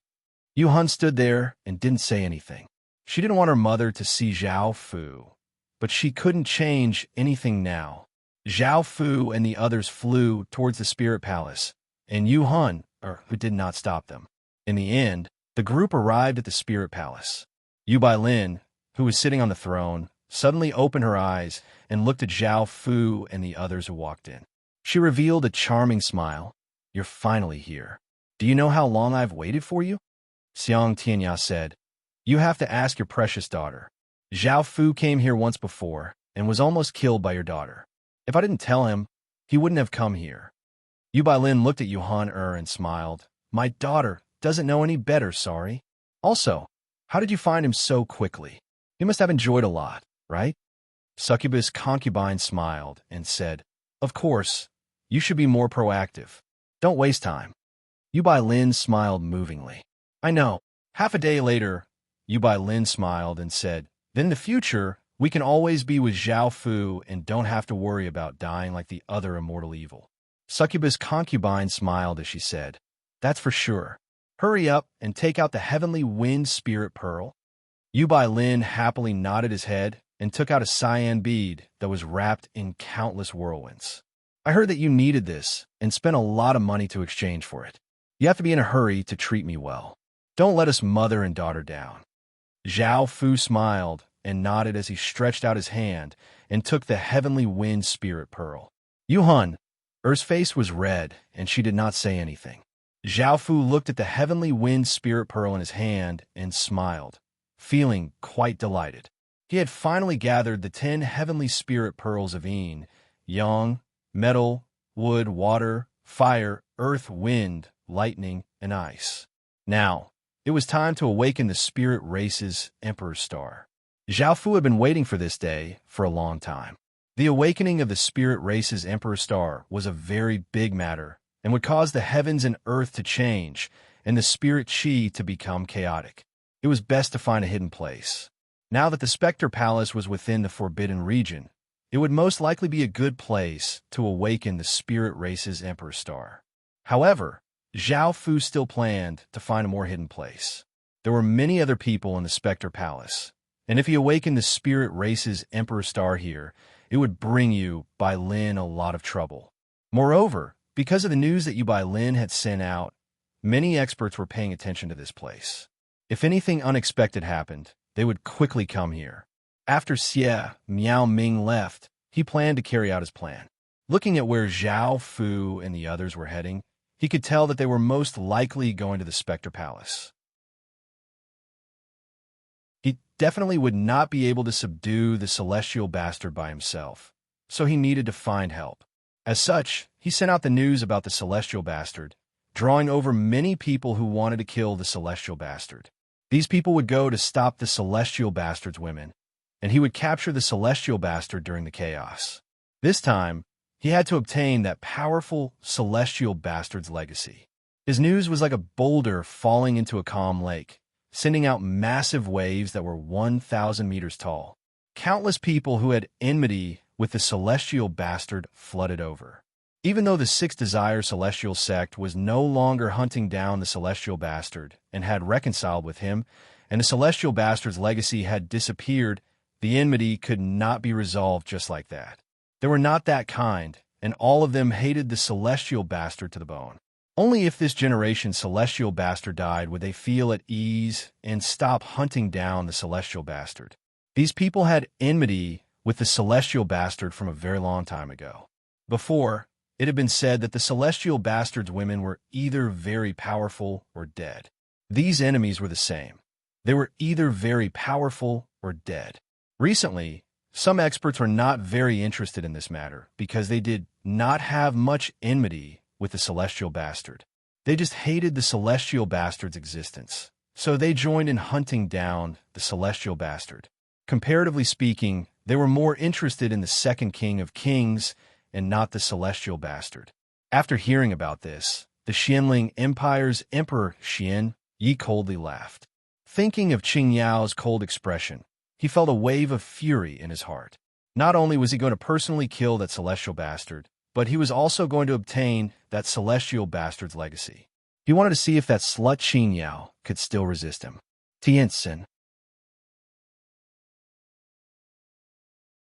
Yuhan stood there and didn't say anything. She didn't want her mother to see Zhao Fu, but she couldn't change anything now. Zhao Fu and the others flew towards the Spirit Palace, and Yuhan, who did not stop them. In the end, the group arrived at the Spirit Palace. Yu Bailin, who was sitting on the throne, suddenly opened her eyes and looked at Zhao Fu and the others who walked in. She revealed a charming smile. "You're finally here. Do you know how long I've waited for you?" Xiang Tianya said, "You have to ask your precious daughter. Zhao Fu came here once before and was almost killed by your daughter. If I didn't tell him, he wouldn't have come here." Yu Bailin looked at Yuhan and smiled. "My daughter doesn't know any better, sorry. Also, how did you find him so quickly? You must have enjoyed a lot, right?" Succubus Concubine smiled and said, "Of course, you should be more proactive. Don't waste time." Yu Bailin smiled movingly. "I know." Half a day later, Yu Bailin smiled and said, "Then in the future, we can always be with Zhao Fu and don't have to worry about dying like the other immortal evil." Succubus Concubine smiled as she said, "That's for sure. Hurry up and take out the Heavenly Wind Spirit Pearl." Yu Bailin happily nodded his head and took out a cyan bead that was wrapped in countless whirlwinds. "I heard that you needed this and spent a lot of money to exchange for it. You have to be in a hurry to treat me well. Don't let us mother and daughter down." Zhao Fu smiled and nodded as he stretched out his hand and took the Heavenly Wind Spirit Pearl. Yuhan's face was red, and she did not say anything. Zhao Fu looked at the Heavenly Wind Spirit Pearl in his hand and smiled, feeling quite delighted. He had finally gathered the 10 Heavenly Spirit Pearls of Yin, Yang, metal, wood, water, fire, earth, wind, lightning, and ice. Now, it was time to awaken the spirit race's Emperor's Star. Zhao Fu had been waiting for this day for a long time. The awakening of the spirit race's Emperor's Star was a very big matter and would cause the heavens and earth to change and the spirit chi to become chaotic. It was best to find a hidden place. Now that the Spectre Palace was within the Forbidden Region, it would most likely be a good place to awaken the spirit race's Emperor's Star. However, Zhao Fu still planned to find a more hidden place. There were many other people in the Spectre Palace, and if he awakened the spirit race's Emperor's Star here, it would bring Yu Bai Lin a lot of trouble. Moreover, because of the news that Yu Bai Lin had sent out, many experts were paying attention to this place. If anything unexpected happened, they would quickly come here. After Xie Miao Ming left, he planned to carry out his plan. Looking at where Zhao Fu and the others were heading, he could tell that they were most likely going to the Spectre Palace. He definitely would not be able to subdue the Celestial Bastard by himself, so he needed to find help. As such, he sent out the news about the Celestial Bastard, drawing over many people who wanted to kill the Celestial Bastard. These people would go to stop the Celestial Bastard's women, and he would capture the Celestial Bastard during the chaos. This time, he had to obtain that powerful Celestial Bastard's legacy. His news was like a boulder falling into a calm lake, sending out massive waves that were 1,000 meters tall. Countless people who had enmity with the Celestial Bastard flooded over. Even though the Sixth Desire Celestial Sect was no longer hunting down the Celestial Bastard and had reconciled with him, and the Celestial Bastard's legacy had disappeared, the enmity could not be resolved just like that. They were not that kind, and all of them hated the Celestial Bastard to the bone. Only if this generation's Celestial Bastard died would they feel at ease and stop hunting down the Celestial Bastard. These people had enmity with the Celestial Bastard from a very long time ago. Before, it had been said that the Celestial Bastard's women were either very powerful or dead. These enemies were the same. They were either very powerful or dead. Recently, some experts were not very interested in this matter because they did not have much enmity with the Celestial Bastard. They just hated the Celestial Bastard's existence, so they joined in hunting down the Celestial Bastard. Comparatively speaking, they were more interested in the second King of Kings and not the Celestial Bastard. After hearing about this, the Xianling Empire's Emperor Xian Yi coldly laughed. Thinking of Qing Yao's cold expression, he felt a wave of fury in his heart. Not only was he going to personally kill that Celestial Bastard, but he was also going to obtain that Celestial Bastard's legacy. He wanted to see if that slut Qing Yao could still resist him. Tianxin.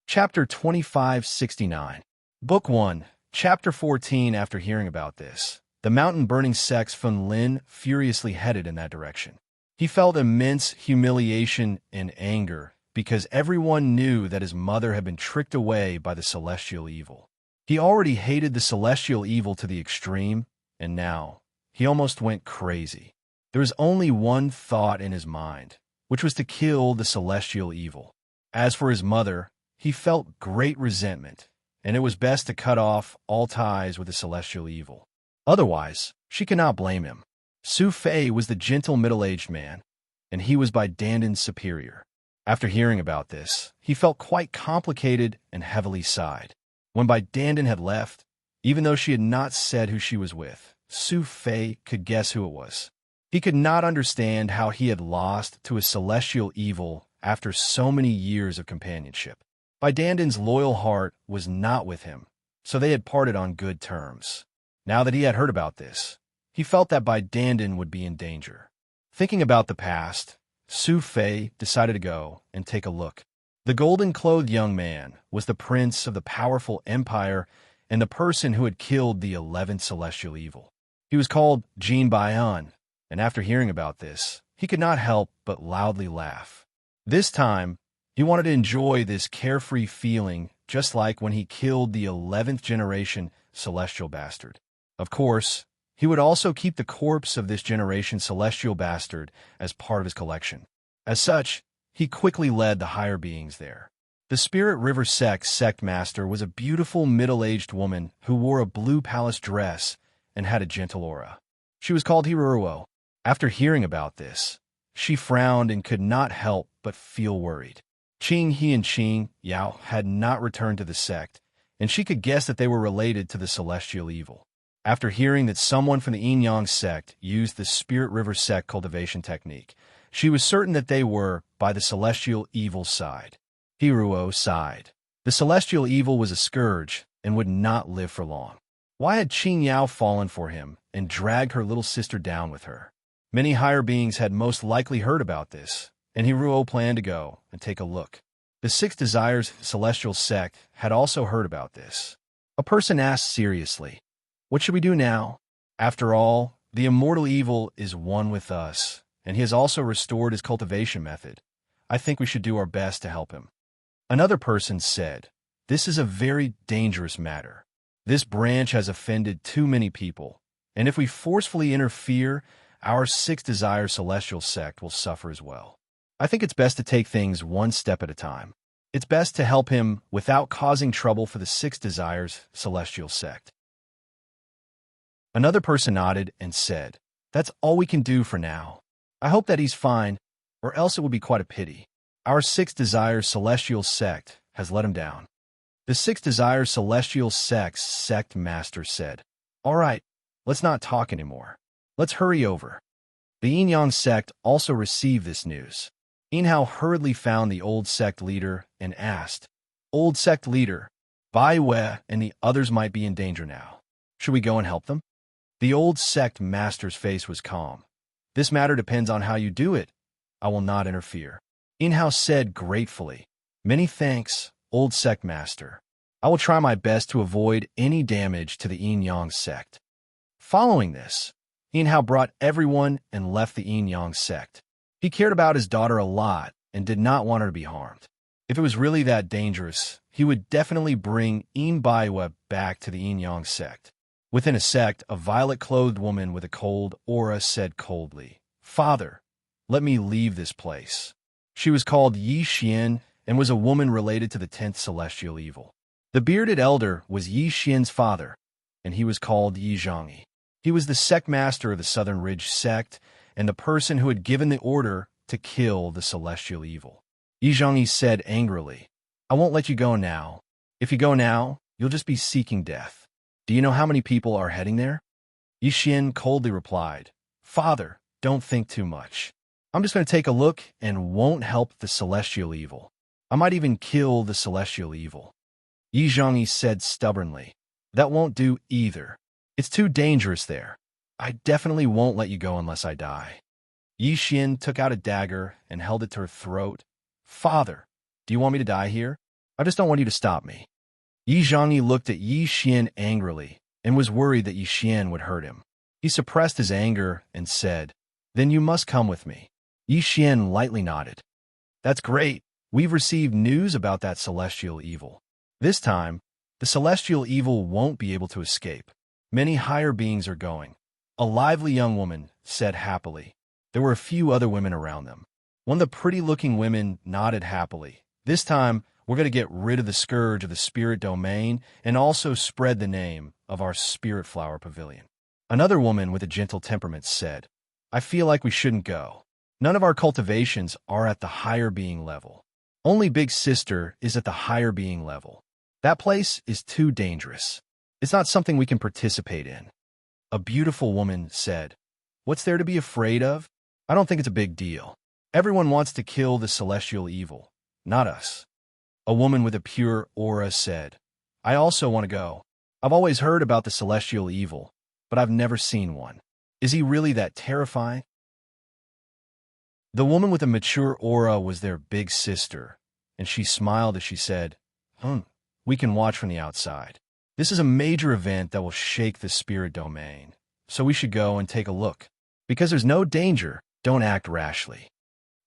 Chapter 2569. Book 1, Chapter 14. After hearing about this, the mountain-burning sects Fun Lin furiously headed in that direction. He felt immense humiliation and anger because everyone knew that his mother had been tricked away by the celestial evil. He already hated the celestial evil to the extreme, and now he almost went crazy. There was only one thought in his mind, which was to kill the celestial evil. As for his mother, he felt great resentment, and it was best to cut off all ties with the celestial evil. Otherwise, she could not blame him. Su Fei was the gentle middle-aged man, and he was by Dandan's superior. After hearing about this, he felt quite complicated and heavily sighed. When Bai Dandan had left, even though she had not said who she was with, Su Fei could guess who it was. He could not understand how he had lost to a celestial evil after so many years of companionship. Bai Dandan's loyal heart was not with him, so they had parted on good terms. Now that he had heard about this, he felt that Bai Dandan would be in danger. Thinking about the past, Su Fei decided to go and take a look. The golden-clothed young man was the prince of the powerful empire and the person who had killed the 11th celestial evil. He was called Jin Baian, and after hearing about this, he could not help but loudly laugh. This time, he wanted to enjoy this carefree feeling just like when he killed the 11th generation celestial bastard. Of course, he would also keep the corpse of this generation celestial bastard as part of his collection. As such, he quickly led the higher beings there. The Spirit River sect master was a beautiful middle-aged woman who wore a blue palace dress and had a gentle aura. She was called Hiruo. After hearing about this, she frowned and could not help but feel worried. Qing He and Qing Yao had not returned to the sect, and she could guess that they were related to the celestial evil. After hearing that someone from the Yin Yang sect used the Spirit River sect cultivation technique, she was certain that they were by the celestial evil side. Hiruo sighed. The celestial evil was a scourge and would not live for long. Why had Qing Yao fallen for him and dragged her little sister down with her? Many higher beings had most likely heard about this, and Hiruo planned to go and take a look. The Six Desires celestial sect had also heard about this. A person asked seriously, "What should we do now? After all, the immortal evil is one with us, and he has also restored his cultivation method. I think we should do our best to help him." Another person said, "This is a very dangerous matter. This branch has offended too many people, and if we forcefully interfere, our Six Desires celestial sect will suffer as well. I think it's best to take things one step at a time. It's best to help him without causing trouble for the Six Desires celestial sect." Another person nodded and said, "That's all we can do for now. I hope that he's fine, or else it would be quite a pity. Our Six Desires celestial sect has let him down." The Six Desires celestial sect master said, "All right, let's not talk anymore. Let's hurry over." The Yin Yang sect also received this news. Yin Hao hurriedly found the old sect leader and asked, "Old sect leader, Bai Wei and the others might be in danger now. Should we go and help them?" The old sect master's face was calm. "This matter depends on how you do it. I will not interfere." Yin Hao said gratefully, "Many thanks, old sect master. I will try my best to avoid any damage to the Yin Yang sect." Following this, Yin Hao brought everyone and left the Yin Yang sect. He cared about his daughter a lot and did not want her to be harmed. If it was really that dangerous, he would definitely bring Yin Baiwa back to the Yin Yang sect. Within a sect, a violet-clothed woman with a cold aura said coldly, "Father, let me leave this place." She was called Yi Xian and was a woman related to the 10th celestial evil. The bearded elder was Yi Xian's father, and he was called Yi Zhangyi. He was the sect master of the Southern Ridge sect and the person who had given the order to kill the celestial evil. Yi Zhangyi said angrily, "I won't let you go now. If you go now, you'll just be seeking death. Do you know how many people are heading there?" Yi Xian coldly replied, "Father, don't think too much. I'm just going to take a look and won't help the celestial evil. I might even kill the celestial evil." Yi Zhangyi said stubbornly, "That won't do either. It's too dangerous there. I definitely won't let you go unless I die." Yi Xian took out a dagger and held it to her throat. "Father, do you want me to die here? I just don't want you to stop me." Yi Zhangyi looked at Yi Xian angrily and was worried that Yi Xian would hurt him. He suppressed his anger and said, "Then you must come with me." Yi Xian lightly nodded. "That's great. We've received news about that celestial evil. This time, the celestial evil won't be able to escape. Many higher beings are going." A lively young woman said happily. There were a few other women around them. One of the pretty-looking women nodded happily. "This time, we're going to get rid of the scourge of the spirit domain and also spread the name of our spirit flower pavilion." Another woman with a gentle temperament said, "I feel like we shouldn't go. None of our cultivations are at the higher being level. Only Big Sister is at the higher being level. That place is too dangerous. It's not something we can participate in." A beautiful woman said, "What's there to be afraid of? I don't think it's a big deal. Everyone wants to kill the celestial evil, not us." A woman with a pure aura said, "I also want to go. I've always heard about the celestial evil, but I've never seen one. Is he really that terrifying?" The woman with a mature aura was their big sister, and she smiled as she said, We can watch from the outside. This is a major event that will shake the spirit domain, so we should go and take a look. Because there's no danger, don't act rashly."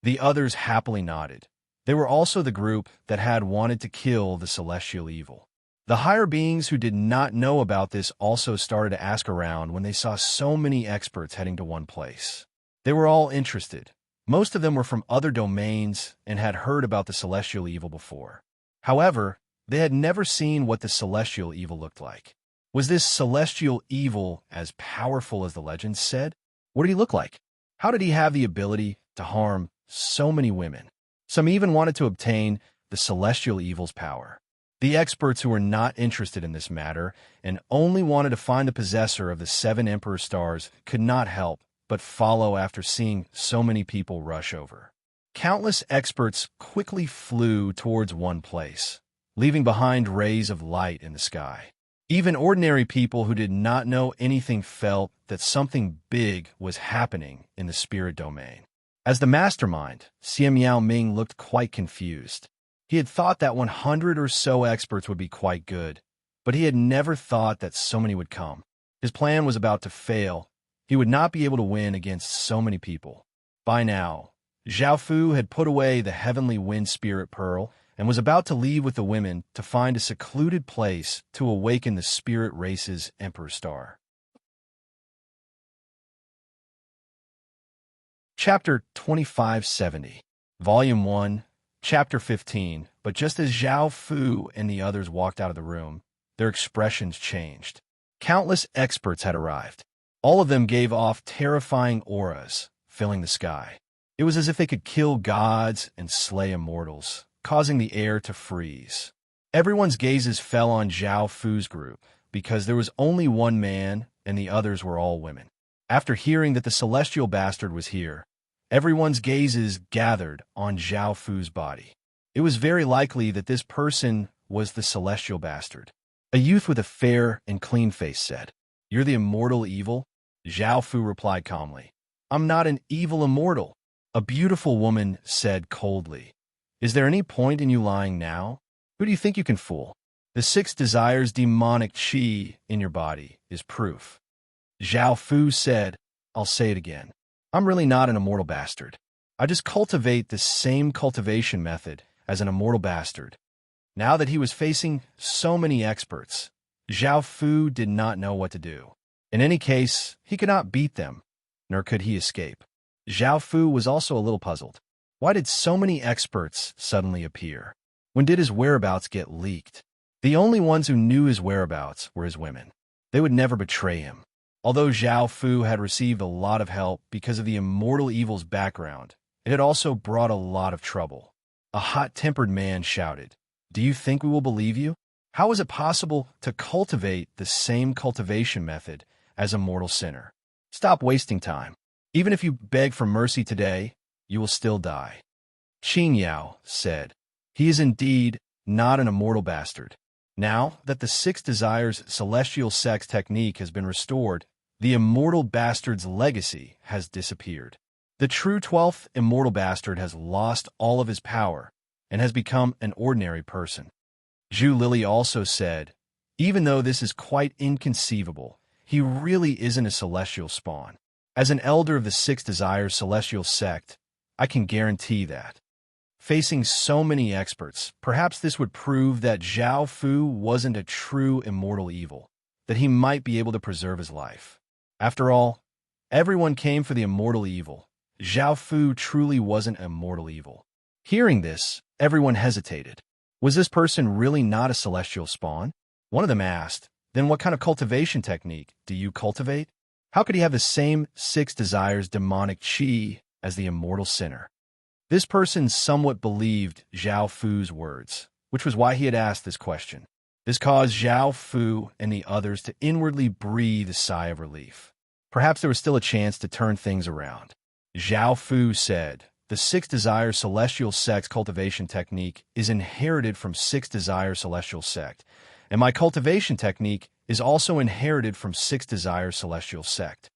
The others happily nodded. They were also the group that had wanted to kill the celestial evil. The higher beings who did not know about this also started to ask around when they saw so many experts heading to one place. They were all interested. Most of them were from other domains and had heard about the celestial evil before. However, they had never seen what the celestial evil looked like. Was this celestial evil as powerful as the legends said? What did he look like? How did he have the ability to harm so many women? Some even wanted to obtain the celestial evil's power. The experts who were not interested in this matter and only wanted to find the possessor of the 7 Emperor stars could not help but follow after seeing so many people rush over. Countless experts quickly flew towards one place, leaving behind rays of light in the sky. Even ordinary people who did not know anything felt that something big was happening in the spirit domain. As the mastermind, Xian Yao Ming looked quite confused. He had thought that 100 or so experts would be quite good, but he had never thought that so many would come. His plan was about to fail. He would not be able to win against so many people. By now, Zhao Fu had put away the heavenly wind spirit pearl and was about to leave with the women to find a secluded place to awaken the spirit race's Emperor Star. Chapter 2570, Volume 1, Chapter 15. But just as Zhao Fu and the others walked out of the room, their expressions changed. Countless experts had arrived. All of them gave off terrifying auras, filling the sky. It was as if they could kill gods and slay immortals, causing the air to freeze. Everyone's gazes fell on Zhao Fu's group, because there was only one man and the others were all women. After hearing that the celestial bastard was here, everyone's gazes gathered on Zhao Fu's body. It was very likely that this person was the celestial bastard. A youth with a fair and clean face said, "You're the immortal evil?" Zhao Fu replied calmly, "I'm not an evil immortal." A beautiful woman said coldly, "Is there any point in you lying now? Who do you think you can fool? The 6 desires demonic chi in your body is proof." Zhao Fu said, "I'll say it again. I'm really not an immortal bastard. I just cultivate the same cultivation method as an immortal bastard." Now that he was facing so many experts, Zhao Fu did not know what to do. In any case, he could not beat them, nor could he escape. Zhao Fu was also a little puzzled. Why did so many experts suddenly appear? When did his whereabouts get leaked? The only ones who knew his whereabouts were his women. They would never betray him. Although Zhao Fu had received a lot of help because of the immortal evil's background, it had also brought a lot of trouble. A hot-tempered man shouted, "Do you think we will believe you? How is it possible to cultivate the same cultivation method as a mortal sinner? Stop wasting time. Even if you beg for mercy today, you will still die." Qin Yao said, "He is indeed not an immortal bastard. Now that the 6 desires celestial sex technique has been restored, the immortal bastard's legacy has disappeared. The true 12th immortal bastard has lost all of his power and has become an ordinary person." Zhu Lili also said, "Even though this is quite inconceivable, he really isn't a celestial spawn. As an elder of the 6 desires celestial sect, I can guarantee that." Facing so many experts, perhaps this would prove that Zhao Fu wasn't a true immortal evil, that he might be able to preserve his life. After all, everyone came for the immortal evil. Zhao Fu truly wasn't an immortal evil. Hearing this, everyone hesitated. Was this person really not a celestial spawn? One of them asked, "Then what kind of cultivation technique do you cultivate? How could he have the same 6 desires demonic chi as the immortal sinner?" This person somewhat believed Zhao Fu's words, which was why he had asked this question. This caused Zhao Fu and the others to inwardly breathe a sigh of relief. Perhaps there was still a chance to turn things around. Zhao Fu said, "The 6 desires celestial sex cultivation technique is inherited from 6 desires celestial sect, and my cultivation technique is also inherited from 6 desires celestial sect.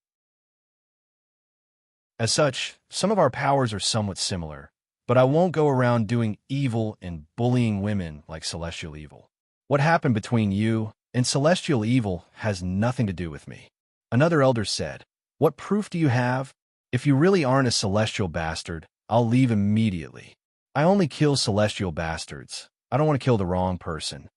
As such, some of our powers are somewhat similar, but I won't go around doing evil and bullying women like celestial evil. What happened between you and celestial evil has nothing to do with me." Another elder said, "What proof do you have? If you really aren't a celestial bastard, I'll leave immediately. I only kill celestial bastards. I don't want to kill the wrong person."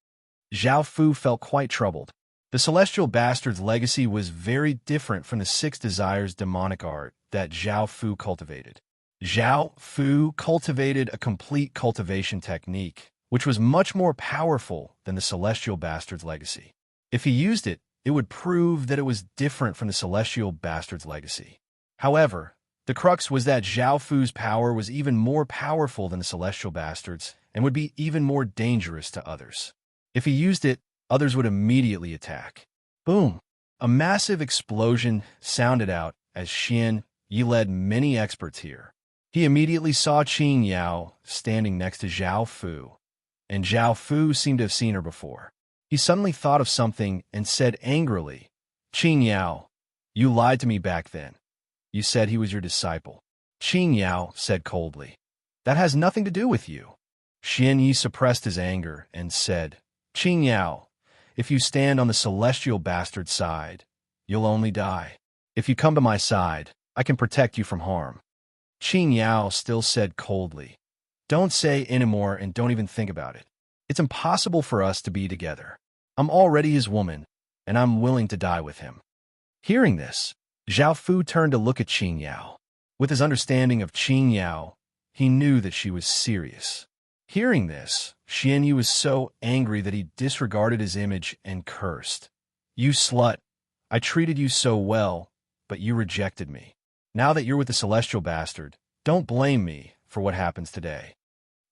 Zhao Fu felt quite troubled. The celestial bastard's legacy was very different from the 6 desires demonic art that Zhao Fu cultivated. Zhao Fu cultivated a complete cultivation technique, which was much more powerful than the Celestial Bastard's legacy. If he used it, it would prove that it was different from the Celestial Bastard's legacy. However, the crux was that Zhao Fu's power was even more powerful than the Celestial Bastard's and would be even more dangerous to others. If he used it, others would immediately attack. Boom! A massive explosion sounded out as Xian Yi led many experts here. He immediately saw Qing Yao standing next to Zhao Fu, and Zhao Fu seemed to have seen her before. He suddenly thought of something and said angrily, "Qing Yao, you lied to me back then. You said he was your disciple." Qing Yao said coldly, "That has nothing to do with you." Xian Yi suppressed his anger and said, "Qing Yao, if you stand on the Celestial Bastard side, you'll only die. If you come to my side, I can protect you from harm." Qing Yao still said coldly, "Don't say anymore and don't even think about it. It's impossible for us to be together. I'm already his woman, and I'm willing to die with him." Hearing this, Zhao Fu turned to look at Qing Yao. With his understanding of Qing Yao, he knew that she was serious. Hearing this, Xian Yi was so angry that he disregarded his image and cursed. "You slut! I treated you so well, but you rejected me. Now that you're with the Celestial Bastard, don't blame me for what happens today."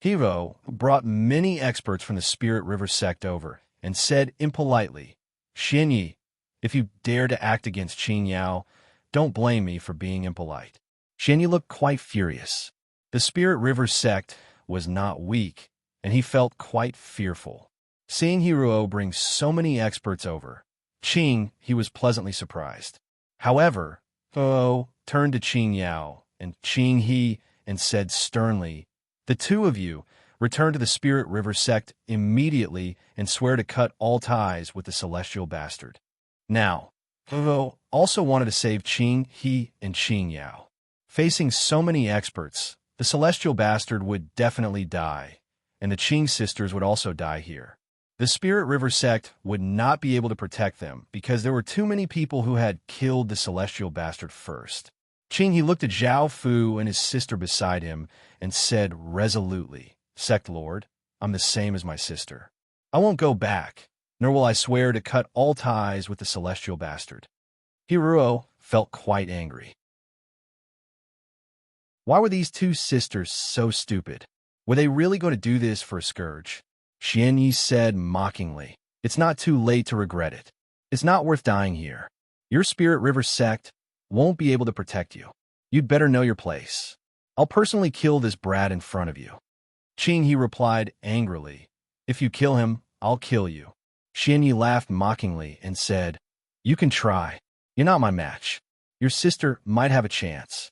Hero brought many experts from the Spirit River sect over and said impolitely, "Xian Yi, if you dare to act against Qing Yao, don't blame me for being impolite." Xian Yi looked quite furious. The Spirit River sect was not weak, and he felt quite fearful. Seeing Hero bring so many experts over, he was pleasantly surprised. However, Hero turned to Qing Yao and Qing He and said sternly, "The two of you return to the Spirit River sect immediately and swear to cut all ties with the Celestial Bastard." Now, Hero also wanted to save Qing He and Qing Yao. Facing so many experts, the Celestial Bastard would definitely die, and the Qing sisters would also die here. The Spirit River sect would not be able to protect them because there were too many people who had killed the Celestial Bastard first. Qing He looked at Zhao Fu and his sister beside him and said resolutely, "Sect Lord, I'm the same as my sister. I won't go back, nor will I swear to cut all ties with the Celestial Bastard." Hero felt quite angry. Why were these two sisters so stupid? Were they really going to do this for a scourge? Xian Yi said mockingly, "It's not too late to regret it. It's not worth dying here. Your Spirit River sect won't be able to protect you. You'd better know your place. I'll personally kill this brat in front of you." Qing He replied angrily, "If you kill him, I'll kill you." Xian Yi laughed mockingly and said, "You can try. You're not my match. Your sister might have a chance."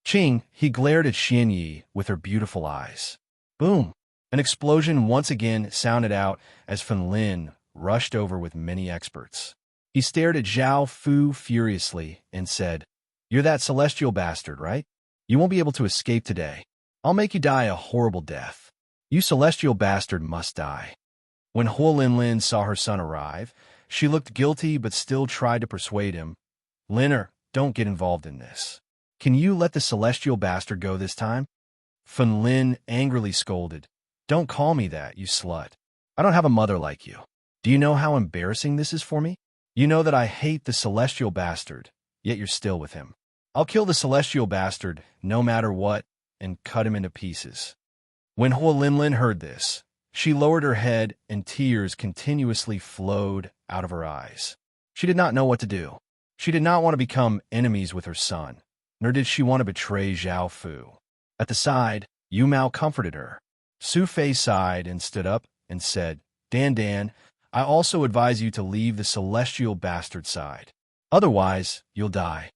Qing He glared at Xian Yi with her beautiful eyes. Boom! An explosion once again sounded out as Fen Lin rushed over with many experts. He stared at Zhao Fu furiously and said, "You're that Celestial Bastard, right? You won't be able to escape today. I'll make you die a horrible death. You Celestial Bastard must die." When Huo Linlin saw her son arrive, she looked guilty but still tried to persuade him. "Linner, don't get involved in this. Can you let the Celestial Bastard go this time?" Fen Lin angrily scolded, "Don't call me that, you slut. I don't have a mother like you. Do you know how embarrassing this is for me? You know that I hate the Celestial Bastard, yet you're still with him. I'll kill the Celestial Bastard no matter what and cut him into pieces." When Huo Linlin heard this, she lowered her head and tears continuously flowed out of her eyes. She did not know what to do. She did not want to become enemies with her son, nor did she want to betray Zhao Fu. At the side, Yu Mao comforted her. Su Fei sighed and stood up and said, Dan, I also advise you to leave the Celestial Bastard side. Otherwise, you'll die."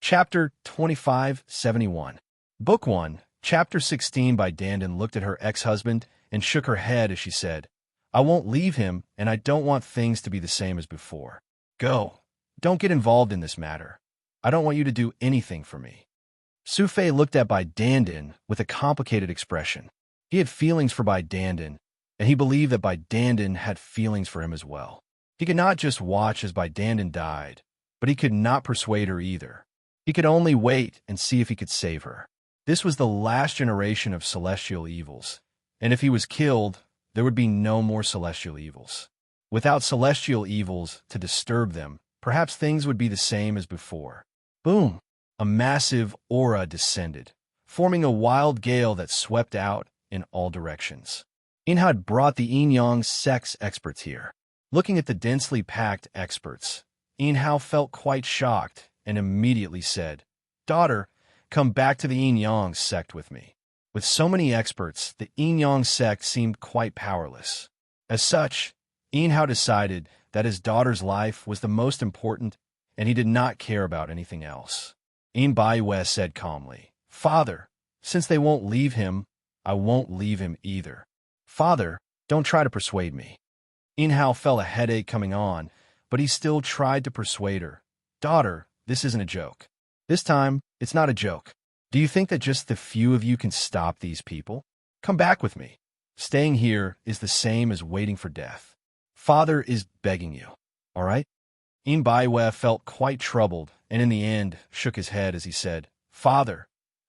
Chapter 2571 Book 1, Chapter 16 by Dandan looked at her ex-husband and shook her head as she said, "I won't leave him, and I don't want things to be the same as before. Go. Don't get involved in this matter. I don't want you to do anything for me." Su Fei looked at Bai Dandan with a complicated expression. He had feelings for Bai Dandan, and he believed that Bai Dandan had feelings for him as well. He could not just watch as Bai Dandan died, but he could not persuade her either. He could only wait and see if he could save her. This was the last generation of celestial evils, and if he was killed, there would be no more celestial evils. Without celestial evils to disturb them, perhaps things would be the same as before. Boom! A massive aura descended, forming a wild gale that swept out in all directions. In had brought the yin-yang sex experts here. Looking at the densely packed experts, Inhao felt quite shocked and immediately said, "Daughter, come back to the yin-yang sect with me." With so many experts, the yin-yang sect seemed quite powerless. As such, Inhao decided that his daughter's life was the most important and he did not care about anything else. Baiwe said calmly, "Father, since they won't leave him, I won't leave him either." "Father, don't try to persuade me." Inhao felt a headache coming on, but he still tried to persuade her. "Daughter, this isn't a joke. This time, it's not a joke. Do you think that just the few of you can stop these people? Come back with me. Staying here is the same as waiting for death. Father is begging you, all right?" Baiwe felt quite troubled and in the end shook his head as he said, "Father,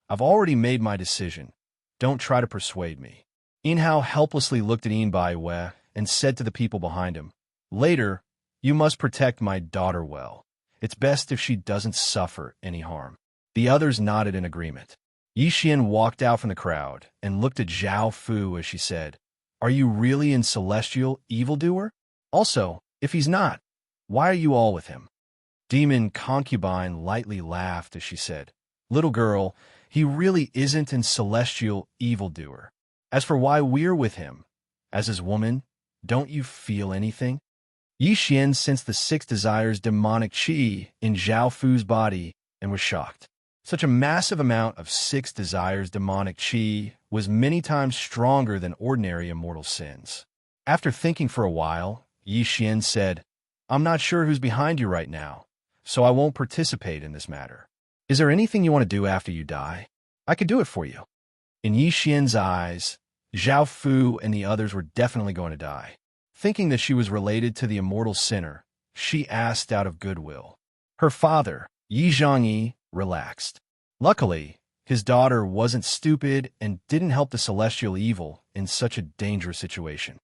I've already made my decision. Don't try to persuade me." Inhao helplessly looked at Baiwe and said to the people behind him, "Later, you must protect my daughter well. It's best if she doesn't suffer any harm." The others nodded in agreement. Yixian walked out from the crowd and looked at Zhao Fu as she said, "Are you really in celestial evildoer? Also, if he's not, why are you all with him?" Demon Concubine lightly laughed as she said, "Little girl, he really isn't in celestial evildoer. As for why we're with him, as his woman, don't you feel anything?" Yixian sensed the six desires demonic qi in Zhao Fu's body and was shocked. Such a massive amount of six desires demonic qi was many times stronger than ordinary immortal sins. After thinking for a while, Yixian said, "I'm not sure who's behind you right now, so I won't participate in this matter. Is there anything you want to do after you die? I could do it for you." In Yixian's eyes, Zhao Fu and the others were definitely going to die. Thinking that she was related to the immortal sinner, she asked out of goodwill. Her father, Yi Zhangyi, relaxed. Luckily, his daughter wasn't stupid and didn't help the celestial evil in such a dangerous situation.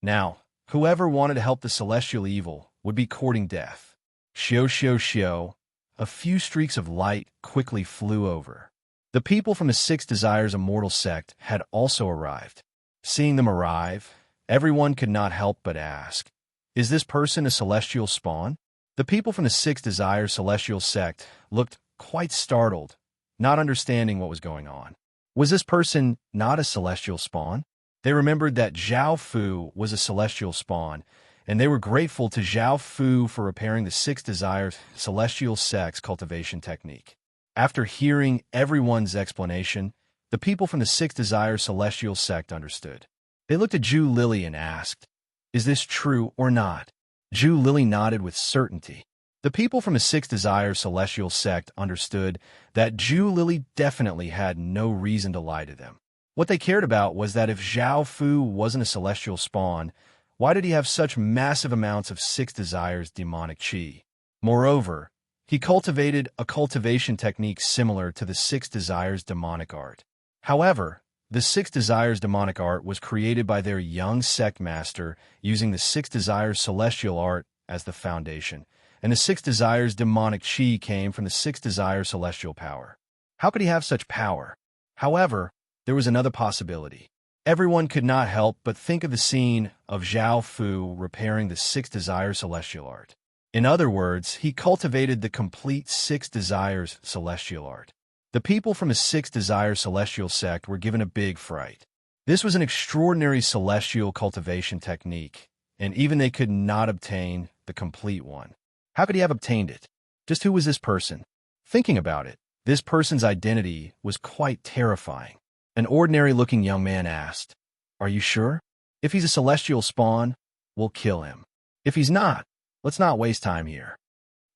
Now, whoever wanted to help the celestial evil would be courting death. Xiao xiao xiao, a few streaks of light quickly flew over. The people from the Six Desires Immortal sect had also arrived. Seeing them arrive, everyone could not help but ask, "Is this person a celestial spawn?" The people from the Six Desires Celestial sect looked quite startled, not understanding what was going on. Was this person not a celestial spawn? They remembered that Zhao Fu was a celestial spawn, and they were grateful to Zhao Fu for repairing the Six Desires Celestial sect's cultivation technique. After hearing everyone's explanation, the people from the Six Desires Celestial sect understood. They looked at Zhu Lily and asked, "Is this true or not?" Zhu Lily nodded with certainty. The people from the Six Desires Celestial sect understood that Zhu Lily definitely had no reason to lie to them. What they cared about was that if Zhao Fu wasn't a celestial spawn, why did he have such massive amounts of Six Desires demonic qi? Moreover, he cultivated a cultivation technique similar to the Six Desires demonic art. However, the Six Desires demonic art was created by their young sect master using the Six Desires celestial art as the foundation, and the Six Desires demonic qi came from the Six Desires celestial power. How could he have such power? However, there was another possibility. Everyone could not help but think of the scene of Zhao Fu repairing the Six Desires celestial art. In other words, he cultivated the complete Six Desires celestial art. The people from the Six Desires Celestial sect were given a big fright. This was an extraordinary celestial cultivation technique, and even they could not obtain the complete one. How could he have obtained it? Just who was this person? Thinking about it, this person's identity was quite terrifying. An ordinary-looking young man asked, "Are you sure? If he's a celestial spawn, we'll kill him. If he's not, let's not waste time here."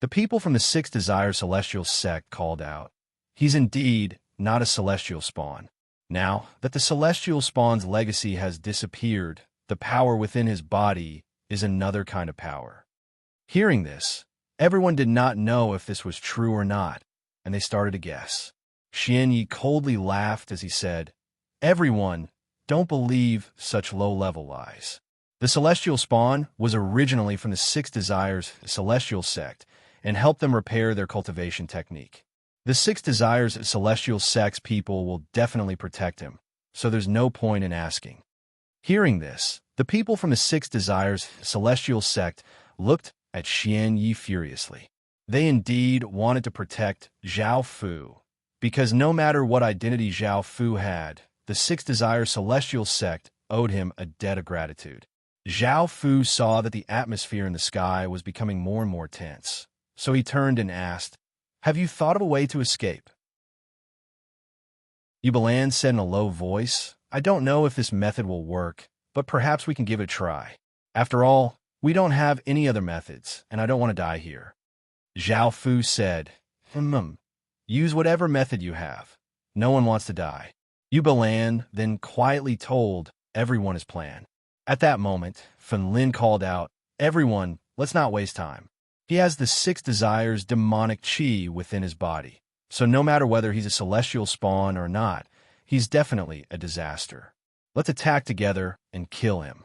The people from the Six Desires Celestial sect called out, "He's indeed not a celestial spawn. Now that the celestial spawn's legacy has disappeared, the power within his body is another kind of power." Hearing this, everyone did not know if this was true or not, and they started to guess. Xian Yi coldly laughed as he said, "Everyone, don't believe such low-level lies. The celestial spawn was originally from the Six Desires celestial sect and helped them repair their cultivation technique. The Six Desires celestial sect's people will definitely protect him, so there's no point in asking." Hearing this, the people from the Six Desires celestial sect looked at Xian Yi furiously. They indeed wanted to protect Zhao Fu, because no matter what identity Zhao Fu had, the Six Desires celestial sect owed him a debt of gratitude. Zhao Fu saw that the atmosphere in the sky was becoming more and more tense, so he turned and asked, "Have you thought of a way to escape?" Yubalan said in a low voice, "I don't know if this method will work, but perhaps we can give it a try. After all, we don't have any other methods, and I don't want to die here." Zhao Fu said, "Use whatever method you have. No one wants to die." Yubalan then quietly told everyone his plan. At that moment, Fen Lin called out, "Everyone, let's not waste time. He has the Six Desires demonic chi within his body, so no matter whether he's a celestial spawn or not, he's definitely a disaster. Let's attack together and kill him."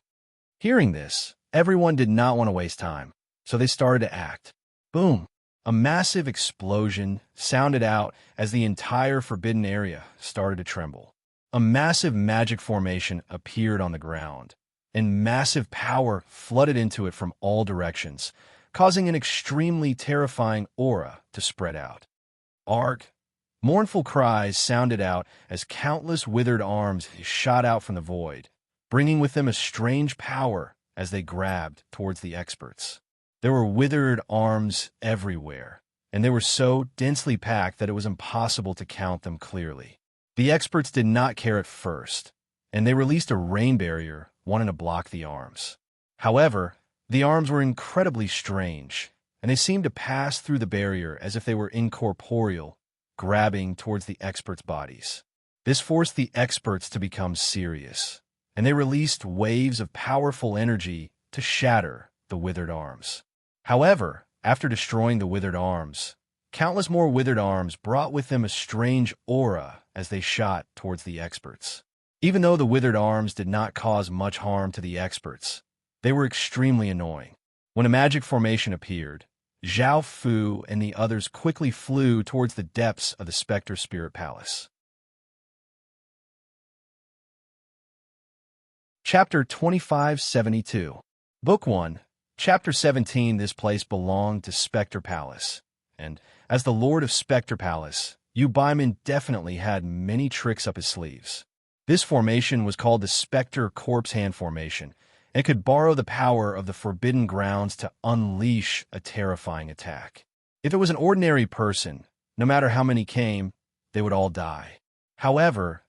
Hearing this, everyone did not want to waste time, so they started to act. Boom! A massive explosion sounded out as the entire forbidden area started to tremble. A massive magic formation appeared on the ground, and massive power flooded into it from all directions, causing an extremely terrifying aura to spread out. Arg! Mournful cries sounded out as countless withered arms shot out from the void, bringing with them a strange power as they grabbed towards the experts. There were withered arms everywhere, and they were so densely packed that it was impossible to count them clearly. The experts did not care at first, and they released a rain barrier wanting to block the arms. However, the arms were incredibly strange, and they seemed to pass through the barrier as if they were incorporeal, grabbing towards the experts' bodies. This forced the experts to become serious, and they released waves of powerful energy to shatter the withered arms. However, after destroying the withered arms, countless more withered arms brought with them a strange aura as they shot towards the experts. Even though the withered arms did not cause much harm to the experts, they were extremely annoying. When a magic formation appeared, Zhao Fu and the others quickly flew towards the depths of the Spectre Spirit Palace. Chapter 2572. Book 1, Chapter 17. This place belonged to Spectre Palace, and as the Lord of Spectre Palace, Yu Baiman definitely had many tricks up his sleeves. This formation was called the Spectre Corpse Hand Formation, and could borrow the power of the Forbidden Grounds to unleash a terrifying attack. If it was an ordinary person, no matter how many came, they would all die. However,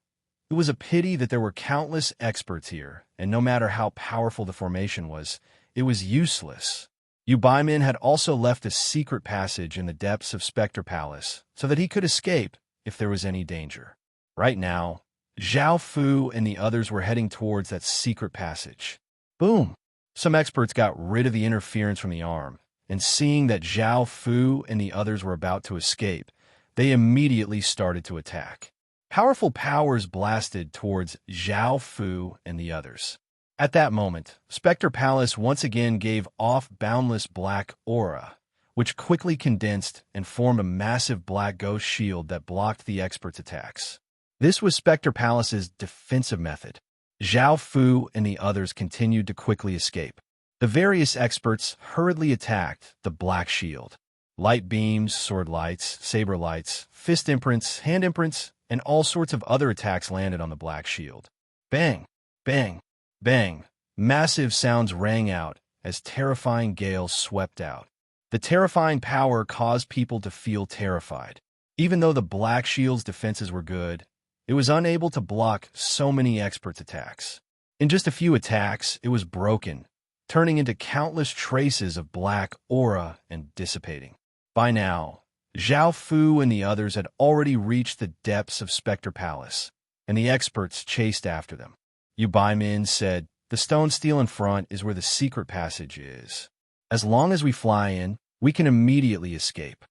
it was a pity that there were countless experts here, and no matter how powerful the formation was, it was useless. Yu Baiman had also left a secret passage in the depths of Spectre Palace so that he could escape if there was any danger. Right now, Zhao Fu and the others were heading towards that secret passage. Boom! Some experts got rid of the interference from the arm, and seeing that Zhao Fu and the others were about to escape, they immediately started to attack. Powerful powers blasted towards Zhao Fu and the others. At that moment, Spectre Palace once again gave off boundless black aura, which quickly condensed and formed a massive black ghost shield that blocked the experts' attacks. This was Spectre Palace's defensive method. Zhao Fu and the others continued to quickly escape. The various experts hurriedly attacked the black shield. Light beams, sword lights, saber lights, fist imprints, hand imprints, and all sorts of other attacks landed on the black shield. Bang! Bang! Bang! Massive sounds rang out as terrifying gales swept out. The terrifying power caused people to feel terrified. Even though the black shield's defenses were good, it was unable to block so many experts' attacks. In just a few attacks, it was broken, turning into countless traces of black aura and dissipating. By now, Zhao Fu and the others had already reached the depths of Spectre Palace, and the experts chased after them. Yu Baimin said, "The stone steel in front is where the secret passage is. As long as we fly in, we can immediately escape."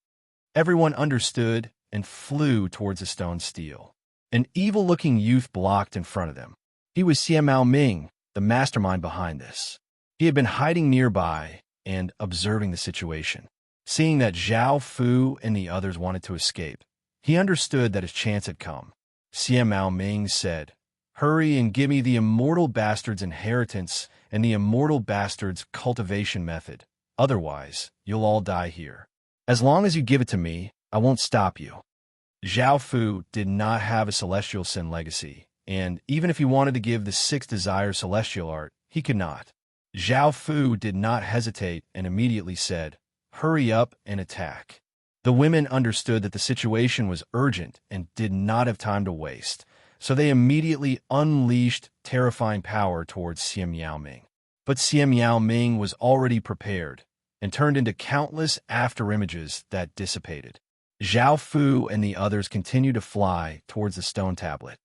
Everyone understood and flew towards the stone steel. An evil-looking youth blocked in front of them. He was Xiao Ming, the mastermind behind this. He had been hiding nearby and observing the situation. Seeing that Zhao Fu and the others wanted to escape, he understood that his chance had come. Xiao Ming said, "Hurry and give me the immortal bastard's inheritance and the immortal bastard's cultivation method. Otherwise, you'll all die here. As long as you give it to me, I won't stop you." Zhao Fu did not have a celestial sin legacy, and even if he wanted to give the sixth desire celestial art, he could not. Zhao Fu did not hesitate and immediately said, "Hurry up and attack." The women understood that the situation was urgent and did not have time to waste, so they immediately unleashed terrifying power towards Xiao Ming. But Xiao Ming was already prepared and turned into countless afterimages that dissipated. Zhao Fu and the others continued to fly towards the stone tablet.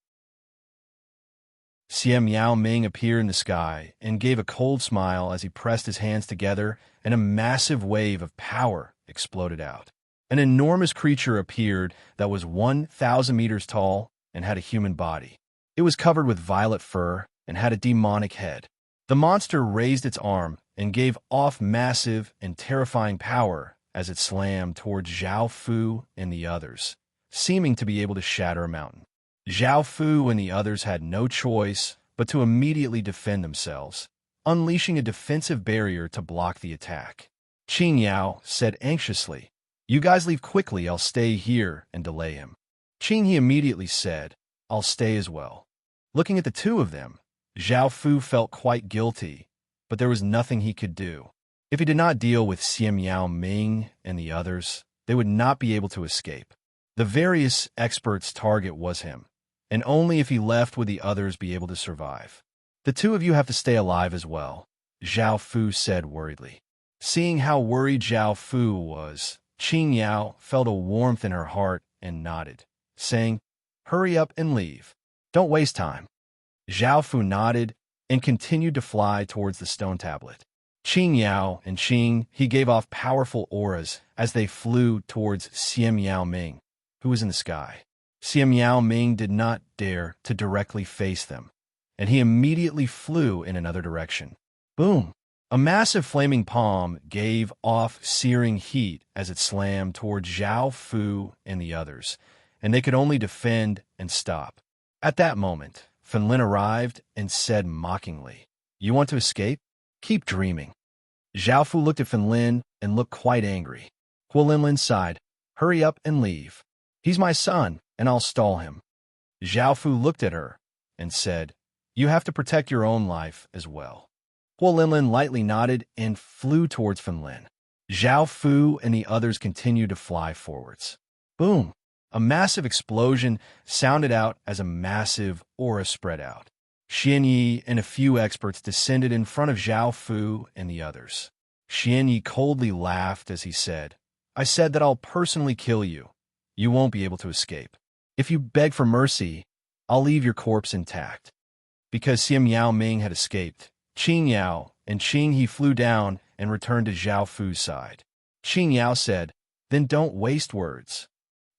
Xiao Ming appeared in the sky and gave a cold smile as he pressed his hands together, and a massive wave of power exploded out. An enormous creature appeared that was 1,000 meters tall and had a human body. It was covered with violet fur and had a demonic head. The monster raised its arm and gave off massive and terrifying power as it slammed towards Zhao Fu and the others, seeming to be able to shatter a mountain. Zhao Fu and the others had no choice but to immediately defend themselves, unleashing a defensive barrier to block the attack. Qing Yao said anxiously, "You guys leave quickly, I'll stay here and delay him." Qing He immediately said, "I'll stay as well." Looking at the two of them, Zhao Fu felt quite guilty, but there was nothing he could do. If he did not deal with Xiao Ming and the others, they would not be able to escape. The various experts' target was him, and only if he left would the others be able to survive. "The two of you have to stay alive as well," Zhao Fu said worriedly. Seeing how worried Zhao Fu was, Qing Yao felt a warmth in her heart and nodded, saying, "Hurry up and leave. Don't waste time." Zhao Fu nodded and continued to fly towards the stone tablet. Qing Yao and Qing He gave off powerful auras as they flew towards Xiao Ming, who was in the sky. Xiao Ming did not dare to directly face them, and he immediately flew in another direction. Boom! A massive flaming palm gave off searing heat as it slammed towards Zhao Fu and the others, and they could only defend and stop. At that moment, Finlin arrived and said mockingly, "You want to escape? Keep dreaming." Zhao Fu looked at Finlin and looked quite angry. Huolinlin sighed, "Hurry up and leave. He's my son, and I'll stall him." Zhao Fu looked at her and said, "You have to protect your own life as well." Huolinlin lightly nodded and flew towards Finlin. Zhao Fu and the others continued to fly forwards. Boom! A massive explosion sounded out as a massive aura spread out. Xian Yi and a few experts descended in front of Zhao Fu and the others. Xian Yi coldly laughed as he said, "I said that I'll personally kill you. You won't be able to escape. If you beg for mercy, I'll leave your corpse intact." Because Xiao Ming had escaped, Qing Yao and Qing He flew down and returned to Zhao Fu's side. Qing Yao said, "Then don't waste words."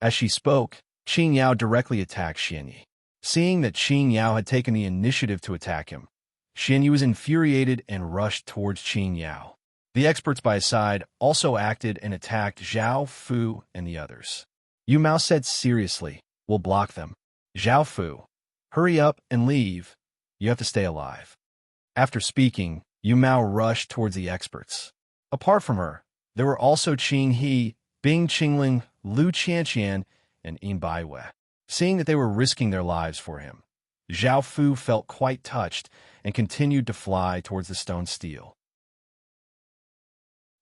As she spoke, Qing Yao directly attacked Xian Yi. Seeing that Qing Yao had taken the initiative to attack him, Xian Yi was infuriated and rushed towards Qing Yao. The experts by his side also acted and attacked Zhao Fu and the others. Yu Mao said seriously, "We'll block them." Zhao Fu, "Hurry up and leave. You have to stay alive." After speaking, Yu Mao rushed towards the experts. Apart from her, there were also Qing He, Bing Qingling, Lu Qianqian, and Yin Baiwei. Seeing that they were risking their lives for him, Zhao Fu felt quite touched and continued to fly towards the stone steel.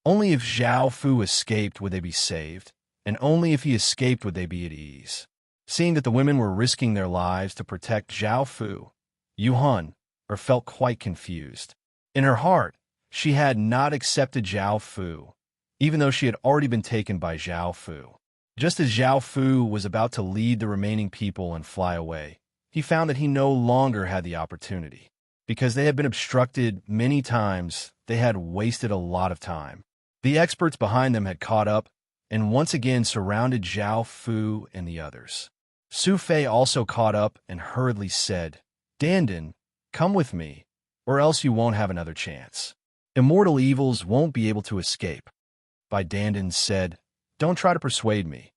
Only if Zhao Fu escaped would they be saved, and only if he escaped would they be at ease. Seeing that the women were risking their lives to protect Zhao Fu, Yu Han felt quite confused. In her heart, she had not accepted Zhao Fu, even though she had already been taken by Zhao Fu. Just as Zhao Fu was about to lead the remaining people and fly away, he found that he no longer had the opportunity. Because they had been obstructed many times, they had wasted a lot of time. The experts behind them had caught up and once again surrounded Zhao Fu and the others. Su Fei also caught up and hurriedly said, "Dandan, come with me, or else you won't have another chance. Immortal evils won't be able to escape." Bai Dandan said, "Don't try to persuade me.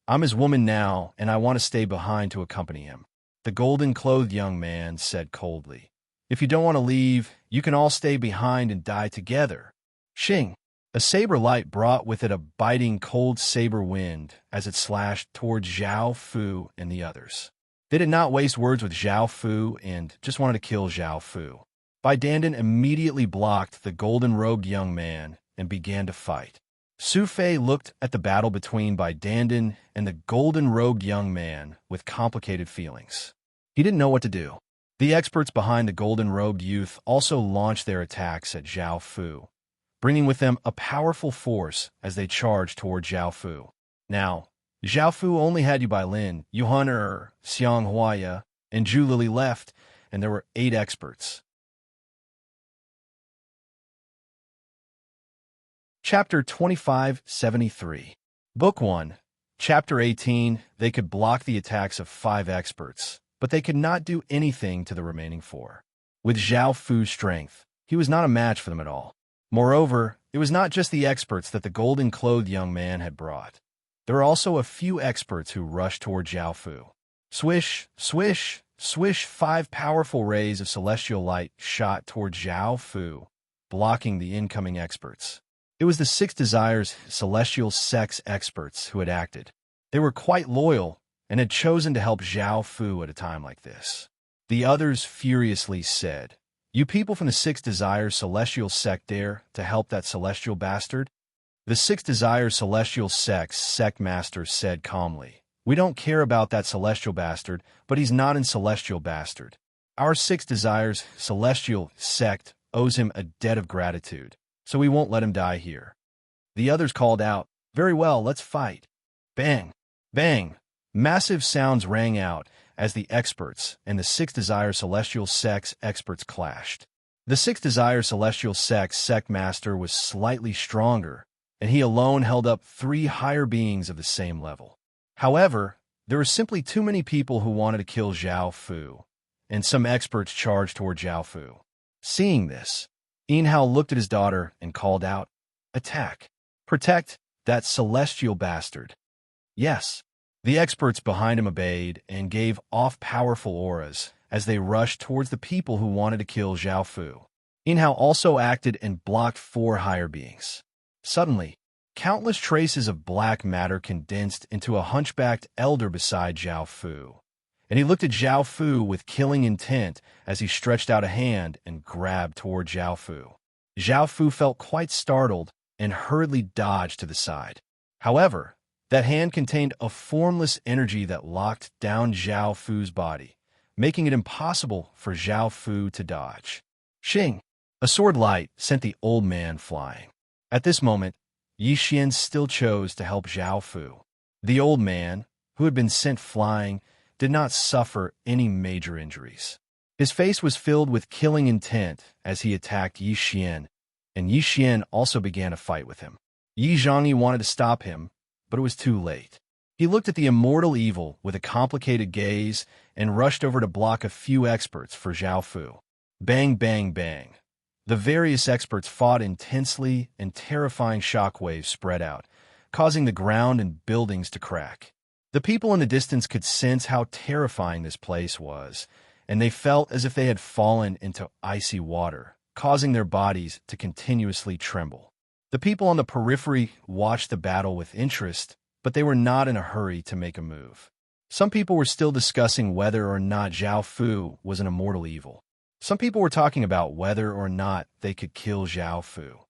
I'm his woman now, and I want to stay behind to accompany him." The golden-clothed young man said coldly, "If you don't want to leave, you can all stay behind and die together." Shing! A saber light brought with it a biting cold saber wind as it slashed towards Zhao Fu and the others. They did not waste words with Zhao Fu and just wanted to kill Zhao Fu. Bai Dandan immediately blocked the golden-robed young man and began to fight. Su Fei looked at the battle between Bai Dandan and the golden-robed young man with complicated feelings. He didn't know what to do. The experts behind the golden-robed youth also launched their attacks at Zhao Fu, bringing with them a powerful force as they charged toward Zhao Fu. Now, Zhao Fu only had Yu Bailin, Yuhan Xiang Huaya, and Zhu Lili left, and there were 8 experts. Chapter 2573. Book 1. Chapter 18. They could block the attacks of 5 experts, but they could not do anything to the remaining 4. With Zhao Fu's strength, he was not a match for them at all. Moreover, it was not just the experts that the golden-clothed young man had brought. There were also a few experts who rushed toward Zhao Fu. Swish, swish, swish, 5 powerful rays of celestial light shot toward Zhao Fu, blocking the incoming experts. It was the 6 Desires celestial sex experts who had acted. They were quite loyal and had chosen to help Zhao Fu at a time like this. The others furiously said, "You people from the 6 Desires celestial sect dare to help that celestial bastard?" The 6 Desires celestial sect master said calmly, "We don't care about that celestial bastard, but he's not in celestial bastard. Our 6 Desires celestial sect owes him a debt of gratitude, so we won't let him die here." The others called out, "Very well, let's fight." Bang! Bang! Massive sounds rang out as the experts and the 6 Desire celestial sex experts clashed. The 6 Desire celestial sex sect master was slightly stronger, and he alone held up 3 higher beings of the same level. However, there were simply too many people who wanted to kill Zhao Fu, and some experts charged toward Zhao Fu. Seeing this, Yin Hao looked at his daughter and called out, "Attack! Protect that celestial bastard!" Yes. The experts behind him obeyed and gave off powerful auras as they rushed towards the people who wanted to kill Zhao Fu. Yin Hao also acted and blocked 4 higher beings. Suddenly, countless traces of black matter condensed into a hunchbacked elder beside Zhao Fu, and he looked at Zhao Fu with killing intent as he stretched out a hand and grabbed toward Zhao Fu. Zhao Fu felt quite startled and hurriedly dodged to the side. However, that hand contained a formless energy that locked down Zhao Fu's body, making it impossible for Zhao Fu to dodge. Shing! A sword light sent the old man flying. At this moment, Yi Xian still chose to help Zhao Fu. The old man, who had been sent flying, did not suffer any major injuries. His face was filled with killing intent as he attacked Yi Xian, and Yi Xian also began a fight with him. Yi Zhangyi wanted to stop him, but it was too late. He looked at the immortal evil with a complicated gaze and rushed over to block a few experts for Zhao Fu. Bang, bang, bang. The various experts fought intensely, and terrifying shockwaves spread out, causing the ground and buildings to crack. The people in the distance could sense how terrifying this place was, and they felt as if they had fallen into icy water, causing their bodies to continuously tremble. The people on the periphery watched the battle with interest, but they were not in a hurry to make a move. Some people were still discussing whether or not Zhao Fu was an immortal evil. Some people were talking about whether or not they could kill Zhao Fu.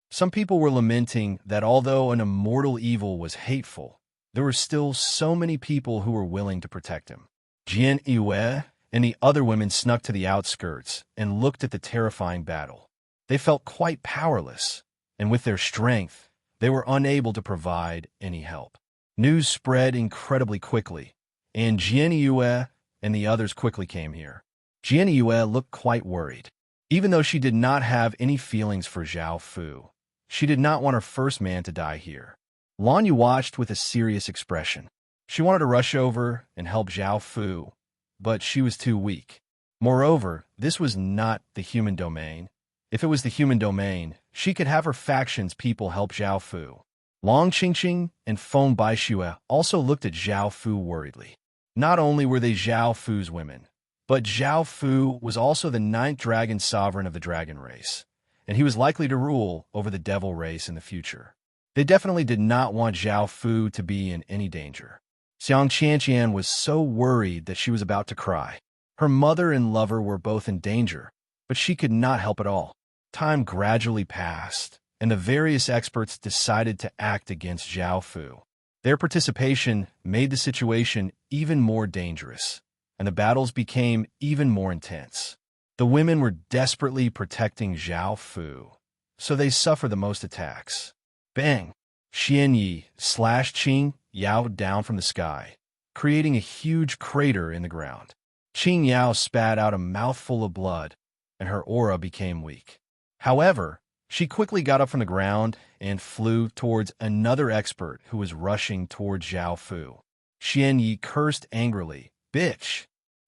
Some people were lamenting that although an immortal evil was hateful, there were still so many people who were willing to protect him. Jian Yue and the other women snuck to the outskirts and looked at the terrifying battle. They felt quite powerless, and with their strength, they were unable to provide any help. News spread incredibly quickly, and Jian Yue and the others quickly came here. Jian Yue looked quite worried. Even though she did not have any feelings for Zhao Fu, She did not want her first man to die here. Lan Yu watched with a serious expression. She wanted to rush over and help Zhao Fu, but she was too weak. Moreover, this was not the human domain. If it was the human domain, she could have her faction's people help Zhao Fu. Long Qingqing and Feng Baixue also looked at Zhao Fu worriedly. Not only were they Zhao Fu's women, but Zhao Fu was also the 9th dragon sovereign of the dragon race, and he was likely to rule over the devil race in the future. They definitely did not want Zhao Fu to be in any danger. Xiang Qianqian was so worried that she was about to cry. Her mother and lover were both in danger, but she could not help at all. Time gradually passed, and the various experts decided to act against Zhao Fu. Their participation made the situation even more dangerous, and the battles became even more intense. The women were desperately protecting Zhao Fu, so they suffered the most attacks. Bang! Xian Yi slashed Qing Yao down from the sky, creating a huge crater in the ground. Qing Yao spat out a mouthful of blood, and her aura became weak. However, she quickly got up from the ground and flew towards another expert who was rushing towards Zhao Fu. Xian Yi cursed angrily, "Bitch!"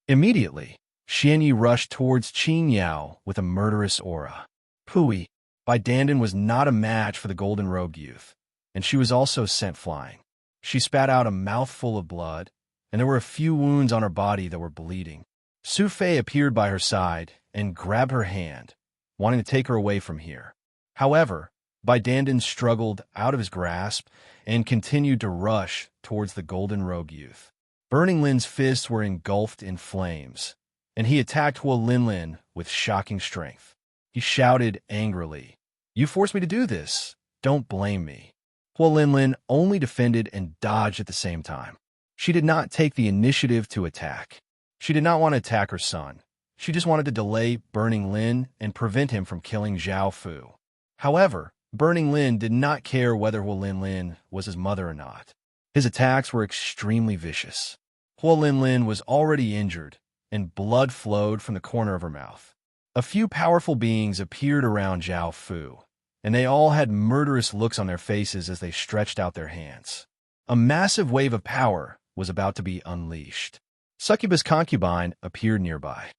Immediately, Xian Yi rushed towards Qing Yao with a murderous aura. Pui, Bai Dandan was not a match for the golden-robed youth, and she was also sent flying. She spat out a mouthful of blood, and there were a few wounds on her body that were bleeding. Su Fei appeared by her side and grabbed her hand, wanting to take her away from here. However, Bai Dandan struggled out of his grasp and continued to rush towards the golden-robed youth. Burning Lin's fists were engulfed in flames, and he attacked Huo Linlin with shocking strength. He shouted angrily, "You forced me to do this. Don't blame me." Huo Linlin only defended and dodged at the same time. She did not take the initiative to attack. She did not want to attack her son. She just wanted to delay Burning Lin and prevent him from killing Zhao Fu. However, Burning Lin did not care whether Huo Linlin was his mother or not. His attacks were extremely vicious. Huo Linlin was already injured, and blood flowed from the corner of her mouth. A few powerful beings appeared around Zhao Fu, and they all had murderous looks on their faces as they stretched out their hands. A massive wave of power was about to be unleashed. Succubus Concubine appeared nearby.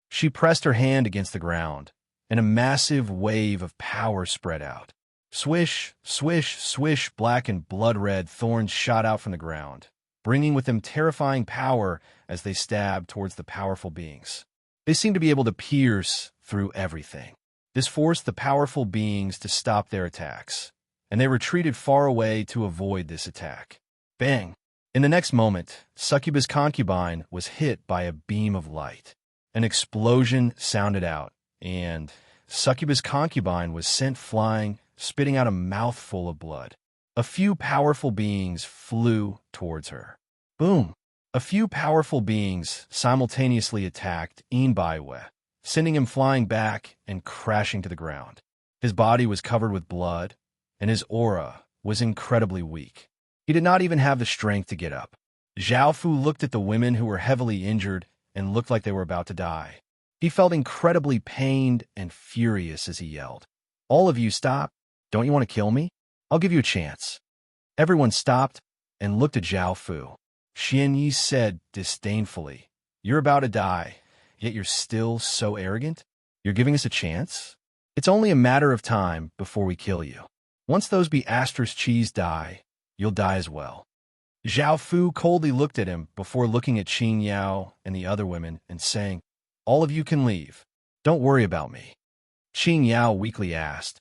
She pressed her hand against the ground, and a massive wave of power spread out. Swish, swish, swish, black and blood-red thorns shot out from the ground, bringing with them terrifying power as they stabbed towards the powerful beings. They seemed to be able to pierce through everything. This forced the powerful beings to stop their attacks, and they retreated far away to avoid this attack. Bang! In the next moment, Succubus Concubine was hit by a beam of light. An explosion sounded out, and Succubus Concubine was sent flying, spitting out a mouthful of blood. A few powerful beings flew towards her. Boom! A few powerful beings simultaneously attacked Yin Baiwei, sending him flying back and crashing to the ground. His body was covered with blood, and his aura was incredibly weak. He did not even have the strength to get up. Zhao Fu looked at the women who were heavily injured and looked like they were about to die. He felt incredibly pained and furious as he yelled, "All of you stop! Don't you want to kill me? I'll give you a chance." Everyone stopped and looked at Zhao Fu. Xian Yi said disdainfully, "You're about to die, yet you're still so arrogant? You're giving us a chance? It's only a matter of time before we kill you. Once those Beastrice cheese die, you'll die as well." Zhao Fu coldly looked at him before looking at Qing Yao and the other women and saying, "All of you can leave. Don't worry about me." Qing Yao weakly asked,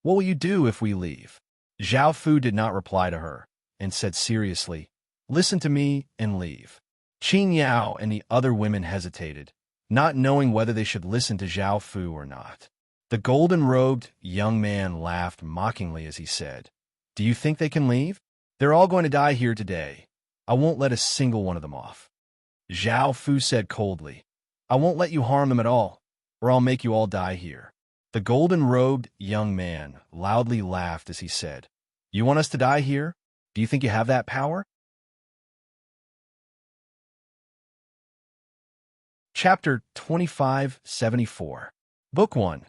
"What will you do if we leave?" Zhao Fu did not reply to her and said seriously, "Listen to me and leave." Qing Yao and the other women hesitated, not knowing whether they should listen to Zhao Fu or not. The golden-robed young man laughed mockingly as he said, "Do you think they can leave? They're all going to die here today. I won't let a single one of them off." Zhao Fu said coldly, "I won't let you harm them at all, or I'll make you all die here." The golden-robed young man loudly laughed as he said, "You want us to die here? Do you think you have that power?" Chapter 2574. Book 1,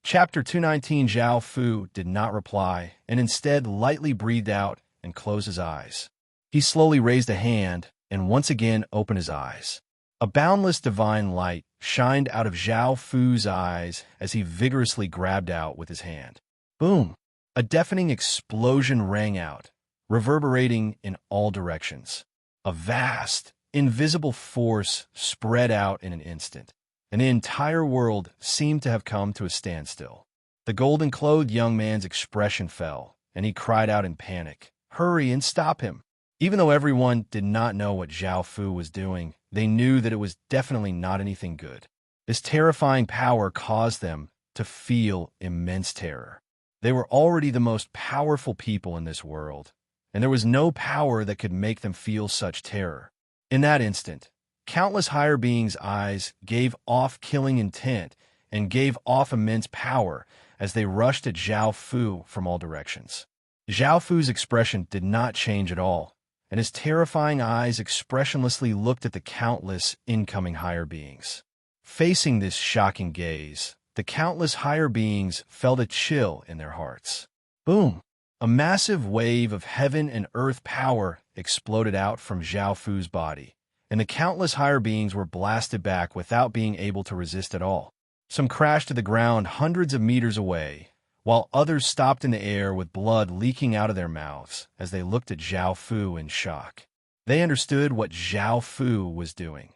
Chapter 219. Zhao Fu did not reply, and instead lightly breathed out and closed his eyes. He slowly raised a hand and once again opened his eyes. A boundless divine light shined out of Zhao Fu's eyes as he vigorously grabbed out with his hand. Boom! A deafening explosion rang out, reverberating in all directions. A vast, invisible force spread out in an instant, and the entire world seemed to have come to a standstill. The golden-clothed young man's expression fell, and he cried out in panic, "Hurry and stop him!" Even though everyone did not know what Zhao Fu was doing, they knew that it was definitely not anything good. This terrifying power caused them to feel immense terror. They were already the most powerful people in this world, and there was no power that could make them feel such terror. In that instant, countless higher beings' eyes gave off killing intent and gave off immense power as they rushed at Zhao Fu from all directions. Zhao Fu's expression did not change at all, and his terrifying eyes expressionlessly looked at the countless incoming higher beings. Facing this shocking gaze, the countless higher beings felt a chill in their hearts. Boom! A massive wave of heaven and earth power exploded out from Zhao Fu's body, and the countless higher beings were blasted back without being able to resist at all. Some crashed to the ground hundreds of meters away, while others stopped in the air with blood leaking out of their mouths as they looked at Zhao Fu in shock. They understood what Zhao Fu was doing.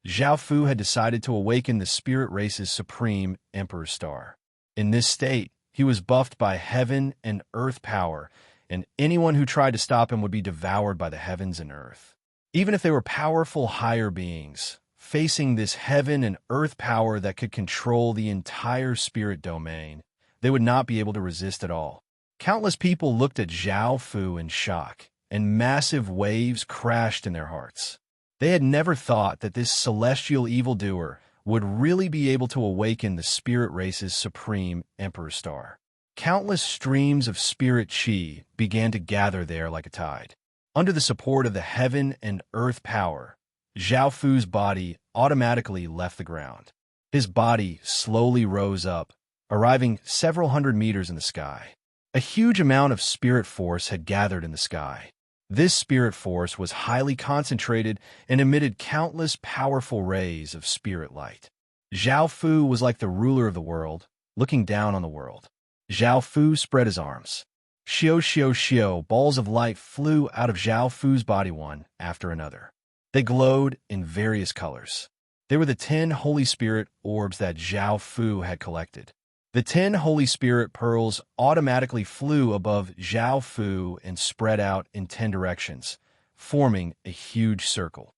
Zhao Fu had decided to awaken the spirit race's supreme Emperor Star. In this state, he was buffed by heaven and earth power, and anyone who tried to stop him would be devoured by the heavens and earth. Even if they were powerful higher beings, facing this heaven and earth power that could control the entire spirit domain, they would not be able to resist at all. Countless people looked at Zhao Fu in shock, and massive waves crashed in their hearts. They had never thought that this celestial evildoer would really be able to awaken the spirit race's supreme Emperor Star. Countless streams of spirit chi began to gather there like a tide. Under the support of the heaven and earth power, Zhao Fu's body automatically left the ground. His body slowly rose up, arriving several hundred meters in the sky. A huge amount of spirit force had gathered in the sky. This spirit force was highly concentrated and emitted countless powerful rays of spirit light. Zhao Fu was like the ruler of the world, looking down on the world. Zhao Fu spread his arms. Xiao xiao xiao, balls of light flew out of Zhao Fu's body one after another. They glowed in various colors. They were the 10 Holy Spirit orbs that Zhao Fu had collected. The 10 Holy Spirit pearls automatically flew above Zhao Fu and spread out in 10 directions, forming a huge circle.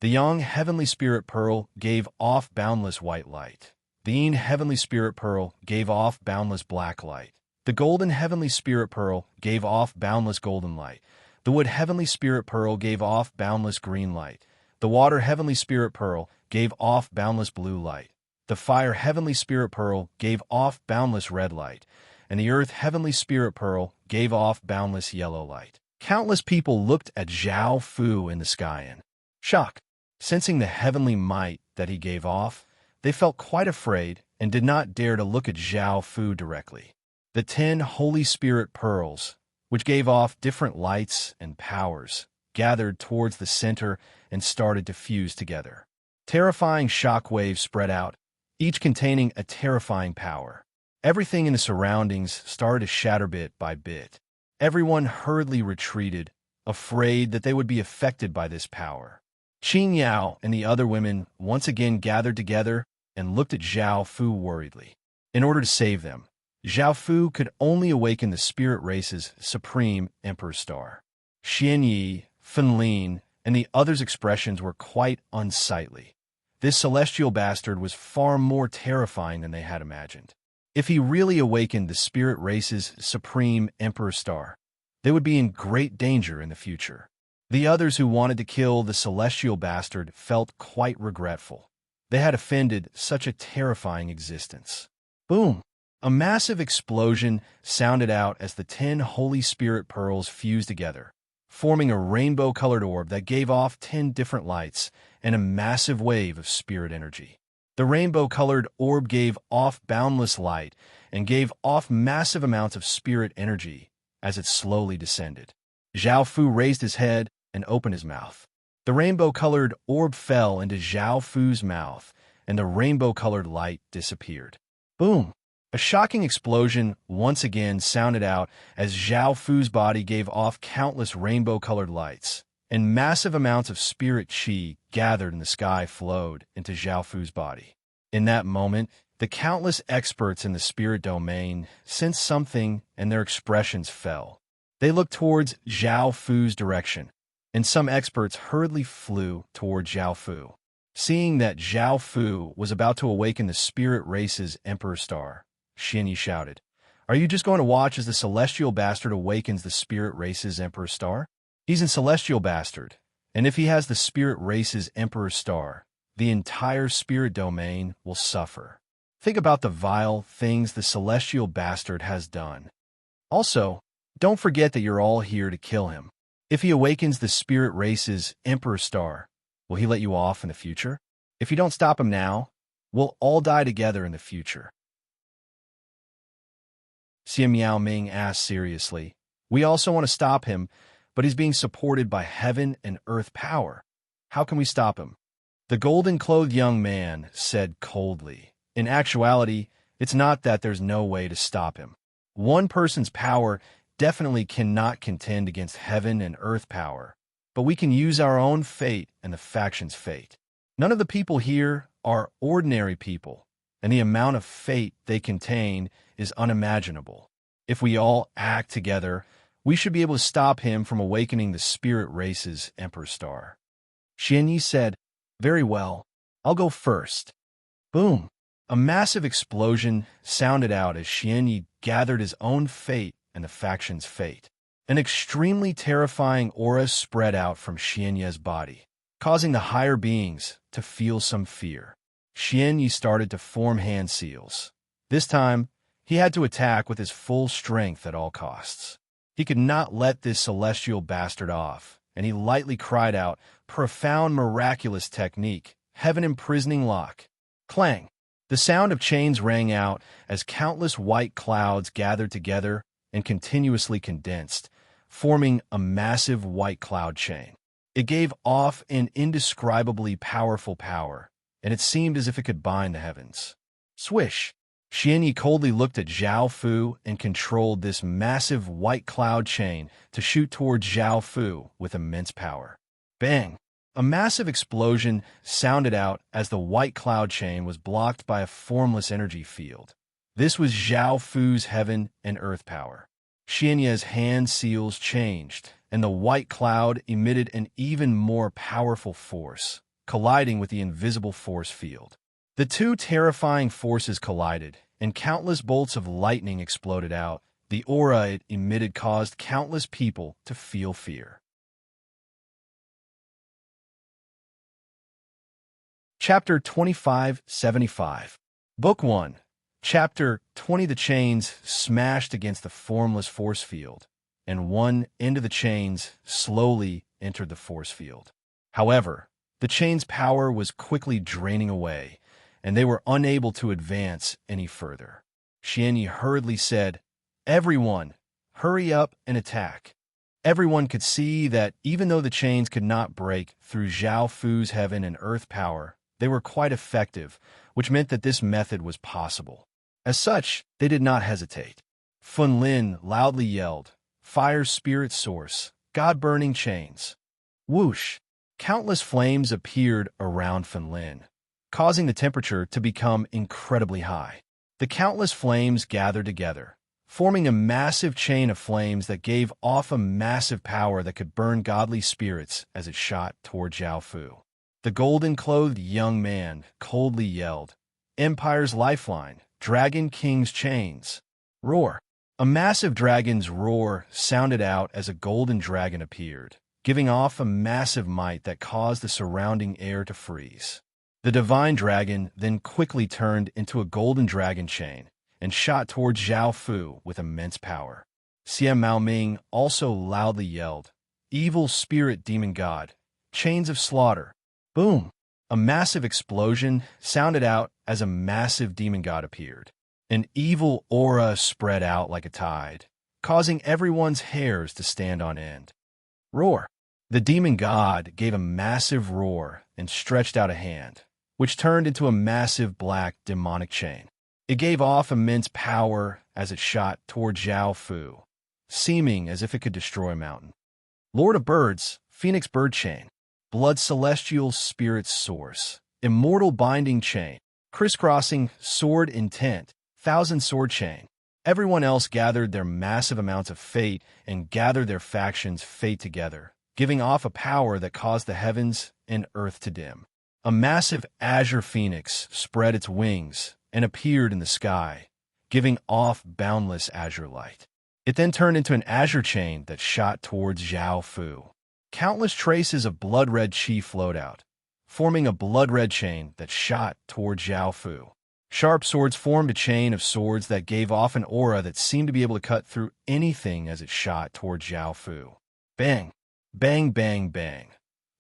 The Yang Heavenly Spirit Pearl gave off boundless white light. The Yin Heavenly Spirit Pearl gave off boundless black light. The Golden Heavenly Spirit Pearl gave off boundless golden light. The Wood Heavenly Spirit Pearl gave off boundless green light. The Water Heavenly Spirit Pearl gave off boundless blue light. The Fire Heavenly Spirit Pearl gave off boundless red light, and the Earth Heavenly Spirit Pearl gave off boundless yellow light. Countless people looked at Zhao Fu in the sky in shock. Sensing the heavenly might that he gave off, they felt quite afraid and did not dare to look at Zhao Fu directly. The 10 Holy Spirit Pearls, which gave off different lights and powers, gathered towards the center and started to fuse together. Terrifying shock waves spread out, each containing a terrifying power. Everything in the surroundings started to shatter bit by bit. Everyone hurriedly retreated, afraid that they would be affected by this power. Qing Yao and the other women once again gathered together and looked at Zhao Fu worriedly. In order to save them, Zhao Fu could only awaken the spirit race's supreme Emperor Star. Xian Yi, Fen Lin, and the others' expressions were quite unsightly. This celestial bastard was far more terrifying than they had imagined. If he really awakened the spirit race's supreme Emperor Star, they would be in great danger in the future. The others who wanted to kill the celestial bastard felt quite regretful. They had offended such a terrifying existence. Boom! A massive explosion sounded out as the 10 Holy Spirit pearls fused together, forming a rainbow-colored orb that gave off 10 different lights and a massive wave of spirit energy. The rainbow-colored orb gave off boundless light and gave off massive amounts of spirit energy as it slowly descended. Zhao Fu raised his head and opened his mouth. The rainbow-colored orb fell into Zhao Fu's mouth, and the rainbow-colored light disappeared. Boom! A shocking explosion once again sounded out as Zhao Fu's body gave off countless rainbow-colored lights, and massive amounts of spirit qi gathered in the sky flowed into Zhao Fu's body. In that moment, the countless experts in the spirit domain sensed something and their expressions fell. They looked towards Zhao Fu's direction, and some experts hurriedly flew toward Zhao Fu. Seeing that Zhao Fu was about to awaken the spirit race's Emperor Star, Xianyi shouted, "Are you just going to watch as the Celestial Bastard awakens the spirit race's Emperor Star? He's a Celestial Bastard, and if he has the spirit race's Emperor Star, the entire spirit domain will suffer. Think about the vile things the Celestial Bastard has done. Also, don't forget that you're all here to kill him. If he awakens the spirit race's Emperor Star, will he let you off in the future? If you don't stop him now, we'll all die together in the future." Xie Miao Ming asked seriously, "We also want to stop him, but he's being supported by heaven and earth power. How can we stop him?" The golden-clothed young man said coldly, "In actuality, it's not that there's no way to stop him. One person's power definitely cannot contend against heaven and earth power, but we can use our own fate and the faction's fate. None of the people here are ordinary people, and the amount of fate they contain is unimaginable. If we all act together, we should be able to stop him from awakening the spirit race's Emperor Star." Xianyi said, "Very well, I'll go first." Boom! A massive explosion sounded out as Xianyi gathered his own fate and the faction's fate. An extremely terrifying aura spread out from Xianyi's body, causing the higher beings to feel some fear. Xianyi started to form hand seals. This time, he had to attack with his full strength at all costs. He could not let this celestial bastard off, and he lightly cried out, "Profound miraculous technique, heaven imprisoning lock." Clang! The sound of chains rang out as countless white clouds gathered together and continuously condensed, forming a massive white cloud chain. It gave off an indescribably powerful power, and it seemed as if it could bind the heavens. Swish! Xianyi coldly looked at Zhao Fu and controlled this massive white cloud chain to shoot towards Zhao Fu with immense power. Bang! A massive explosion sounded out as the white cloud chain was blocked by a formless energy field. This was Zhao Fu's heaven and earth power. Xianyi's hand seals changed, and the white cloud emitted an even more powerful force, colliding with the invisible force field. The two terrifying forces collided, and countless bolts of lightning exploded out. The aura it emitted caused countless people to feel fear. Chapter 2575. Book 1. Chapter 20. The chains smashed against the formless force field, and one end of the chains slowly entered the force field. However, the chain's power was quickly draining away, and they were unable to advance any further. Xianyi hurriedly said, "Everyone, hurry up and attack." Everyone could see that even though the chains could not break through Zhao Fu's heaven and earth power, they were quite effective, which meant that this method was possible. As such, they did not hesitate. Fun Lin loudly yelled, "Fire spirit source, God-burning chains." Whoosh! Countless flames appeared around Fun Lin, causing the temperature to become incredibly high. The countless flames gathered together, forming a massive chain of flames that gave off a massive power that could burn godly spirits as it shot toward Zhao Fu. The golden-clothed young man coldly yelled, "Empire's lifeline, Dragon King's chains." Roar! A massive dragon's roar sounded out as a golden dragon appeared, giving off a massive might that caused the surrounding air to freeze. The divine dragon then quickly turned into a golden dragon chain and shot towards Zhao Fu with immense power. Xie Mao Ming also loudly yelled, "Evil spirit demon god, chains of slaughter." Boom! A massive explosion sounded out as a massive demon god appeared. An evil aura spread out like a tide, causing everyone's hairs to stand on end. Roar! The demon god gave a massive roar and stretched out a hand, which turned into a massive black demonic chain. It gave off immense power as it shot toward Zhao Fu, seeming as if it could destroy a mountain. Lord of Birds, Phoenix Bird Chain, Blood Celestial Spirit's Source, Immortal Binding Chain, Crisscrossing Sword Intent, Thousand Sword Chain. Everyone else gathered their massive amounts of fate and gathered their factions' fate together, giving off a power that caused the heavens and earth to dim. A massive azure phoenix spread its wings and appeared in the sky, giving off boundless azure light. It then turned into an azure chain that shot towards Zhao Fu. Countless traces of blood-red chi flowed out, forming a blood-red chain that shot towards Zhao Fu. Sharp swords formed a chain of swords that gave off an aura that seemed to be able to cut through anything as it shot towards Zhao Fu. Bang! Bang, bang, bang.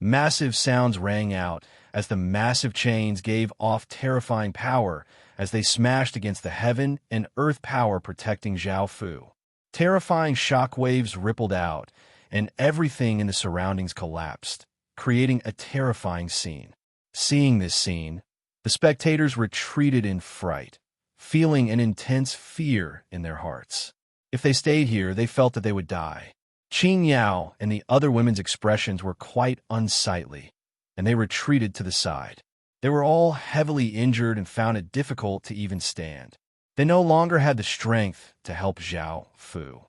Massive sounds rang out as the massive chains gave off terrifying power as they smashed against the heaven and earth power protecting Zhao Fu. Terrifying shockwaves rippled out, and everything in the surroundings collapsed, creating a terrifying scene. Seeing this scene, the spectators retreated in fright, feeling an intense fear in their hearts. If they stayed here, they felt that they would die. Qing Yao and the other women's expressions were quite unsightly, and they retreated to the side. They were all heavily injured and found it difficult to even stand. They no longer had the strength to help Zhao Fu.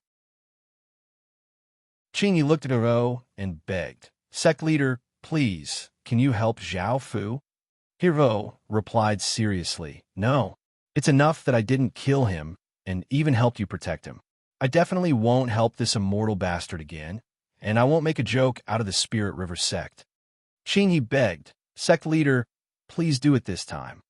Qing Yi looked at Hero and begged, "Sect leader, please, can you help Zhao Fu?" Hero replied seriously, "No, it's enough that I didn't kill him and even helped you protect him. I definitely won't help this immortal bastard again, and I won't make a joke out of the Spirit River sect." Qing Yi begged, "Sect leader, please do it this time."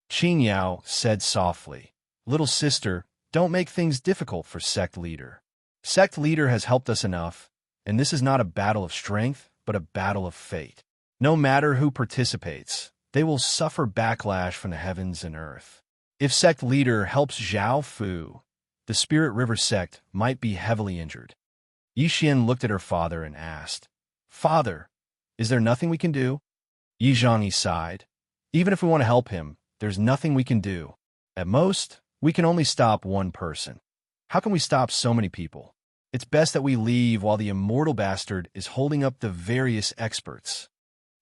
Qing Yao said softly, "Little sister, don't make things difficult for sect leader. Sect leader has helped us enough, and this is not a battle of strength, but a battle of fate. No matter who participates, they will suffer backlash from the heavens and earth. If sect leader helps Zhao Fu, the Spirit River sect might be heavily injured." Yixin looked at her father and asked, "Father, is there nothing we can do?" Yi Zhangyi sighed. "Even if we want to help him, there's nothing we can do. At most, we can only stop one person. How can we stop so many people? It's best that we leave while the immortal bastard is holding up the various experts."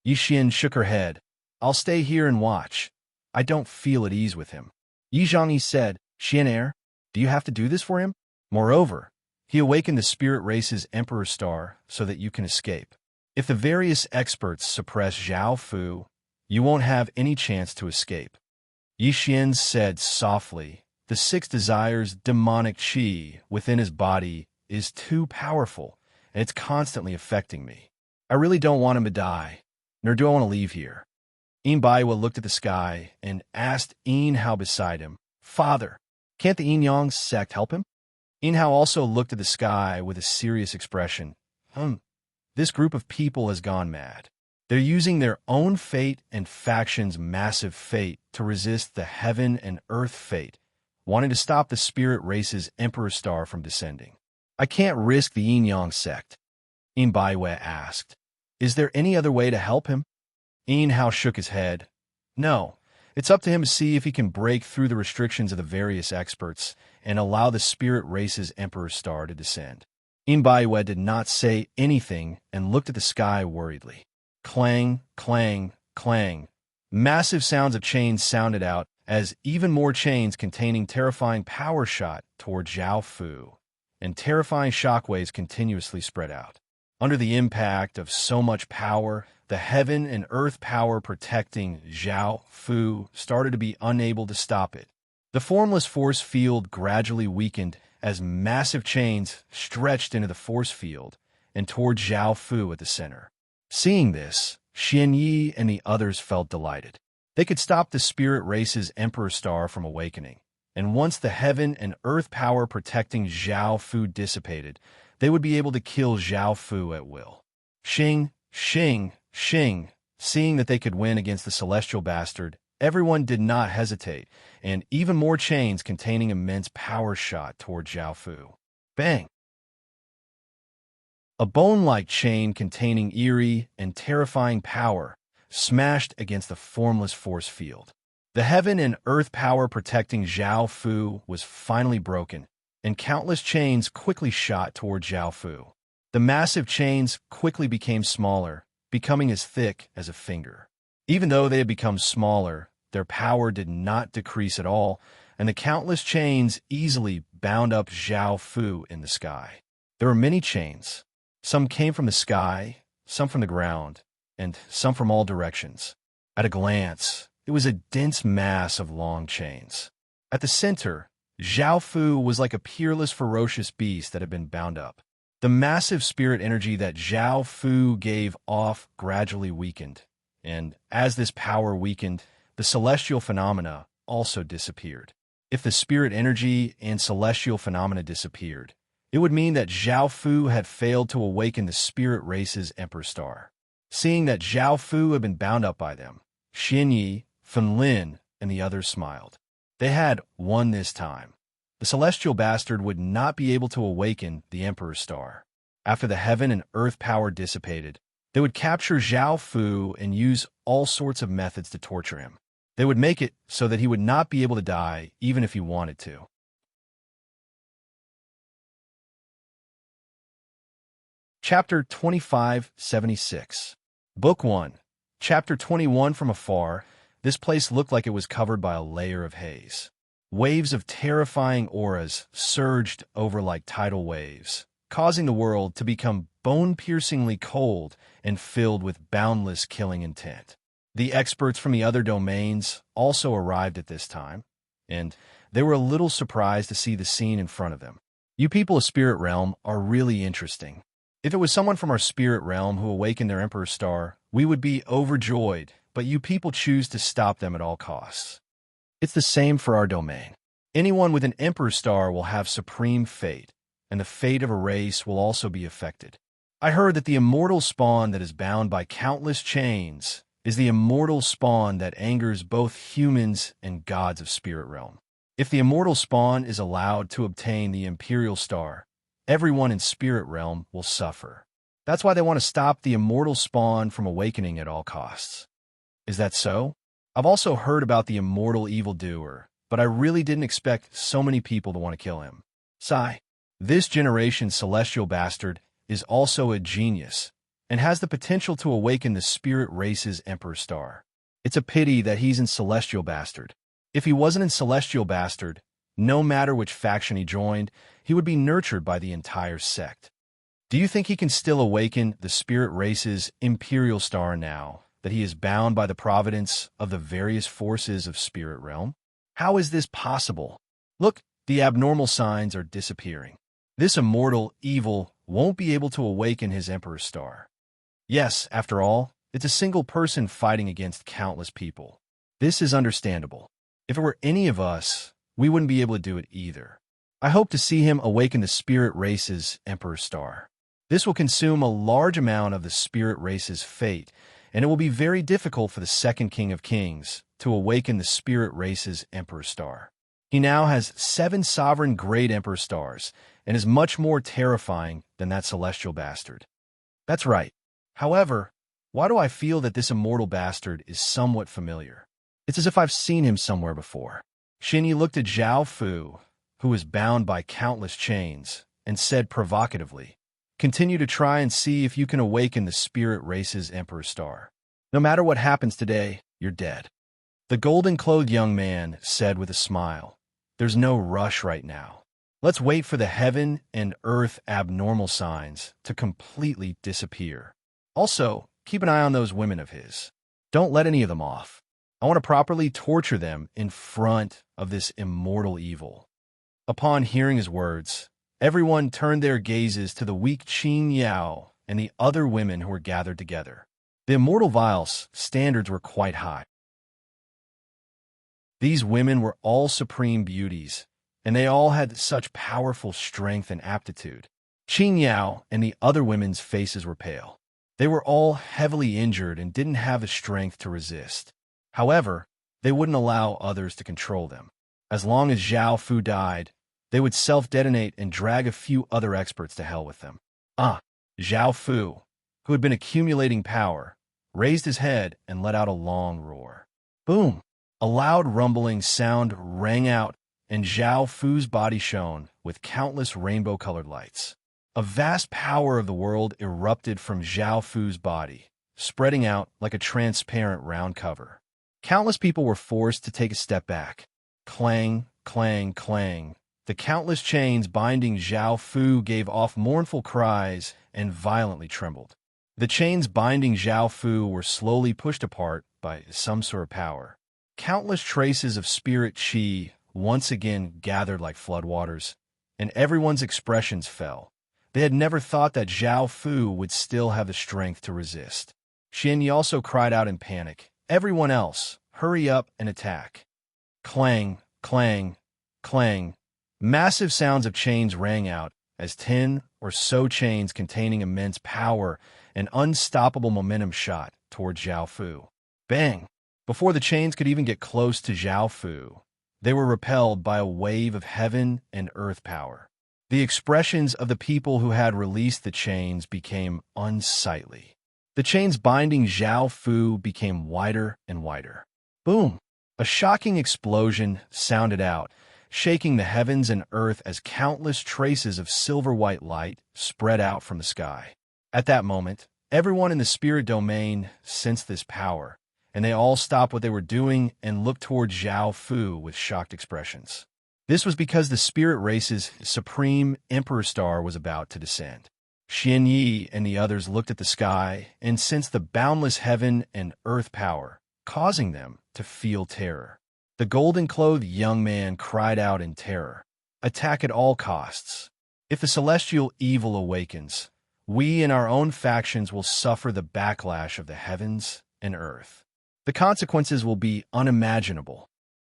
Yixin shook her head. "I'll stay here and watch. I don't feel at ease with him." Yi Zhangyi said, "Xian'er, do you have to do this for him? Moreover, he awakened the spirit race's Emperor Star so that you can escape. If the various experts suppress Zhao Fu, you won't have any chance to escape." Yixin said softly, "The six desires demonic qi within his body is too powerful, and it's constantly affecting me. I really don't want him to die, nor do I want to leave here." Yin Baiwa looked at the sky and asked Yin Hao beside him, "Father, can't the Yin Yang sect help him?" Yin Hao also looked at the sky with a serious expression. This group of people has gone mad. They're using their own fate and faction's massive fate to resist the heaven and earth fate, wanting to stop the spirit race's Emperor Star from descending. I can't risk the Yin Yang sect." Yin Baiwa asked, "Is there any other way to help him?" Yin Hao shook his head. "No, it's up to him to see if he can break through the restrictions of the various experts and allow the spirit race's Emperor Star to descend." Yin Baiwa did not say anything and looked at the sky worriedly. Clang, clang, clang. Massive sounds of chains sounded out as even more chains containing terrifying power shot toward Zhao Fu, and terrifying shockwaves continuously spread out. Under the impact of so much power, the heaven and earth power protecting Zhao Fu started to be unable to stop it. The formless force field gradually weakened as massive chains stretched into the force field and toward Zhao Fu at the center. Seeing this, Xian Yi and the others felt delighted. They could stop the spirit race's Emperor Star from awakening, and once the heaven and earth power protecting Zhao Fu dissipated, they would be able to kill Zhao Fu at will. Xing, xing, xing. Seeing that they could win against the celestial bastard, everyone did not hesitate, and even more chains containing immense power shot toward Zhao Fu. Bang! A bone-like chain containing eerie and terrifying power smashed against the formless force field. The heaven and earth power protecting Zhao Fu was finally broken, and countless chains quickly shot toward Zhao Fu. The massive chains quickly became smaller, becoming as thick as a finger. Even though they had become smaller, their power did not decrease at all, and the countless chains easily bound up Zhao Fu in the sky. There were many chains. Some came from the sky, some from the ground, and some from all directions. At a glance, it was a dense mass of long chains. At the center, Zhao Fu was like a peerless, ferocious beast that had been bound up. The massive spirit energy that Zhao Fu gave off gradually weakened, and as this power weakened, the celestial phenomena also disappeared. If the spirit energy and celestial phenomena disappeared, it would mean that Zhao Fu had failed to awaken the spirit race's Emperor Star. Seeing that Zhao Fu had been bound up by them, Xin Yi, Fen Lin, and the others smiled. They had won this time. The celestial bastard would not be able to awaken the Emperor's Star. After the heaven and earth power dissipated, they would capture Zhao Fu and use all sorts of methods to torture him. They would make it so that he would not be able to die even if he wanted to. Chapter 2576. Book 1. Chapter 21. From afar, this place looked like it was covered by a layer of haze. Waves of terrifying auras surged over like tidal waves, causing the world to become bone-piercingly cold and filled with boundless killing intent. The experts from the other domains also arrived at this time, and they were a little surprised to see the scene in front of them. You people of Spirit Realm are really interesting. If it was someone from our Spirit Realm who awakened their Emperor's Star, we would be overjoyed, but you people choose to stop them at all costs. It's the same for our domain. Anyone with an Emperor's Star will have supreme fate, and the fate of a race will also be affected. I heard that the immortal spawn that is bound by countless chains is the immortal spawn that angers both humans and gods of Spirit Realm. If the immortal spawn is allowed to obtain the Imperial Star, everyone in Spirit Realm will suffer. That's why they want to stop the immortal spawn from awakening at all costs. Is that so? I've also heard about the immortal evildoer, but I really didn't expect so many people to want to kill him. Sigh. This generation's celestial bastard is also a genius, and has the potential to awaken the spirit race's Emperor Star. It's a pity that he's in Celestial Bastard. If he wasn't in Celestial Bastard, no matter which faction he joined, he would be nurtured by the entire sect. Do you think he can still awaken the spirit race's Imperial Star now that he is bound by the providence of the various forces of Spirit Realm? How is this possible? Look, the abnormal signs are disappearing. This immortal evil won't be able to awaken his Emperor's Star. Yes, after all, it's a single person fighting against countless people. This is understandable. If it were any of us, we wouldn't be able to do it either. I hope to see him awaken the spirit race's Emperor's Star. This will consume a large amount of the spirit race's fate, and it will be very difficult for the second King of Kings to awaken the spirit race's Emperor's Star. He now has 7 sovereign great Emperor Stars, and is much more terrifying than that celestial bastard. That's right. However, why do I feel that this immortal bastard is somewhat familiar? It's as if I've seen him somewhere before. Xin Yi looked at Zhao Fu, who was bound by countless chains, and said provocatively, "Continue to try and see if you can awaken the spirit race's Emperor Star. No matter what happens today, you're dead." The golden-clothed young man said with a smile, "There's no rush right now. Let's wait for the heaven and earth abnormal signs to completely disappear. Also, keep an eye on those women of his. Don't let any of them off. I want to properly torture them in front of this immortal evil." Upon hearing his words, everyone turned their gazes to the weak Qin Yao and the other women who were gathered together. The immortal vial's standards were quite high. These women were all supreme beauties, and they all had such powerful strength and aptitude. Qin Yao and the other women's faces were pale. They were all heavily injured and didn't have the strength to resist. However, they wouldn't allow others to control them. As long as Zhao Fu died, they would self-detonate and drag a few other experts to hell with them. Zhao Fu, who had been accumulating power, raised his head and let out a long roar. Boom! A loud rumbling sound rang out, and Zhao Fu's body shone with countless rainbow-colored lights. A vast power of the world erupted from Zhao Fu's body, spreading out like a transparent round cover. Countless people were forced to take a step back. Clang, clang, clang. The countless chains binding Zhao Fu gave off mournful cries and violently trembled. The chains binding Zhao Fu were slowly pushed apart by some sort of power. Countless traces of spirit qi once again gathered like floodwaters, and everyone's expressions fell. They had never thought that Zhao Fu would still have the strength to resist. Xianyi also cried out in panic. Everyone else, hurry up and attack. Clang, clang, clang. Massive sounds of chains rang out as 10 or so chains containing immense power and unstoppable momentum shot toward Zhao Fu. Bang! Before the chains could even get close to Zhao Fu, they were repelled by a wave of heaven and earth power. The expressions of the people who had released the chains became unsightly. The chains binding Zhao Fu became wider and wider. Boom! A shocking explosion sounded out, shaking the heavens and earth as countless traces of silver-white light spread out from the sky. At that moment, everyone in the spirit domain sensed this power, and they all stopped what they were doing and looked toward Zhao Fu with shocked expressions. This was because the spirit race's supreme emperor star was about to descend. Xianyi and the others looked at the sky and sensed the boundless heaven and earth power, causing them to feel terror. The golden-clothed young man cried out in terror, "Attack at all costs. If the celestial evil awakens, we and our own factions will suffer the backlash of the heavens and earth. The consequences will be unimaginable."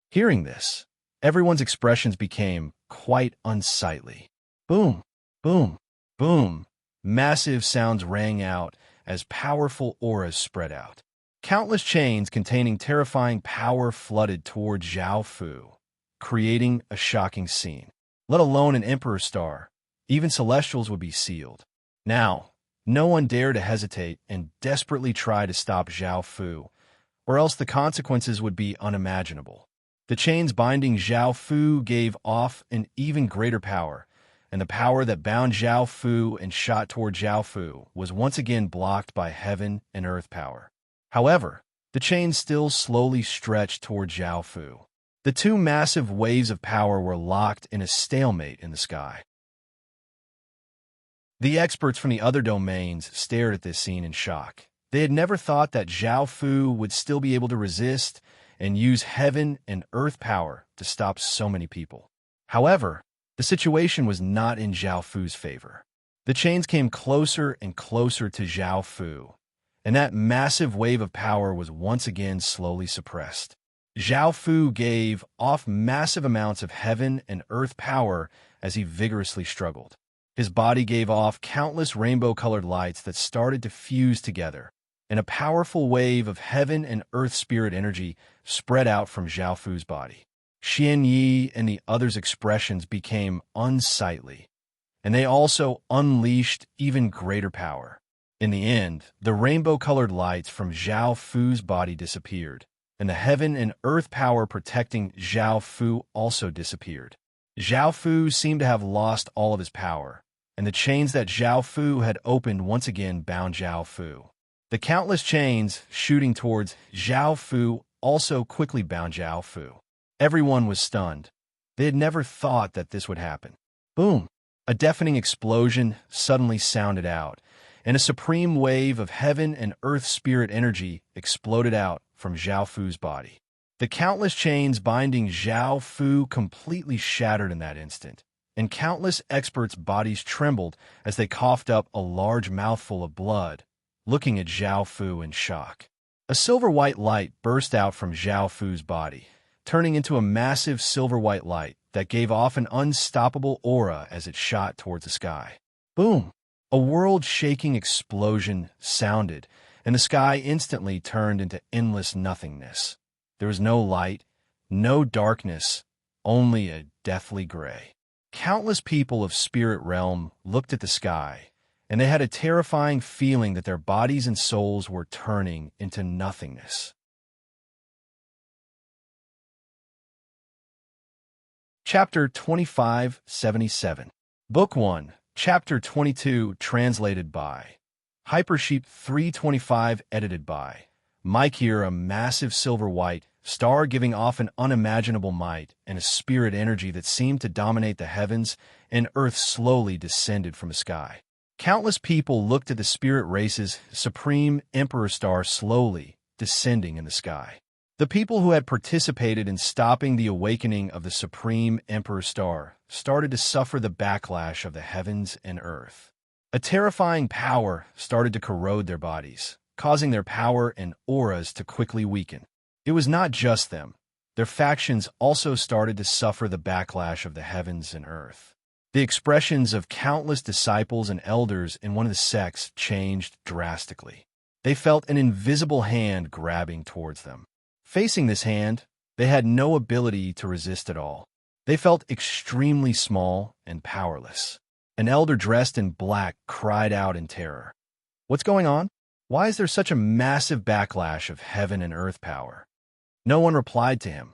Hearing this, everyone's expressions became quite unsightly. Boom, boom, boom. Massive sounds rang out as powerful auras spread out. Countless chains containing terrifying power flooded toward Zhao Fu, creating a shocking scene. Let alone an emperor star, even celestials would be sealed. Now, no one dared to hesitate and desperately try to stop Zhao Fu, or else the consequences would be unimaginable. The chains binding Zhao Fu gave off an even greater power, and the power that bound Zhao Fu and shot toward Zhao Fu was once again blocked by heaven and earth power. However, the chains still slowly stretched toward Zhao Fu. The two massive waves of power were locked in a stalemate in the sky. The experts from the other domains stared at this scene in shock. They had never thought that Zhao Fu would still be able to resist and use heaven and earth power to stop so many people. However, the situation was not in Zhao Fu's favor. The chains came closer and closer to Zhao Fu, and that massive wave of power was once again slowly suppressed. Zhao Fu gave off massive amounts of heaven and earth power as he vigorously struggled. His body gave off countless rainbow-colored lights that started to fuse together, and a powerful wave of heaven and earth spirit energy spread out from Zhao Fu's body. Xianyi and the others' expressions became unsightly, and they also unleashed even greater power. In the end, the rainbow-colored lights from Zhao Fu's body disappeared, and the heaven and earth power protecting Zhao Fu also disappeared. Zhao Fu seemed to have lost all of his power, and the chains that Zhao Fu had opened once again bound Zhao Fu. The countless chains shooting towards Zhao Fu also quickly bound Zhao Fu. Everyone was stunned. They had never thought that this would happen. Boom! A deafening explosion suddenly sounded out, and a supreme wave of heaven and earth spirit energy exploded out from Zhao Fu's body. The countless chains binding Zhao Fu completely shattered in that instant, and countless experts' bodies trembled as they coughed up a large mouthful of blood, looking at Zhao Fu in shock. A silver-white light burst out from Zhao Fu's body, turning into a massive silver-white light that gave off an unstoppable aura as it shot towards the sky. Boom! A world-shaking explosion sounded, and the sky instantly turned into endless nothingness. There was no light, no darkness, only a deathly gray. Countless people of spirit realm looked at the sky, and they had a terrifying feeling that their bodies and souls were turning into nothingness. Chapter 2577. Book 1, Chapter 22, translated by Hypersheep 325, edited by Mike. Here, a massive silver-white star giving off an unimaginable might and a spirit energy that seemed to dominate the heavens and earth slowly descended from the sky. Countless people looked at the spirit race's supreme emperor star slowly descending in the sky. The people who had participated in stopping the awakening of the supreme emperor star started to suffer the backlash of the heavens and earth. A terrifying power started to corrode their bodies, causing their power and auras to quickly weaken. It was not just them. Their factions also started to suffer the backlash of the heavens and earth. The expressions of countless disciples and elders in one of the sects changed drastically. They felt an invisible hand grabbing towards them. Facing this hand, they had no ability to resist at all. They felt extremely small and powerless. An elder dressed in black cried out in terror. "What's going on? Why is there such a massive backlash of heaven and earth power?" No one replied to him.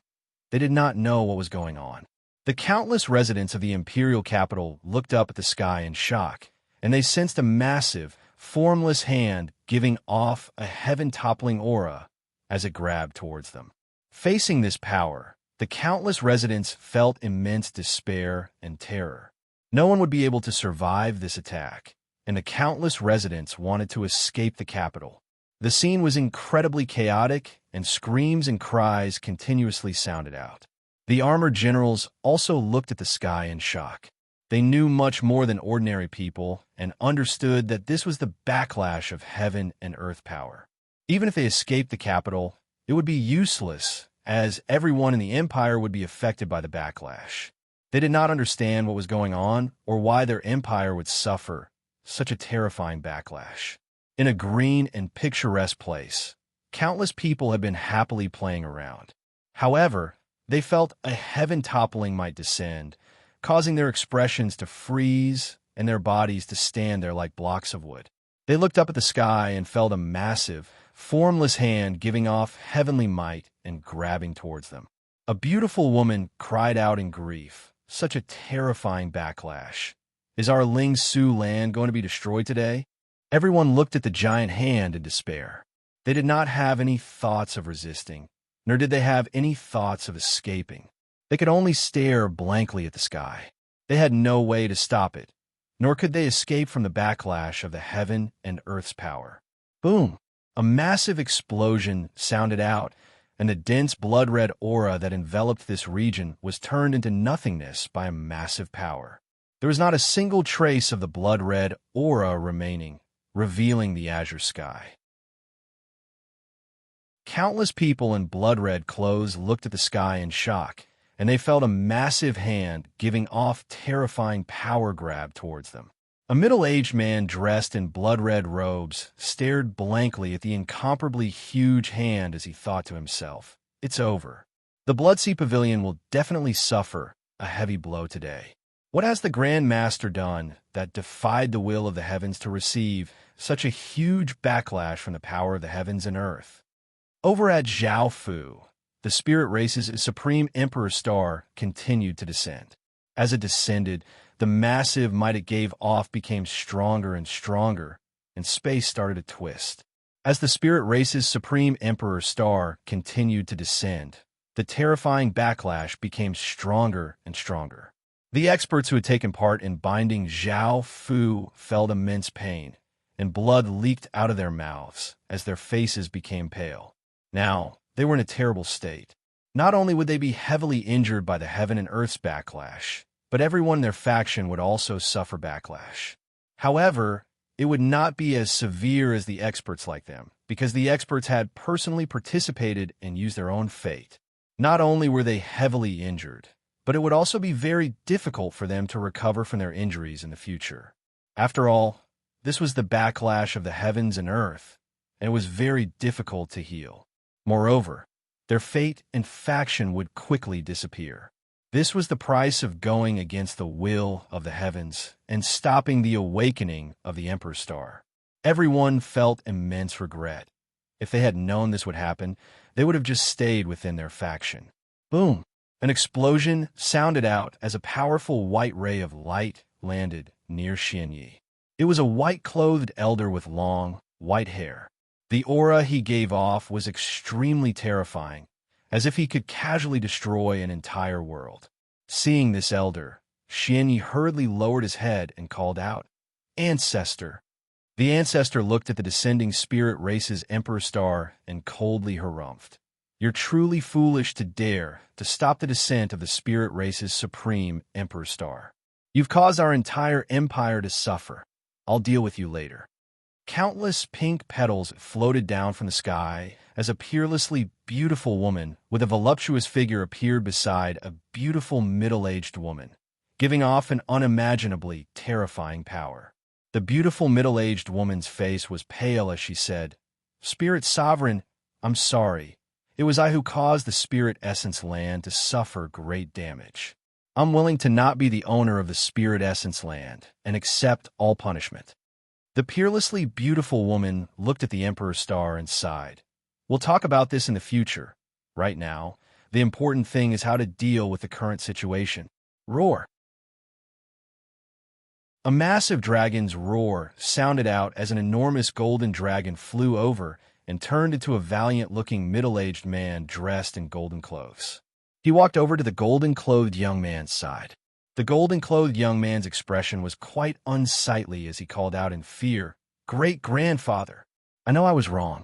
They did not know what was going on. The countless residents of the imperial capital looked up at the sky in shock, and they sensed a massive, formless hand giving off a heaven-toppling aura as it grabbed towards them. Facing this power, the countless residents felt immense despair and terror. No one would be able to survive this attack, and the countless residents wanted to escape the capital. The scene was incredibly chaotic, and screams and cries continuously sounded out. The armored generals also looked at the sky in shock. They knew much more than ordinary people and understood that this was the backlash of heaven and earth power. Even if they escaped the capital, it would be useless, as everyone in the empire would be affected by the backlash. They did not understand what was going on or why their empire would suffer such a terrifying backlash. In a green and picturesque place, countless people had been happily playing around. However, they felt a heaven toppling might descend, causing their expressions to freeze and their bodies to stand there like blocks of wood. They looked up at the sky and felt a massive, formless hand giving off heavenly might and grabbing towards them. A beautiful woman cried out in grief. Such a terrifying backlash. Is our Ling Su land going to be destroyed today? Everyone looked at the giant hand in despair. They did not have any thoughts of resisting, nor did they have any thoughts of escaping. They could only stare blankly at the sky. They had no way to stop it, nor could they escape from the backlash of the heaven and earth's power. Boom! A massive explosion sounded out, and the dense blood-red aura that enveloped this region was turned into nothingness by a massive power. There was not a single trace of the blood-red aura remaining, revealing the azure sky. Countless people in blood-red clothes looked at the sky in shock, and they felt a massive hand giving off terrifying power grab towards them. A middle-aged man dressed in blood-red robes stared blankly at the incomparably huge hand as he thought to himself, "It's over. The Bloodsea Pavilion will definitely suffer a heavy blow today. What has the Grand Master done that defied the will of the heavens to receive such a huge backlash from the power of the heavens and earth?" Over at Zhao Fu, the spirit race's supreme emperor star continued to descend. As it descended, the massive might it gave off became stronger and stronger, and space started to twist. As the spirit race's supreme emperor star continued to descend, the terrifying backlash became stronger and stronger. The experts who had taken part in binding Zhao Fu felt immense pain, and blood leaked out of their mouths as their faces became pale. Now, they were in a terrible state. Not only would they be heavily injured by the heaven and earth's backlash, but everyone in their faction would also suffer backlash. However, it would not be as severe as the experts like them, because the experts had personally participated and used their own fate. Not only were they heavily injured, but it would also be very difficult for them to recover from their injuries in the future. After all, This was the backlash of the heavens and earth, and it was very difficult to heal. Moreover, their fate and faction would quickly disappear. This was the price of going against the will of the heavens and stopping the awakening of the Emperor's star. Everyone felt immense regret. If they had known this would happen, they would have just stayed within their faction. Boom! An explosion sounded out as a powerful white ray of light landed near Xianyi. It was a white-clothed elder with long, white hair. The aura he gave off was extremely terrifying, as if he could casually destroy an entire world. Seeing this elder, Xianyi hurriedly lowered his head and called out, "Ancestor!" The ancestor looked at the descending spirit race's Emperor star and coldly harumphed. "You're truly foolish to dare to stop the descent of the spirit race's supreme Emperor star. You've caused our entire empire to suffer. I'll deal with you later." Countless pink petals floated down from the sky as a peerlessly beautiful woman with a voluptuous figure appeared beside a beautiful middle-aged woman, giving off an unimaginably terrifying power. The beautiful middle-aged woman's face was pale as she said, "Spirit Sovereign, I'm sorry. It was I who caused the Spirit Essence Land to suffer great damage. I'm willing to not be the owner of the Spirit Essence Land and accept all punishment." The peerlessly beautiful woman looked at the Emperor's star and sighed. "We'll talk about this in the future. Right now, the important thing is how to deal with the current situation." Roar! A massive dragon's roar sounded out as an enormous golden dragon flew over and turned into a valiant-looking middle-aged man dressed in golden clothes. He walked over to the golden-clothed young man's side. The golden-clothed young man's expression was quite unsightly as he called out in fear, "Great-grandfather, I know I was wrong."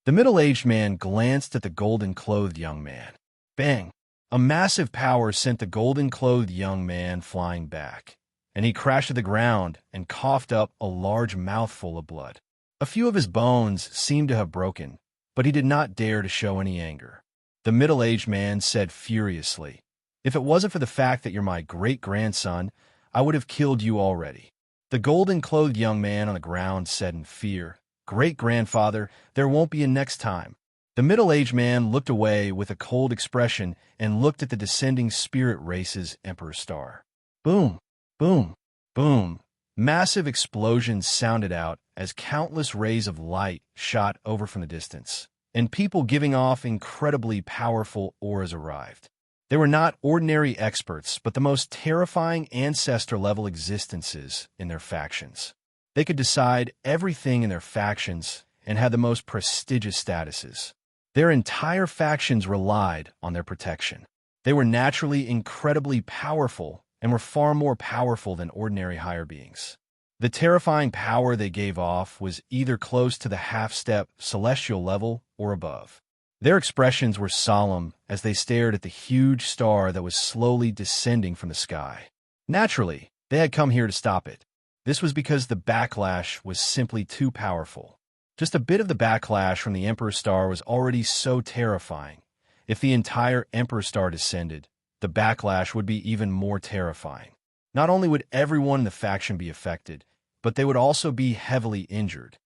The middle-aged man glanced at the golden-clothed young man. Bang! A massive power sent the golden-clothed young man flying back, and he crashed to the ground and coughed up a large mouthful of blood. A few of his bones seemed to have broken, but he did not dare to show any anger. The middle-aged man said furiously, "If it wasn't for the fact that you're my great-grandson, I would have killed you already." The golden-clothed young man on the ground said in fear, "Great-grandfather, there won't be a next time." The middle-aged man looked away with a cold expression and looked at the descending spirit race's Emperor star. Boom! Boom! Boom! Massive explosions sounded out as countless rays of light shot over from the distance, and people giving off incredibly powerful auras arrived. They were not ordinary experts, but the most terrifying ancestor-level existences in their factions. They could decide everything in their factions and had the most prestigious statuses. Their entire factions relied on their protection. They were naturally incredibly powerful and were far more powerful than ordinary higher beings. The terrifying power they gave off was either close to the half-step celestial level or above. Their expressions were solemn as they stared at the huge star that was slowly descending from the sky. Naturally, they had come here to stop it. This was because the backlash was simply too powerful. Just a bit of the backlash from the Emperor star was already so terrifying. If the entire Emperor star descended, the backlash would be even more terrifying. Not only would everyone in the faction be affected, but they would also be heavily injured.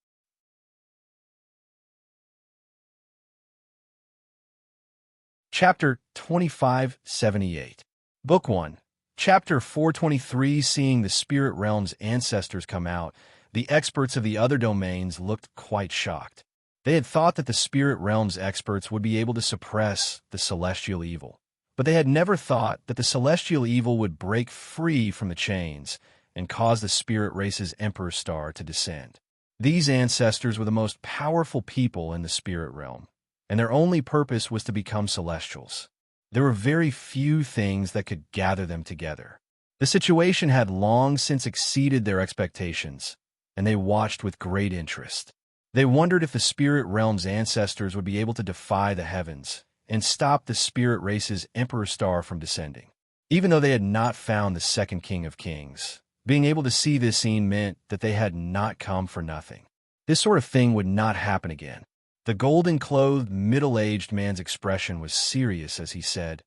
Chapter 2578. Book 1. Chapter 423. Seeing the spirit realm's ancestors come out, the experts of the other domains looked quite shocked. They had thought that the spirit realm's experts would be able to suppress the celestial evil, but they had never thought that the celestial evil would break free from the chains and cause the spirit race's Emperor star to descend. These ancestors were the most powerful people in the spirit realm, and their only purpose was to become celestials. There were very few things that could gather them together. The situation had long since exceeded their expectations, and they watched with great interest. They wondered if the spirit realm's ancestors would be able to defy the heavens and stop the spirit race's Emperor star from descending. Even though they had not found the second King of Kings, being able to see this scene meant that they had not come for nothing. This sort of thing would not happen again. The golden-clothed, middle-aged man's expression was serious as he said,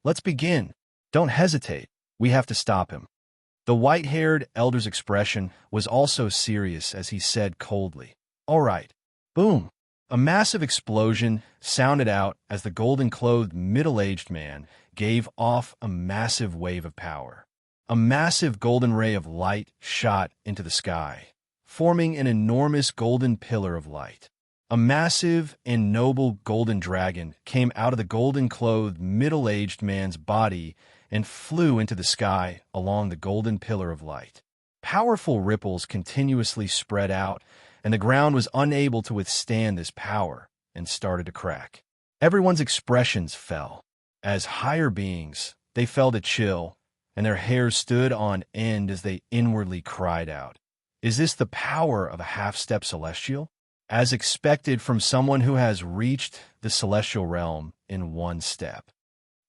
"Let's begin. Don't hesitate. We have to stop him." The white-haired elder's expression was also serious as he said coldly, "All right." Boom! A massive explosion sounded out as the golden-clothed middle-aged man gave off a massive wave of power. A massive golden ray of light shot into the sky, forming an enormous golden pillar of light. A massive and noble golden dragon came out of the golden-clothed middle-aged man's body and flew into the sky along the golden pillar of light. Powerful ripples continuously spread out, and the ground was unable to withstand this power and started to crack. Everyone's expressions fell. As higher beings, they felt a chill, and their hair stood on end as they inwardly cried out, "Is this the power of a half-step celestial?" As expected from someone who has reached the celestial realm in one step.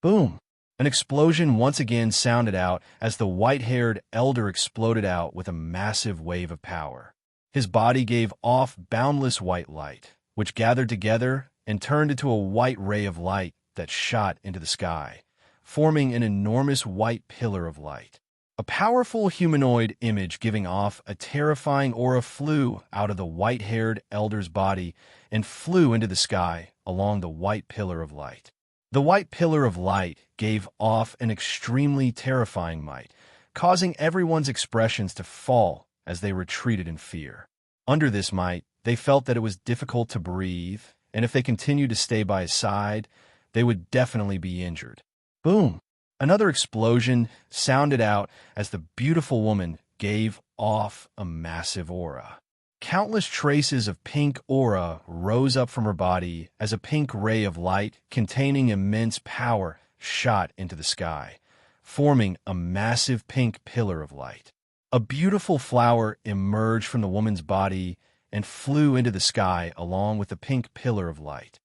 Boom! An explosion once again sounded out as the white-haired elder exploded out with a massive wave of power. His body gave off boundless white light, which gathered together and turned into a white ray of light that shot into the sky, forming an enormous white pillar of light. A powerful humanoid image giving off a terrifying aura flew out of the white-haired elder's body and flew into the sky along the white pillar of light. The white pillar of light gave off an extremely terrifying might, causing everyone's expressions to fall as they retreated in fear. Under this might, they felt that it was difficult to breathe, and if they continued to stay by his side, they would definitely be injured. Boom! Another explosion sounded out as the beautiful woman gave off a massive aura. Countless traces of pink aura rose up from her body as a pink ray of light containing immense power shot into the sky, forming a massive pink pillar of light. A beautiful flower emerged from the woman's body and flew into the sky along with the pink pillar of light.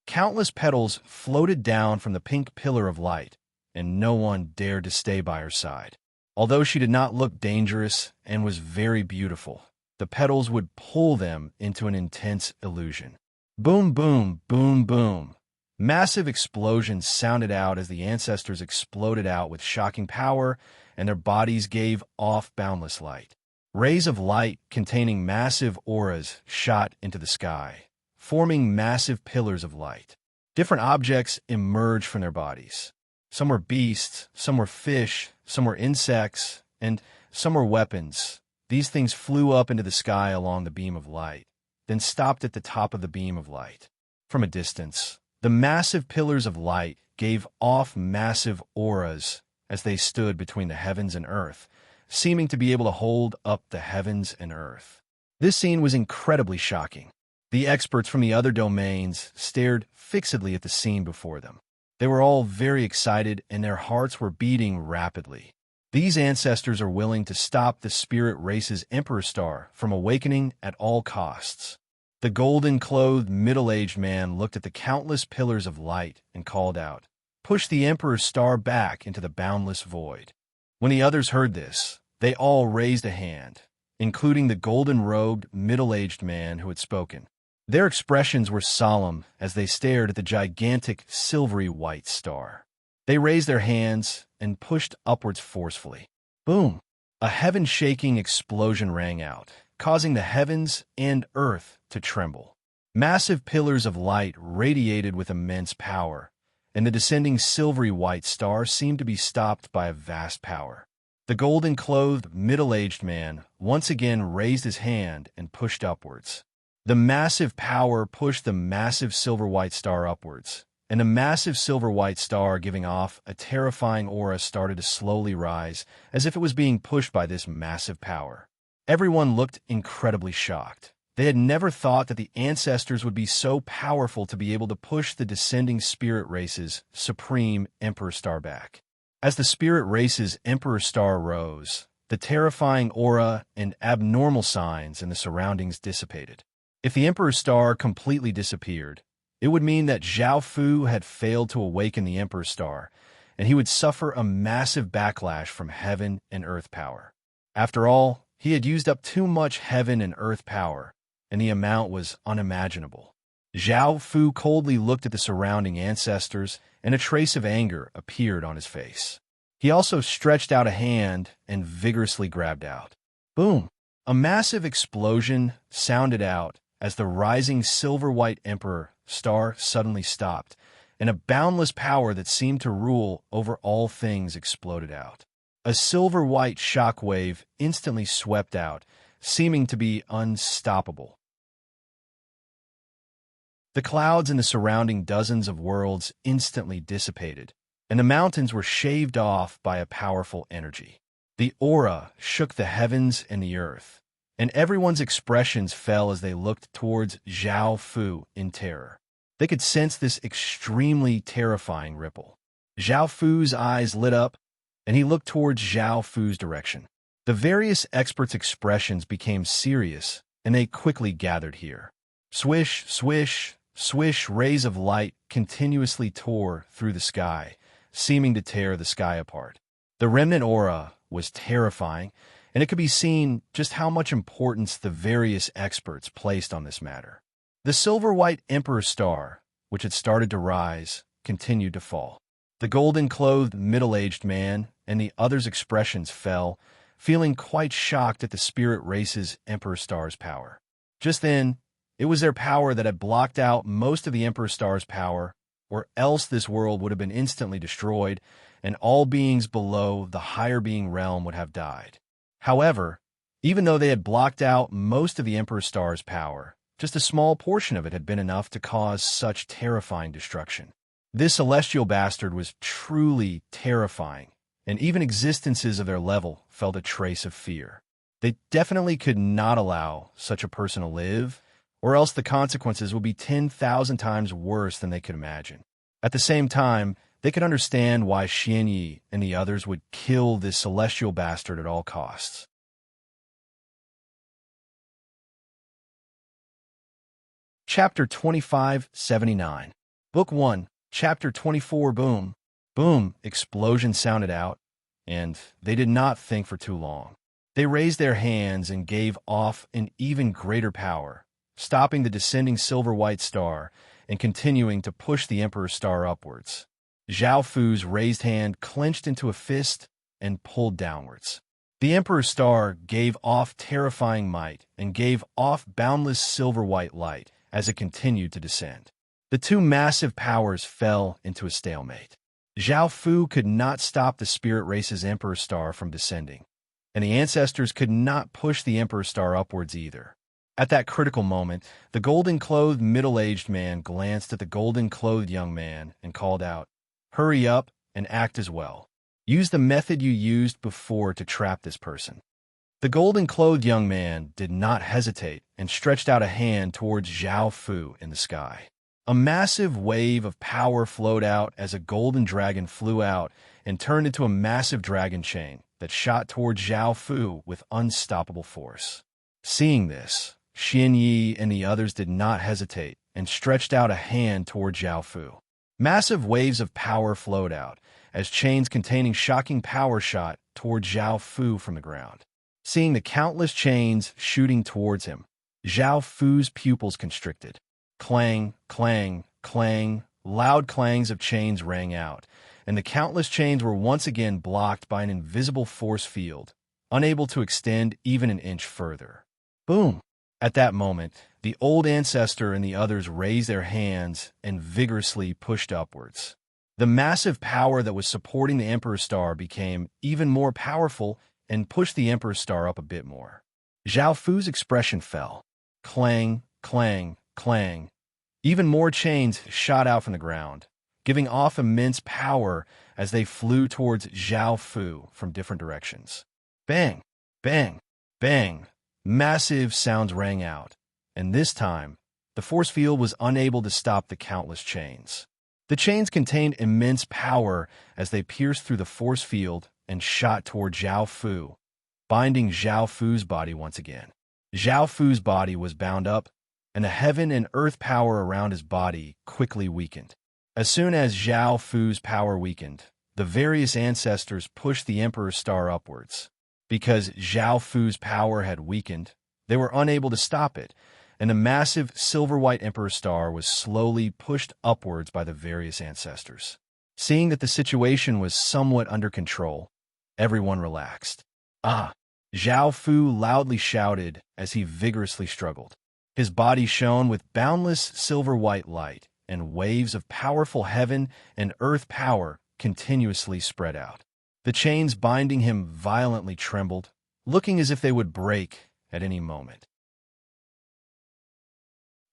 Countless petals floated down from the pink pillar of light, and no one dared to stay by her side. Although she did not look dangerous and was very beautiful, the petals would pull them into an intense illusion. Boom, boom, boom, boom. Massive explosions sounded out as the ancestors exploded out with shocking power, and their bodies gave off boundless light. Rays of light containing massive auras shot into the sky, forming massive pillars of light. Different objects emerged from their bodies. Some were beasts, some were fish, some were insects, and some were weapons. These things flew up into the sky along the beam of light, then stopped at the top of the beam of light. From a distance, the massive pillars of light gave off massive auras as they stood between the heavens and earth, seeming to be able to hold up the heavens and earth. This scene was incredibly shocking. The experts from the other domains stared fixedly at the scene before them. They were all very excited, and their hearts were beating rapidly. These ancestors are willing to stop the spirit race's Emperor Star from awakening at all costs. The golden-clothed middle-aged man looked at the countless pillars of light and called out, "Push the Emperor Star back into the boundless void." When the others heard this, they all raised a hand, including the golden-robed middle-aged man who had spoken. Their expressions were solemn as they stared at the gigantic silvery white star. They raised their hands and pushed upwards forcefully. Boom! A heaven-shaking explosion rang out, causing the heavens and earth to tremble. Massive pillars of light radiated with immense power, and the descending silvery white star seemed to be stopped by a vast power. The golden-clothed middle-aged man once again raised his hand and pushed upwards. The massive power pushed the massive silver white star upwards, and the massive silver white star giving off a terrifying aura started to slowly rise, as if it was being pushed by this massive power. Everyone looked incredibly shocked. They had never thought that the ancestors would be so powerful to be able to push the descending spirit race's supreme Emperor Star back. As the spirit race's Emperor Star rose, the terrifying aura and abnormal signs in the surroundings dissipated. If the Emperor Star completely disappeared, it would mean that Zhao Fu had failed to awaken the Emperor Star, and he would suffer a massive backlash from heaven and earth power. After all, he had used up too much heaven and earth power, and the amount was unimaginable. Zhao Fu coldly looked at the surrounding ancestors, and a trace of anger appeared on his face. He also stretched out a hand and vigorously grabbed out. Boom! A massive explosion sounded out as the rising silver-white Emperor star suddenly stopped, and a boundless power that seemed to rule over all things exploded out. A silver-white shock wave instantly swept out, seeming to be unstoppable. The clouds in the surrounding dozens of worlds instantly dissipated, and the mountains were shaved off by a powerful energy. The aura shook the heavens and the earth, and everyone's expressions fell as they looked towards Zhao Fu in terror. They could sense this extremely terrifying ripple. Zhao Fu's eyes lit up, and he looked towards Zhao Fu's direction. The various experts' expressions became serious, and they quickly gathered here. Swish, swish, swish, rays of light continuously tore through the sky, seeming to tear the sky apart. The remnant aura was terrifying, and it could be seen just how much importance the various experts placed on this matter. The silver-white Emperor star, which had started to rise, continued to fall. The golden-clothed middle-aged man and the others' expressions fell, feeling quite shocked at the spirit race's Emperor star's power. Just then, it was their power that had blocked out most of the Emperor star's power, or else this world would have been instantly destroyed, and all beings below the higher being realm would have died. However, even though they had blocked out most of the Emperor star's power, just a small portion of it had been enough to cause such terrifying destruction. This celestial bastard was truly terrifying, and even existences of their level felt a trace of fear. They definitely could not allow such a person to live, or else the consequences would be 10,000 times worse than they could imagine. At the same time, they could understand why Xianyi and the others would kill this celestial bastard at all costs. Chapter 2579. Book 1, Chapter 24. Boom. Boom, explosion sounded out, and they did not think for too long. They raised their hands and gave off an even greater power, stopping the descending silver-white star and continuing to push the Emperor's star upwards. Zhao Fu's raised hand clenched into a fist and pulled downwards. The Emperor's star gave off terrifying might and gave off boundless silver-white light as it continued to descend. The two massive powers fell into a stalemate. Zhao Fu could not stop the spirit race's Emperor star from descending, and the ancestors could not push the Emperor star upwards either. At that critical moment, the golden-clothed middle-aged man glanced at the golden-clothed young man and called out, "Hurry up and act as well. Use the method you used before to trap this person." The golden-clothed young man did not hesitate and stretched out a hand towards Zhao Fu in the sky. A massive wave of power flowed out as a golden dragon flew out and turned into a massive dragon chain that shot towards Zhao Fu with unstoppable force. Seeing this, Xianyi and the others did not hesitate and stretched out a hand toward Zhao Fu. Massive waves of power flowed out as chains containing shocking power shot toward Zhao Fu from the ground. Seeing the countless chains shooting towards him, Zhao Fu's pupils constricted. Clang, clang, clang, loud clangs of chains rang out, and the countless chains were once again blocked by an invisible force field, unable to extend even an inch further. Boom! At that moment, the old ancestor and the others raised their hands and vigorously pushed upwards. The massive power that was supporting the Emperor's star became even more powerful and pushed the Emperor's star up a bit more. Zhao Fu's expression fell. Clang, clang, clang. Even more chains shot out from the ground, giving off immense power as they flew towards Zhao Fu from different directions. Bang, bang, bang. Massive sounds rang out, and this time, the force field was unable to stop the countless chains. The chains contained immense power as they pierced through the force field and shot toward Zhao Fu, binding Zhao Fu's body once again. Zhao Fu's body was bound up, and the heaven and earth power around his body quickly weakened. As soon as Zhao Fu's power weakened, the various ancestors pushed the Emperor's star upwards. Because Zhao Fu's power had weakened, they were unable to stop it, and the massive silver-white Emperor star was slowly pushed upwards by the various ancestors. Seeing that the situation was somewhat under control, everyone relaxed. Ah! Zhao Fu loudly shouted as he vigorously struggled. His body shone with boundless silver-white light, and waves of powerful heaven and earth power continuously spread out. The chains binding him violently trembled, looking as if they would break at any moment.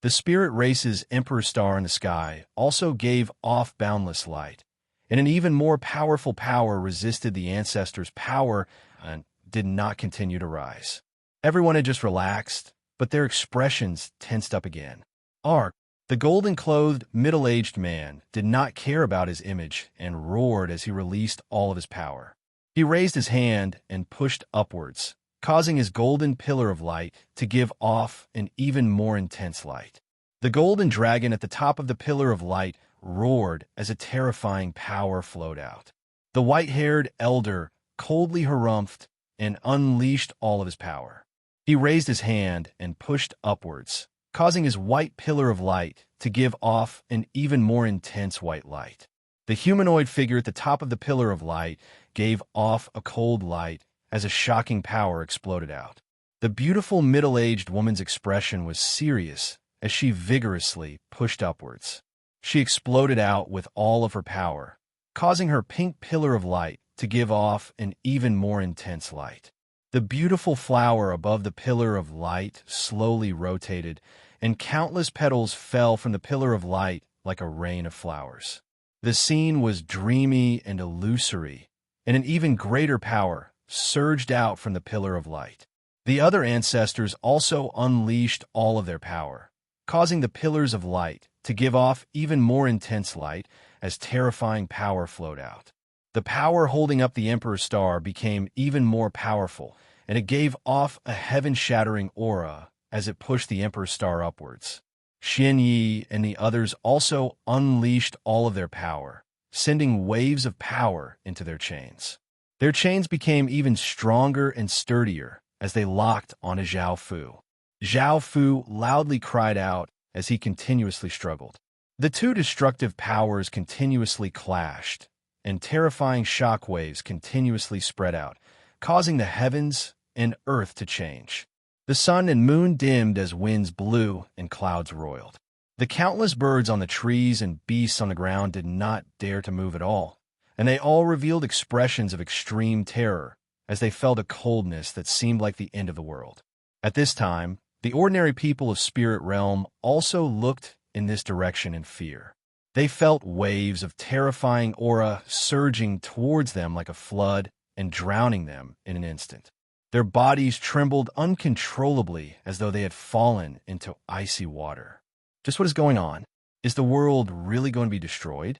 The spirit race's emperor star in the sky also gave off boundless light, and an even more powerful power resisted the ancestors' power and did not continue to rise. Everyone had just relaxed, but their expressions tensed up again. Ark, the golden-clothed, middle-aged man, did not care about his image and roared as he released all of his power. He raised his hand and pushed upwards, causing his golden pillar of light to give off an even more intense light. The golden dragon at the top of the pillar of light roared as a terrifying power flowed out. The white-haired elder coldly harumphed and unleashed all of his power. He raised his hand and pushed upwards, causing his white pillar of light to give off an even more intense white light. The humanoid figure at the top of the pillar of light gave off a cold light as a shocking power exploded out. The beautiful middle-aged woman's expression was serious as she vigorously pushed upwards. She exploded out with all of her power, causing her pink pillar of light to give off an even more intense light. The beautiful flower above the pillar of light slowly rotated, and countless petals fell from the pillar of light like a rain of flowers. The scene was dreamy and illusory, and an even greater power surged out from the pillar of light. The other ancestors also unleashed all of their power, causing the pillars of light to give off even more intense light as terrifying power flowed out. The power holding up the Emperor's star became even more powerful, and it gave off a heaven-shattering aura as it pushed the Emperor's star upwards. Xin Yi and the others also unleashed all of their power, sending waves of power into their chains. Their chains became even stronger and sturdier as they locked onto Zhao Fu. Zhao Fu loudly cried out as he continuously struggled. The two destructive powers continuously clashed, and terrifying shock waves continuously spread out, causing the heavens and earth to change. The sun and moon dimmed as winds blew and clouds roiled. The countless birds on the trees and beasts on the ground did not dare to move at all, and they all revealed expressions of extreme terror as they felt a coldness that seemed like the end of the world. At this time, the ordinary people of Spirit Realm also looked in this direction in fear. They felt waves of terrifying aura surging towards them like a flood and drowning them in an instant. Their bodies trembled uncontrollably as though they had fallen into icy water. Just what is going on? Is the world really going to be destroyed?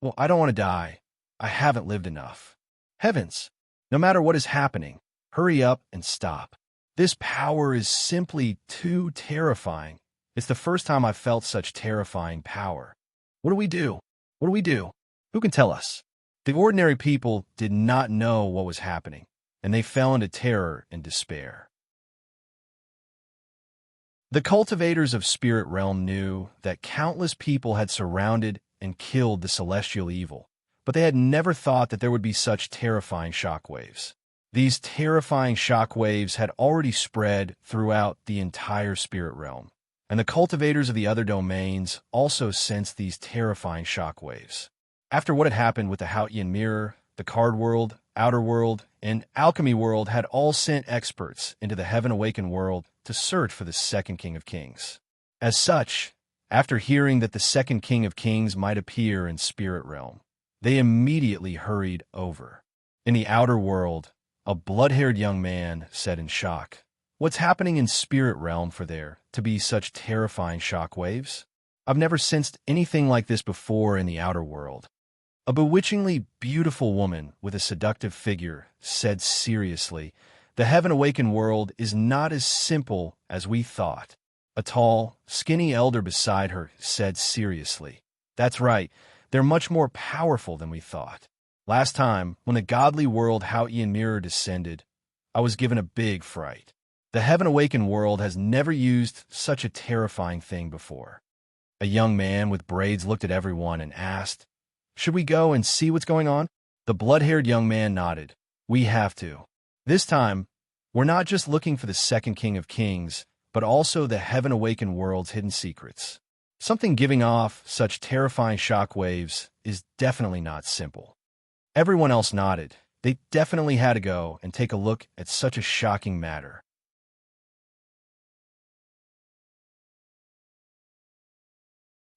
Well, I don't want to die. I haven't lived enough. Heavens! No matter what is happening, hurry up and stop. This power is simply too terrifying. It's the first time I've felt such terrifying power. What do we do? What do we do? Who can tell us? The ordinary people did not know what was happening, and they fell into terror and despair. The cultivators of Spirit Realm knew that countless people had surrounded and killed the celestial evil, but they had never thought that there would be such terrifying shockwaves. These terrifying shockwaves had already spread throughout the entire Spirit Realm, and the cultivators of the other domains also sensed these terrifying shockwaves. After what had happened with the Haotian Mirror, the Card World, Outer World, and Alchemy World had all sent experts into the Heaven Awakened world to search for the second King of Kings. As such, after hearing that the second King of Kings might appear in Spirit Realm, they immediately hurried over. In the Outer World, a blood-haired young man said in shock, "What's happening in Spirit Realm for there to be such terrifying shockwaves? I've never sensed anything like this before in the Outer World." A bewitchingly beautiful woman with a seductive figure said seriously, "The Heaven Awakened world is not as simple as we thought." A tall, skinny elder beside her said seriously, "That's right, they're much more powerful than we thought. Last time, when the godly world Haotian Mirror descended, I was given a big fright. The Heaven Awakened world has never used such a terrifying thing before." A young man with braids looked at everyone and asked, Should we go and see what's going on? The blood-haired young man nodded. We have to. This time, we're not just looking for the second king of kings, but also the heaven-awakened world's hidden secrets. Something giving off such terrifying shockwaves is definitely not simple. Everyone else nodded. They definitely had to go and take a look at such a shocking matter.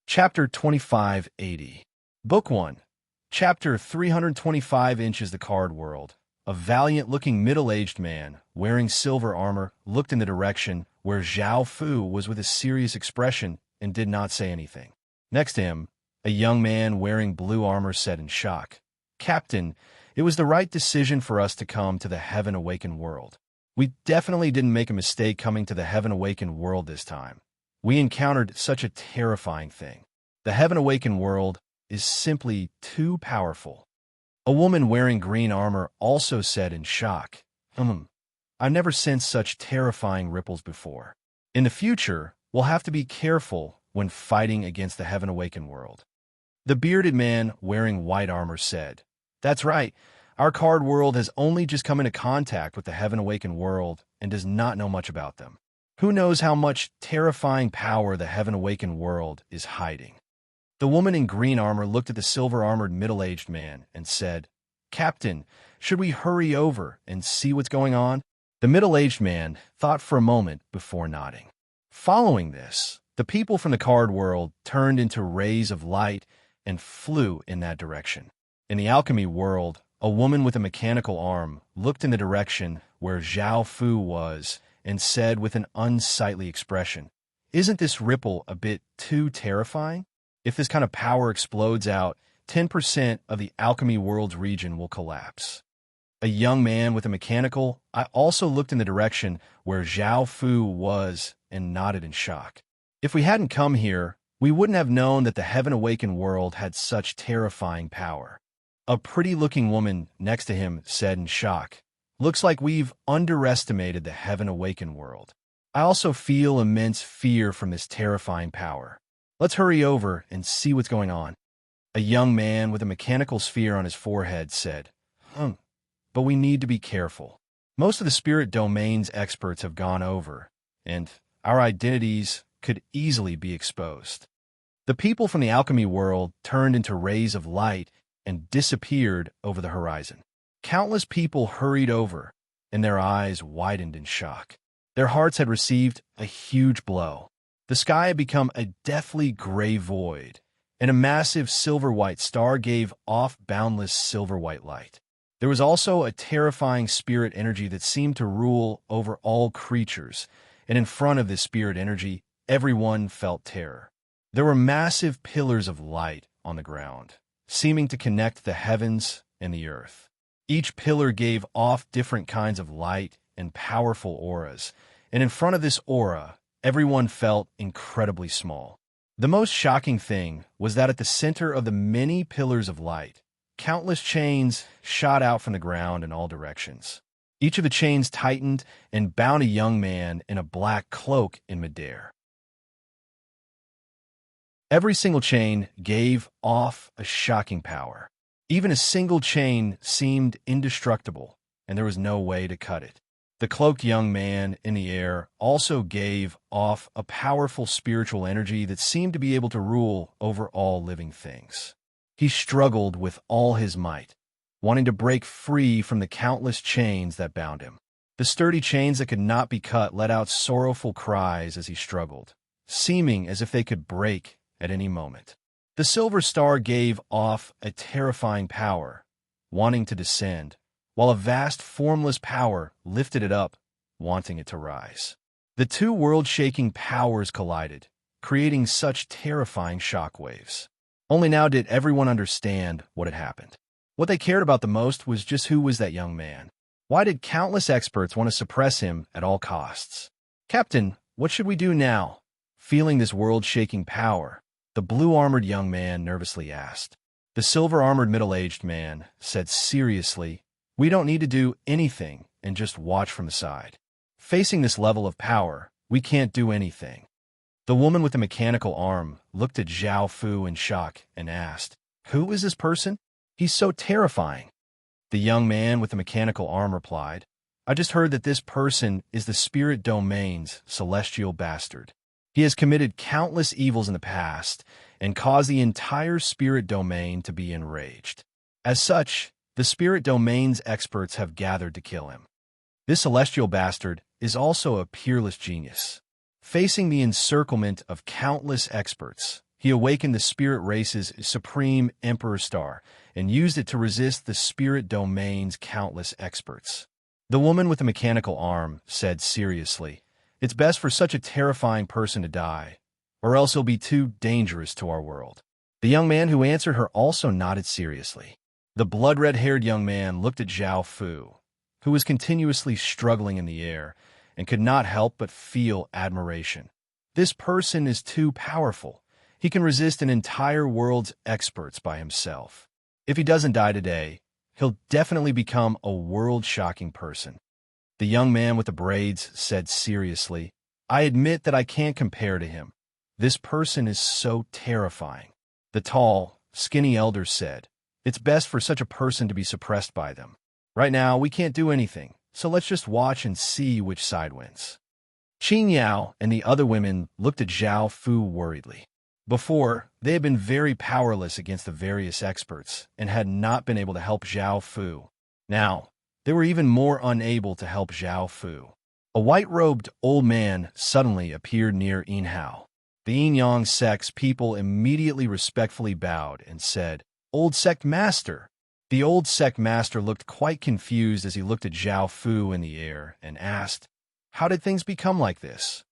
Chapter 2580. Book 1. Chapter 325 inches. The Card World. A valiant-looking middle-aged man, wearing silver armor, looked in the direction where Zhao Fu was with a serious expression and did not say anything. Next to him, a young man wearing blue armor said in shock, "Captain, it was the right decision for us to come to the heaven-awakened world. We definitely didn't make a mistake coming to the heaven-awakened world this time. We encountered such a terrifying thing. The heaven-awakened world is simply too powerful." A woman wearing green armor also said in shock, I've never sensed such terrifying ripples before. In the future, we'll have to be careful when fighting against the heaven-awakened world." The bearded man wearing white armor said, "That's right. Our card world has only just come into contact with the heaven-awakened world and does not know much about them. Who knows how much terrifying power the heaven-awakened world is hiding?" The woman in green armor looked at the silver-armored middle-aged man and said, "Captain, should we hurry over and see what's going on?" The middle-aged man thought for a moment before nodding. Following this, the people from the card world turned into rays of light and flew in that direction. In the alchemy world, a woman with a mechanical arm looked in the direction where Zhao Fu was and said with an unsightly expression, "Isn't this ripple a bit too terrifying? If this kind of power explodes out, 10% of the alchemy world's region will collapse." A young man with a mechanical eye also looked in the direction where Zhao Fu was and nodded in shock. "If we hadn't come here, we wouldn't have known that the heaven-awakened world had such terrifying power." A pretty-looking woman next to him said in shock, "Looks like we've underestimated the heaven-awakened world. I also feel immense fear from this terrifying power. Let's hurry over and see what's going on." A young man with a mechanical sphere on his forehead said, "But we need to be careful. Most of the spirit domain's experts have gone over, and our identities could easily be exposed." The people from the alchemy world turned into rays of light and disappeared over the horizon. Countless people hurried over, and their eyes widened in shock. Their hearts had received a huge blow. The sky had become a deathly gray void, and a massive silver-white star gave off boundless silver-white light. There was also a terrifying spirit energy that seemed to rule over all creatures, and in front of this spirit energy, everyone felt terror. There were massive pillars of light on the ground, seeming to connect the heavens and the earth. Each pillar gave off different kinds of light and powerful auras, and in front of this aura, everyone felt incredibly small. The most shocking thing was that at the center of the many pillars of light, countless chains shot out from the ground in all directions. Each of the chains tightened and bound a young man in a black cloak in midair. Every single chain gave off a shocking power. Even a single chain seemed indestructible, and there was no way to cut it. The cloaked young man in the air also gave off a powerful spiritual energy that seemed to be able to rule over all living things. He struggled with all his might, wanting to break free from the countless chains that bound him. The sturdy chains that could not be cut let out sorrowful cries as he struggled, seeming as if they could break at any moment. The silver star gave off a terrifying power, wanting to descend, while a vast formless power lifted it up, wanting it to rise. The two world-shaking powers collided, creating such terrifying shockwaves. Only now did everyone understand what had happened. What they cared about the most was just who was that young man. Why did countless experts want to suppress him at all costs? "Captain, what should we do now?" Feeling this world-shaking power, the blue-armored young man nervously asked. The silver-armored middle-aged man said seriously, "We don't need to do anything and just watch from the side. Facing this level of power, we can't do anything." The woman with the mechanical arm looked at Zhao Fu in shock and asked, Who is this person? He's so terrifying. The young man with the mechanical arm replied, I just heard that this person is the spirit domain's celestial bastard. He has committed countless evils in the past and caused the entire spirit domain to be enraged. As such, the spirit domain's experts have gathered to kill him. This celestial bastard is also a peerless genius. Facing the encirclement of countless experts, he awakened the spirit race's supreme emperor star and used it to resist the spirit domain's countless experts. The woman with the mechanical arm said seriously, It's best for such a terrifying person to die, or else he'll be too dangerous to our world. The young man who answered her also nodded seriously. The blood-red-haired young man looked at Zhao Fu, who was continuously struggling in the air and could not help but feel admiration. This person is too powerful. He can resist an entire world's experts by himself. If he doesn't die today, he'll definitely become a world-shocking person. The young man with the braids said seriously, I admit that I can't compare to him. This person is so terrifying. The tall, skinny elder said, It's best for such a person to be suppressed by them. Right now, we can't do anything, so let's just watch and see which side wins. Qin Yao and the other women looked at Zhao Fu worriedly. Before, they had been very powerless against the various experts and had not been able to help Zhao Fu. Now, they were even more unable to help Zhao Fu. A white-robed old man suddenly appeared near Yin Hao. The Yin Yang sect's people immediately respectfully bowed and said, Old sect master. The old sect master looked quite confused as he looked at Zhao Fu in the air and asked, How did things become like this?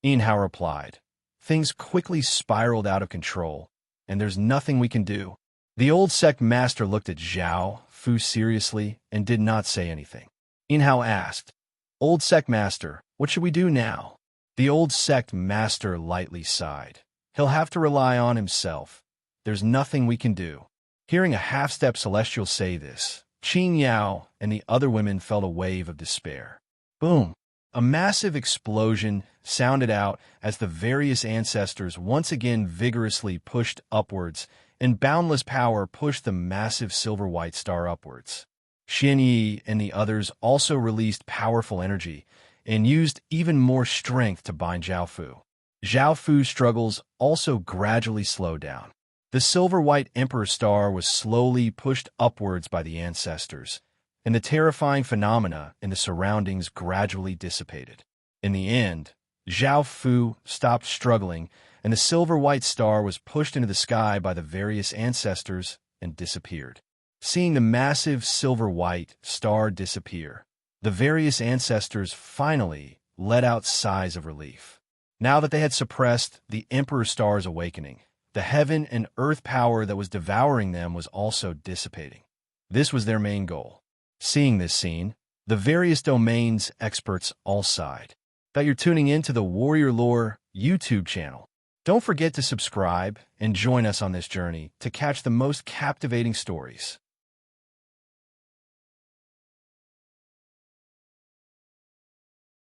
Yin Hao replied, Things quickly spiraled out of control, and there's nothing we can do. The old sect master looked at Zhao Fu seriously and did not say anything. Yin Hao asked, Old sect master, what should we do now? The old sect master lightly sighed. He'll have to rely on himself. There's nothing we can do. Hearing a half-step celestial say this, Qin Yao and the other women felt a wave of despair. Boom! A massive explosion sounded out as the various ancestors once again vigorously pushed upwards, and boundless power pushed the massive silver-white star upwards. Xin Yi and the others also released powerful energy and used even more strength to bind Zhao Fu. Zhao Fu's struggles also gradually slowed down. The silver-white emperor star was slowly pushed upwards by the ancestors, and the terrifying phenomena in the surroundings gradually dissipated. In the end, Zhao Fu stopped struggling, and the silver-white star was pushed into the sky by the various ancestors and disappeared. Seeing the massive silver-white star disappear, the various ancestors finally let out sighs of relief. Now that they had suppressed the Emperor Star's awakening, the heaven and earth power that was devouring them was also dissipating. This was their main goal. Seeing this scene, the various domains experts all sighed. That you're tuning in to the Warrior Lore YouTube channel. Don't forget to subscribe and join us on this journey to catch the most captivating stories.